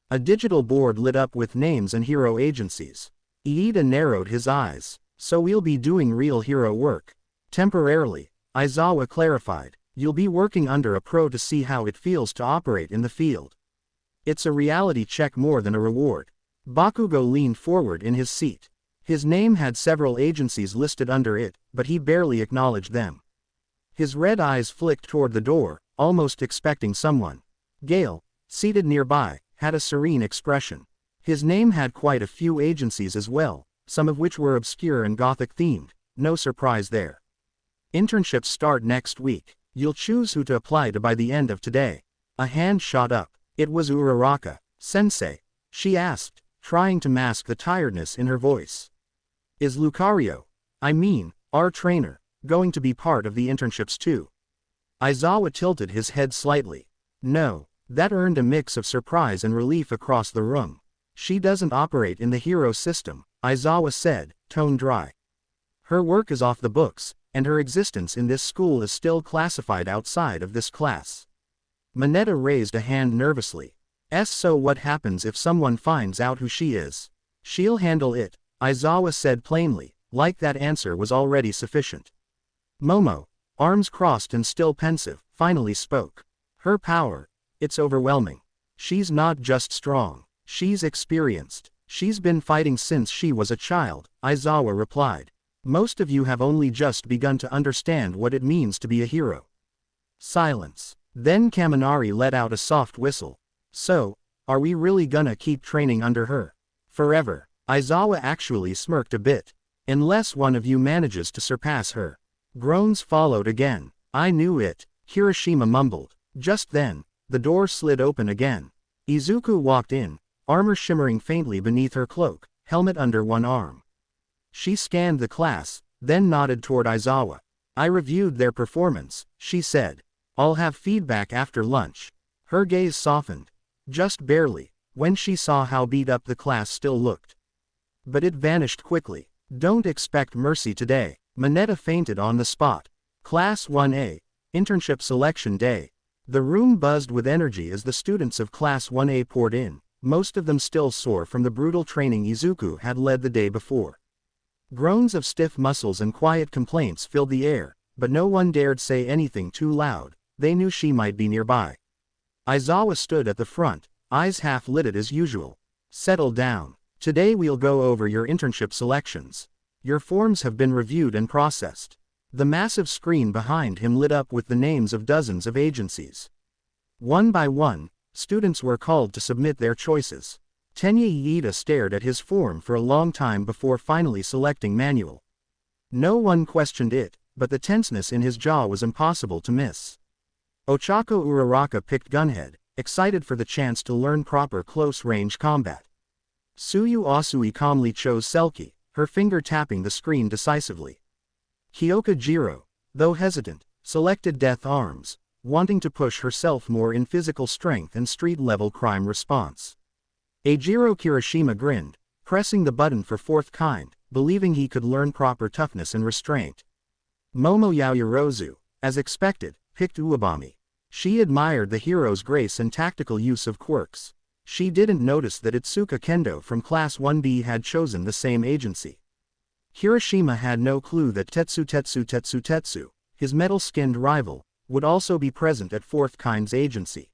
A digital board lit up with names and hero agencies. Iida narrowed his eyes. "So we'll be doing real hero work." "Temporarily," Aizawa clarified. "You'll be working under a pro to see how it feels to operate in the field. It's a reality check more than a reward." Bakugo leaned forward in his seat. His name had several agencies listed under it, but he barely acknowledged them. His red eyes flicked toward the door, almost expecting someone. Gale, seated nearby, had a serene expression. His name had quite a few agencies as well, some of which were obscure and gothic-themed, no surprise there. "Internships start next week. You'll choose who to apply to by the end of today." A hand shot up. It was Uraraka. "Sensei?" she asked, trying to mask the tiredness in her voice. "Is Lucario, our trainer, going to be part of the internships too?" Aizawa tilted his head slightly. "No." That earned a mix of surprise and relief across the room. "She doesn't operate in the hero system," Aizawa said, tone dry. "Her work is off the books, and her existence in this school is still classified outside of this class." Mineta raised a hand nervously. "So what happens if someone finds out who she is?" "She'll handle it," Aizawa said plainly, like that answer was already sufficient. Momo, arms crossed and still pensive, finally spoke. "Her power, it's overwhelming. She's not just strong, she's experienced. She's been fighting since she was a child," Aizawa replied. "Most of you have only just begun to understand what it means to be a hero." Silence. Then Kaminari let out a soft whistle. "So, are we really gonna keep training under her? Forever?" Aizawa actually smirked a bit. "Unless one of you manages to surpass her." Groans followed again. "I knew it," Kirishima mumbled. Just then, the door slid open again. Izuku walked in, armor shimmering faintly beneath her cloak, helmet under one arm. She scanned the class, then nodded toward Aizawa. "I reviewed their performance," she said. "I'll have feedback after lunch." Her gaze softened. Just barely, when she saw how beat up the class still looked. But it vanished quickly. "Don't expect mercy today." Mineta fainted on the spot. Class 1A, Internship Selection Day. The room buzzed with energy as the students of Class 1A poured in, most of them still sore from the brutal training Izuku had led the day before. Groans of stiff muscles and quiet complaints filled the air, but no one dared say anything too loud. They knew she might be nearby. Aizawa stood at the front, eyes half lidded as usual. "Settle down. Today we'll go over your internship selections. Your forms have been reviewed and processed." The massive screen behind him lit up with the names of dozens of agencies. One by one, students were called to submit their choices. Tenya Iida stared at his form for a long time before finally selecting manual. No one questioned it, but the tenseness in his jaw was impossible to miss. Ochako Uraraka picked Gunhead, excited for the chance to learn proper close-range combat. Tsuyu Asui calmly chose Selkie, her finger tapping the screen decisively. Kyoka Jiro, though hesitant, selected Death Arms, wanting to push herself more in physical strength and street-level crime response. Eijiro Kirishima grinned, pressing the button for fourth kind, believing he could learn proper toughness and restraint. Momo Yaoyorozu, as expected, picked Uebami. She admired the hero's grace and tactical use of quirks. She didn't notice that Itsuka Kendo from Class 1B had chosen the same agency. Kirishima had no clue that Tetsu, his metal-skinned rival, would also be present at fourth kind's agency.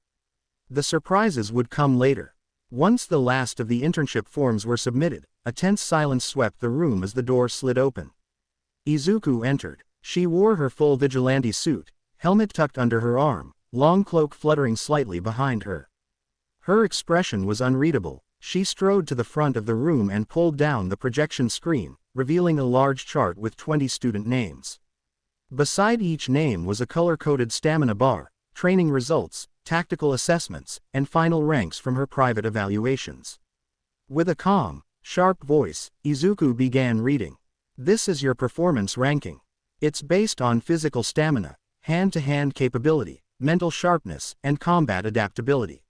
The surprises would come later. Once the last of the internship forms were submitted, a tense silence swept the room as the door slid open. Izuku entered. She wore her full vigilante suit, helmet tucked under her arm, long cloak fluttering slightly behind her. Her expression was unreadable. She strode to the front of the room and pulled down the projection screen, revealing a large chart with 20 student names. Beside each name was a color-coded stamina bar, training results, tactical assessments, and final ranks from her private evaluations. With a calm, sharp voice, Izuku began reading. This is your performance ranking. It's based on physical stamina, hand-to-hand capability, mental sharpness, and combat adaptability.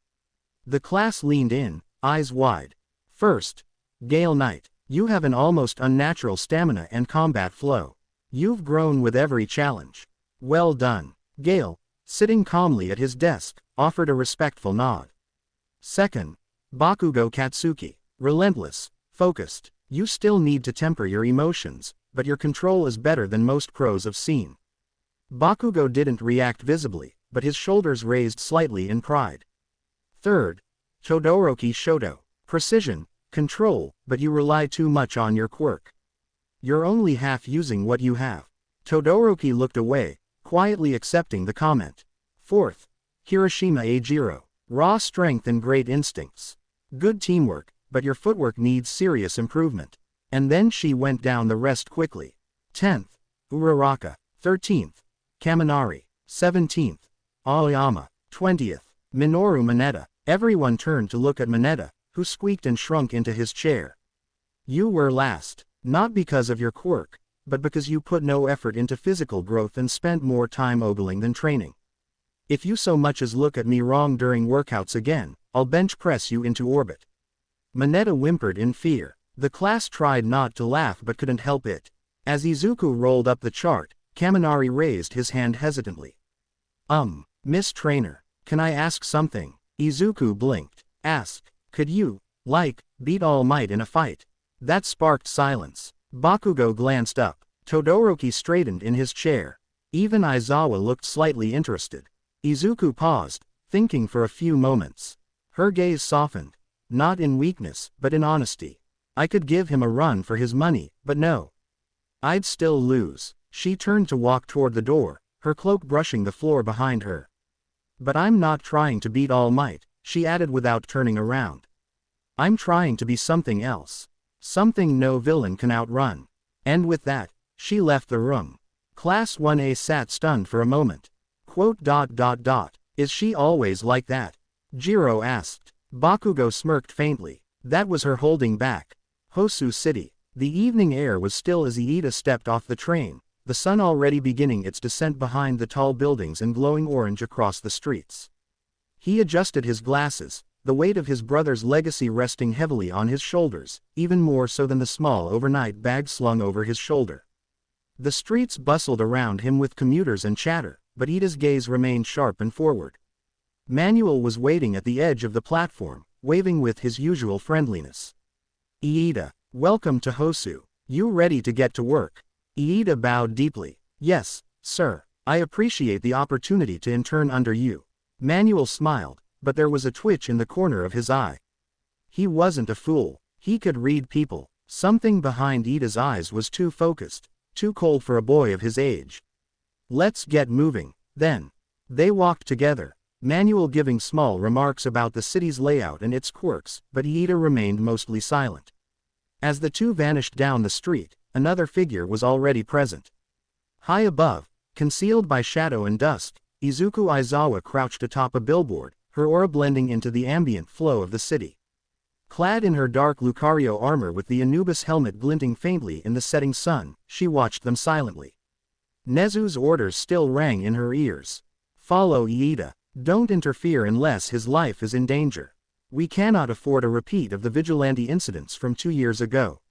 The class leaned in, eyes wide. First, Gale Knight. You have an almost unnatural stamina and combat flow. You've grown with every challenge. Well done. Gale, sitting calmly at his desk, offered a respectful nod. Second, Bakugo Katsuki. Relentless, focused. You still need to temper your emotions, but your control is better than most pros have seen. Bakugo didn't react visibly, but his shoulders raised slightly in pride. Third, Todoroki Shoto. Precision, control, but you rely too much on your quirk. You're only half using what you have. Todoroki looked away, quietly accepting the comment. Fourth, Kirishima Eijiro. Raw strength and great instincts. Good teamwork, but your footwork needs serious improvement. And then she went down the rest quickly. 10th, Uraraka. 13th, Kaminari. 17th, Aoyama. 20th, Minoru Mineta. Everyone turned to look at Mineta, who squeaked and shrunk into his chair. You were last, not because of your quirk, but because you put no effort into physical growth and spent more time ogling than training. If you so much as look at me wrong during workouts again, I'll bench press you into orbit. Mineta whimpered in fear. The class tried not to laugh but couldn't help it. As Izuku rolled up the chart, Kaminari raised his hand hesitantly. Miss Trainer, can I ask something? Izuku blinked. Ask. Could you, beat All Might in a fight? That sparked silence. Bakugo glanced up. Todoroki straightened in his chair. Even Aizawa looked slightly interested. Izuku paused, thinking for a few moments. Her gaze softened. Not in weakness, but in honesty. I could give him a run for his money, but no. I'd still lose. She turned to walk toward the door, her cloak brushing the floor behind her. But I'm not trying to beat All Might, she added without turning around. I'm trying to be something else. Something no villain can outrun. And with that, she left the room. Class 1A sat stunned for a moment. Is she always like that? Jiro asked. Bakugo smirked faintly. That was her holding back. Hosu City. The evening air was still as Iida stepped off the train, the sun already beginning its descent behind the tall buildings and glowing orange across the streets. He adjusted his glasses, the weight of his brother's legacy resting heavily on his shoulders, even more so than the small overnight bag slung over his shoulder. The streets bustled around him with commuters and chatter, but Iida's gaze remained sharp and forward. Manuel was waiting at the edge of the platform, waving with his usual friendliness. Iida, welcome to Hosu. You ready to get to work? Iida bowed deeply. Yes, sir. I appreciate the opportunity to intern under you. Manuel smiled, but there was a twitch in the corner of his eye. He wasn't a fool. He could read people. Something behind Iida's eyes was too focused, too cold for a boy of his age. Let's get moving, then. They walked together, Manuel giving small remarks about the city's layout and its quirks, but Iida remained mostly silent. As the two vanished down the street, another figure was already present. High above, concealed by shadow and dust, Izuku Aizawa crouched atop a billboard, her aura blending into the ambient flow of the city. Clad in her dark Lucario armor with the Anubis helmet glinting faintly in the setting sun, she watched them silently. Nezu's orders still rang in her ears. Follow Iida. Don't interfere unless his life is in danger. We cannot afford a repeat of the vigilante incidents from 2 years ago.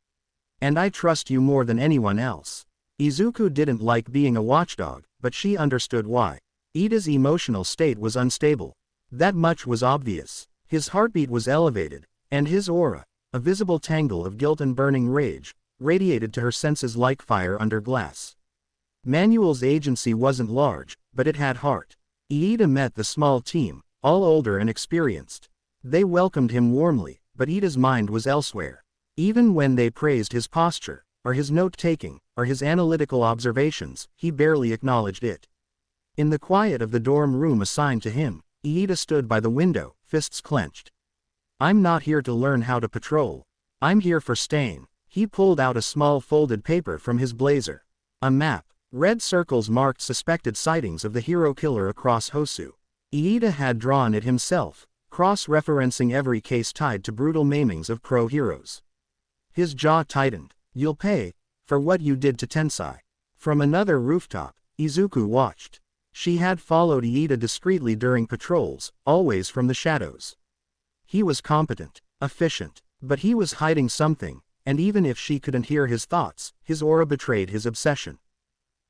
And I trust you more than anyone else. Izuku didn't like being a watchdog, but she understood why. Iida's emotional state was unstable. That much was obvious. His heartbeat was elevated, and his aura, a visible tangle of guilt and burning rage, radiated to her senses like fire under glass. Manuel's agency wasn't large, but it had heart. Iida met the small team, all older and experienced. They welcomed him warmly, but Iida's mind was elsewhere. Even when they praised his posture, or his note-taking, or his analytical observations, he barely acknowledged it. In the quiet of the dorm room assigned to him, Iida stood by the window, fists clenched. I'm not here to learn how to patrol. I'm here for Stain. He pulled out a small folded paper from his blazer. A map. Red circles marked suspected sightings of the hero killer across Hosu. Iida had drawn it himself, cross-referencing every case tied to brutal maimings of pro heroes. His jaw tightened. You'll pay for what you did to Tensai. From another rooftop, Izuku watched. She had followed Iida discreetly during patrols, always from the shadows. He was competent, efficient, but he was hiding something, and even if she couldn't hear his thoughts, his aura betrayed his obsession.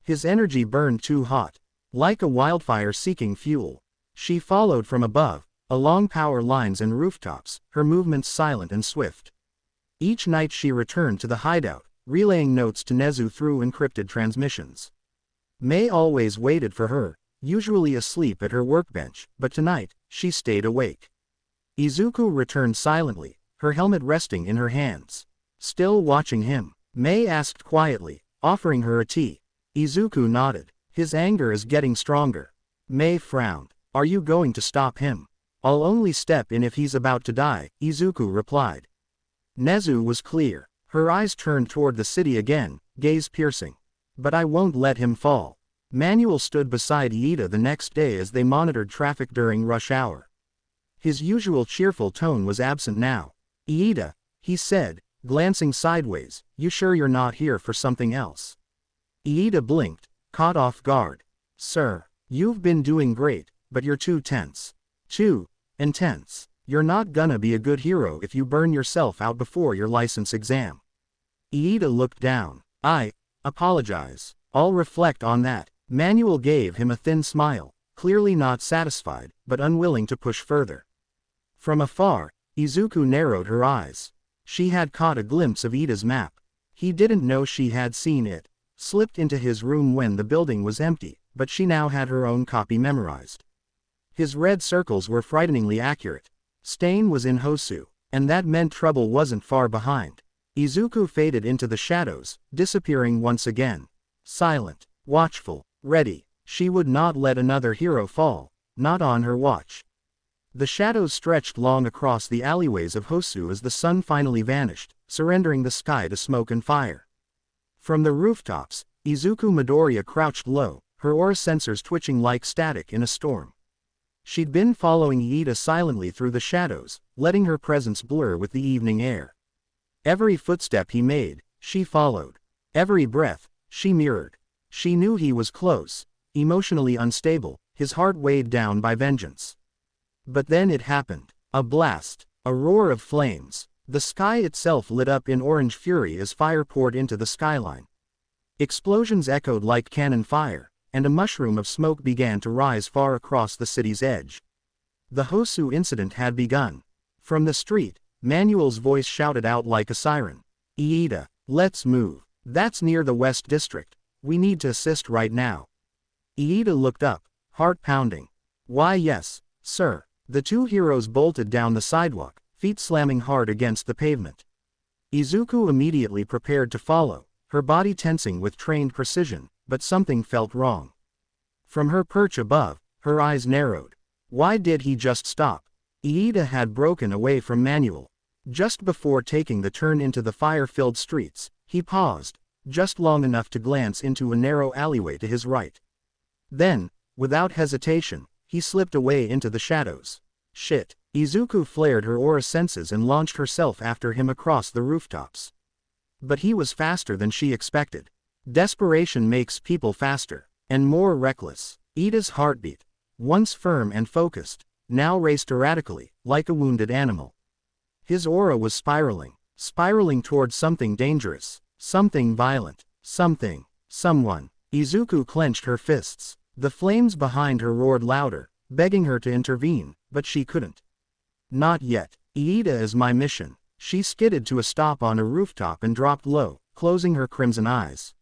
His energy burned too hot, like a wildfire seeking fuel. She followed from above, along power lines and rooftops, her movements silent and swift. Each night she returned to the hideout, relaying notes to Nezu through encrypted transmissions. Mei always waited for her, usually asleep at her workbench, but tonight, she stayed awake. Izuku returned silently, her helmet resting in her hands. Still watching him, Mei asked quietly, offering her a tea. Izuku nodded. His anger is getting stronger. Mei frowned. Are you going to stop him? I'll only step in if he's about to die, Izuku replied. Nezu was clear. Her eyes turned toward the city again, gaze piercing. But I won't let him fall. Manuel stood beside Iida the next day as they monitored traffic during rush hour. His usual cheerful tone was absent now. Iida, he said, glancing sideways, you sure you're not here for something else? Iida blinked, caught off guard. Sir, you've been doing great, but you're too tense. Too intense. You're not gonna be a good hero if you burn yourself out before your license exam. Iida looked down. I apologize. I'll reflect on that. Manuel gave him a thin smile, clearly not satisfied, but unwilling to push further. From afar, Izuku narrowed her eyes. She had caught a glimpse of Iida's map. He didn't know she had seen it. Slipped into his room when the building was empty, but she now had her own copy memorized. His red circles were frighteningly accurate. Stain was in Hosu, and that meant trouble wasn't far behind. Izuku faded into the shadows, disappearing once again. Silent, watchful, ready. She would not let another hero fall, not on her watch. The shadows stretched long across the alleyways of Hosu as the sun finally vanished, surrendering the sky to smoke and fire. From the rooftops, Izuku Midoriya crouched low, her aura sensors twitching like static in a storm. She'd been following Iida silently through the shadows, letting her presence blur with the evening air. Every footstep he made, she followed. Every breath, she mirrored. She knew he was close, emotionally unstable, his heart weighed down by vengeance. But then it happened. A blast, a roar of flames. The sky itself lit up in orange fury as fire poured into the skyline. Explosions echoed like cannon fire, and a mushroom of smoke began to rise far across the city's edge. The Hosu incident had begun. From the street, Manuel's voice shouted out like a siren. Iida, let's move. That's near the West District. We need to assist right now. Iida looked up, heart pounding. Why yes, sir. The two heroes bolted down the sidewalk, feet slamming hard against the pavement. Izuku immediately prepared to follow, her body tensing with trained precision, but something felt wrong. From her perch above, her eyes narrowed. Why did he just stop? Iida had broken away from Manuel. Just before taking the turn into the fire-filled streets, he paused, just long enough to glance into a narrow alleyway to his right. Then, without hesitation, he slipped away into the shadows. Shit. Izuku flared her aura senses and launched herself after him across the rooftops. But he was faster than she expected. Desperation makes people faster, and more reckless. Iida's heartbeat, once firm and focused, now raced erratically, like a wounded animal. His aura was spiraling towards something dangerous, something violent, someone. Izuku clenched her fists. The flames behind her roared louder, begging her to intervene, but she couldn't. Not yet. Iida is my mission. She skidded to a stop on a rooftop and dropped low, closing her crimson eyes.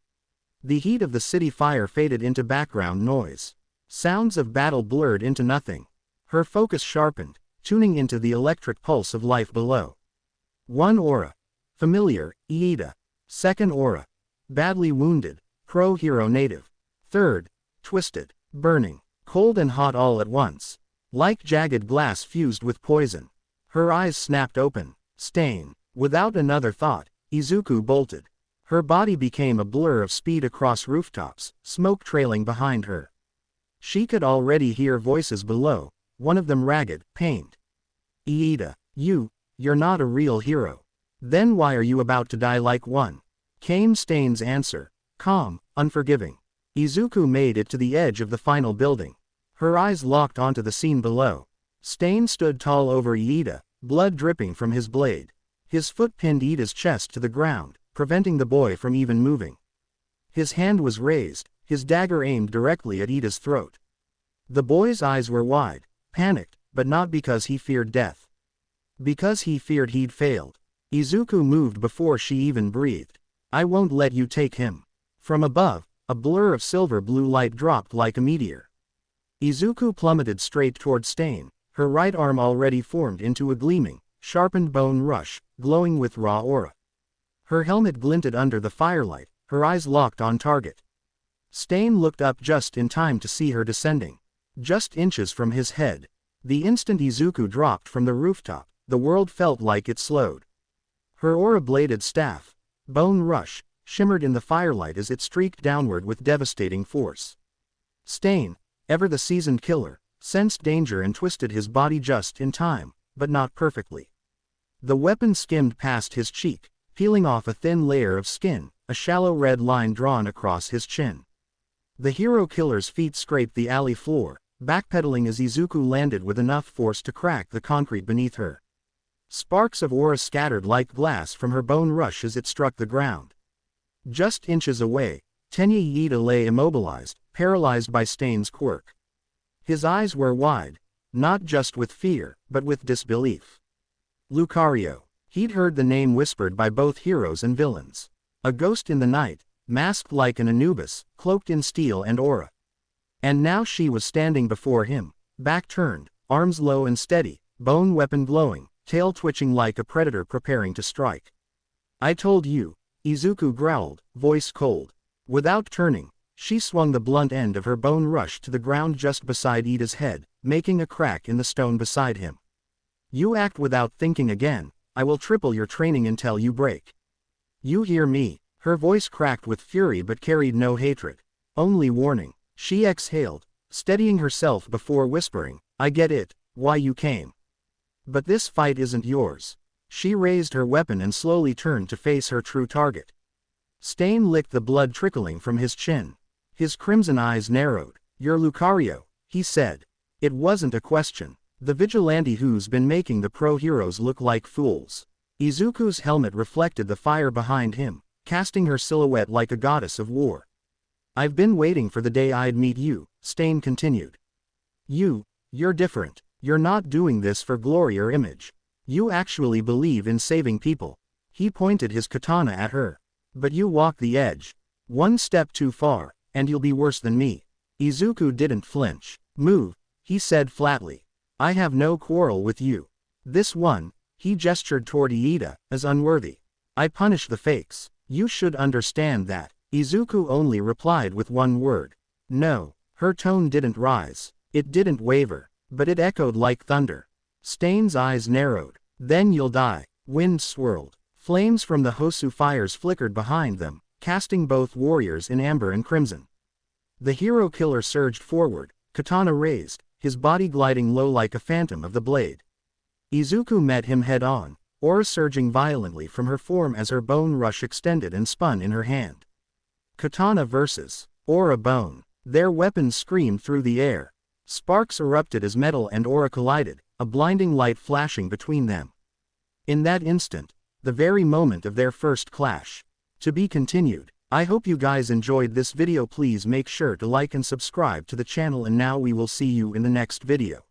The heat of the city fire faded into background noise. Sounds of battle blurred into nothing. Her focus sharpened, tuning into the electric pulse of life below. One aura. Familiar, Iida. Second aura. Badly wounded, pro-hero native. Third. Twisted, burning, cold and hot all at once. Like jagged glass fused with poison. Her eyes snapped open. Stain. Without another thought, Izuku bolted. Her body became a blur of speed across rooftops, smoke trailing behind her. She could already hear voices below, one of them ragged, pained. Iida, you're not a real hero. Then why are you about to die like one? Came Stain's answer, calm, unforgiving. Izuku made it to the edge of the final building. Her eyes locked onto the scene below. Stain stood tall over Iida, blood dripping from his blade. His foot pinned Iida's chest to the ground, preventing the boy from even moving. His hand was raised, his dagger aimed directly at Iida's throat. The boy's eyes were wide, panicked, but not because he feared death. Because he feared he'd failed. Izuku moved before she even breathed. I won't let you take him. From above, a blur of silver blue light dropped like a meteor. Izuku plummeted straight toward Stain, her right arm already formed into a gleaming, sharpened bone rush, glowing with raw aura. Her helmet glinted under the firelight, her eyes locked on target. Stain looked up just in time to see her descending. Just inches from his head. The instant Izuku dropped from the rooftop, the world felt like it slowed. Her aura-bladed staff, Bone Rush, shimmered in the firelight as it streaked downward with devastating force. Stain, ever the seasoned killer, sensed danger and twisted his body just in time, but not perfectly. The weapon skimmed past his cheek, peeling off a thin layer of skin, a shallow red line drawn across his chin. The hero killer's feet scraped the alley floor, backpedaling as Izuku landed with enough force to crack the concrete beneath her. Sparks of aura scattered like glass from her bone rush as it struck the ground. Just inches away, Tenya Iida lay immobilized, paralyzed by Stain's quirk. His eyes were wide, not just with fear, but with disbelief. Lucario. He'd heard the name whispered by both heroes and villains. A ghost in the night, masked like an Anubis, cloaked in steel and aura. And now she was standing before him, back turned, arms low and steady, bone weapon glowing, tail twitching like a predator preparing to strike. I told you, Izuku growled, voice cold. Without turning, she swung the blunt end of her bone rush to the ground just beside Iida's head, making a crack in the stone beside him. You act without thinking again, I will triple your training until you break. You hear me? Her voice cracked with fury but carried no hatred. Only warning. She exhaled, steadying herself before whispering, I get it, why you came. But this fight isn't yours. She raised her weapon and slowly turned to face her true target. Stain licked the blood trickling from his chin. His crimson eyes narrowed. You're Lucario, he said. It wasn't a question. The vigilante who's been making the pro-heroes look like fools. Izuku's helmet reflected the fire behind him, casting her silhouette like a goddess of war. I've been waiting for the day I'd meet you, Stain continued. You're different. You're not doing this for glory or image. You actually believe in saving people. He pointed his katana at her. But you walk the edge. One step too far, and you'll be worse than me. Izuku didn't flinch. Move, he said flatly. I have no quarrel with you. This one, he gestured toward Iida, is unworthy. I punish the fakes. You should understand that. Izuku only replied with one word. No. Her tone didn't rise. It didn't waver. But it echoed like thunder. Stain's eyes narrowed. Then you'll die. Wind swirled. Flames from the Hosu fires flickered behind them, casting both warriors in amber and crimson. The hero killer surged forward, katana raised, his body gliding low like a phantom of the blade. Izuku met him head-on, aura surging violently from her form as her bone rush extended and spun in her hand. Katana versus aura bone. Their weapons screamed through the air. Sparks erupted as metal and aura collided, a blinding light flashing between them. In that instant, the very moment of their first clash. To be continued. I hope you guys enjoyed this video. Please make sure to like and subscribe to the channel, and now we will see you in the next video.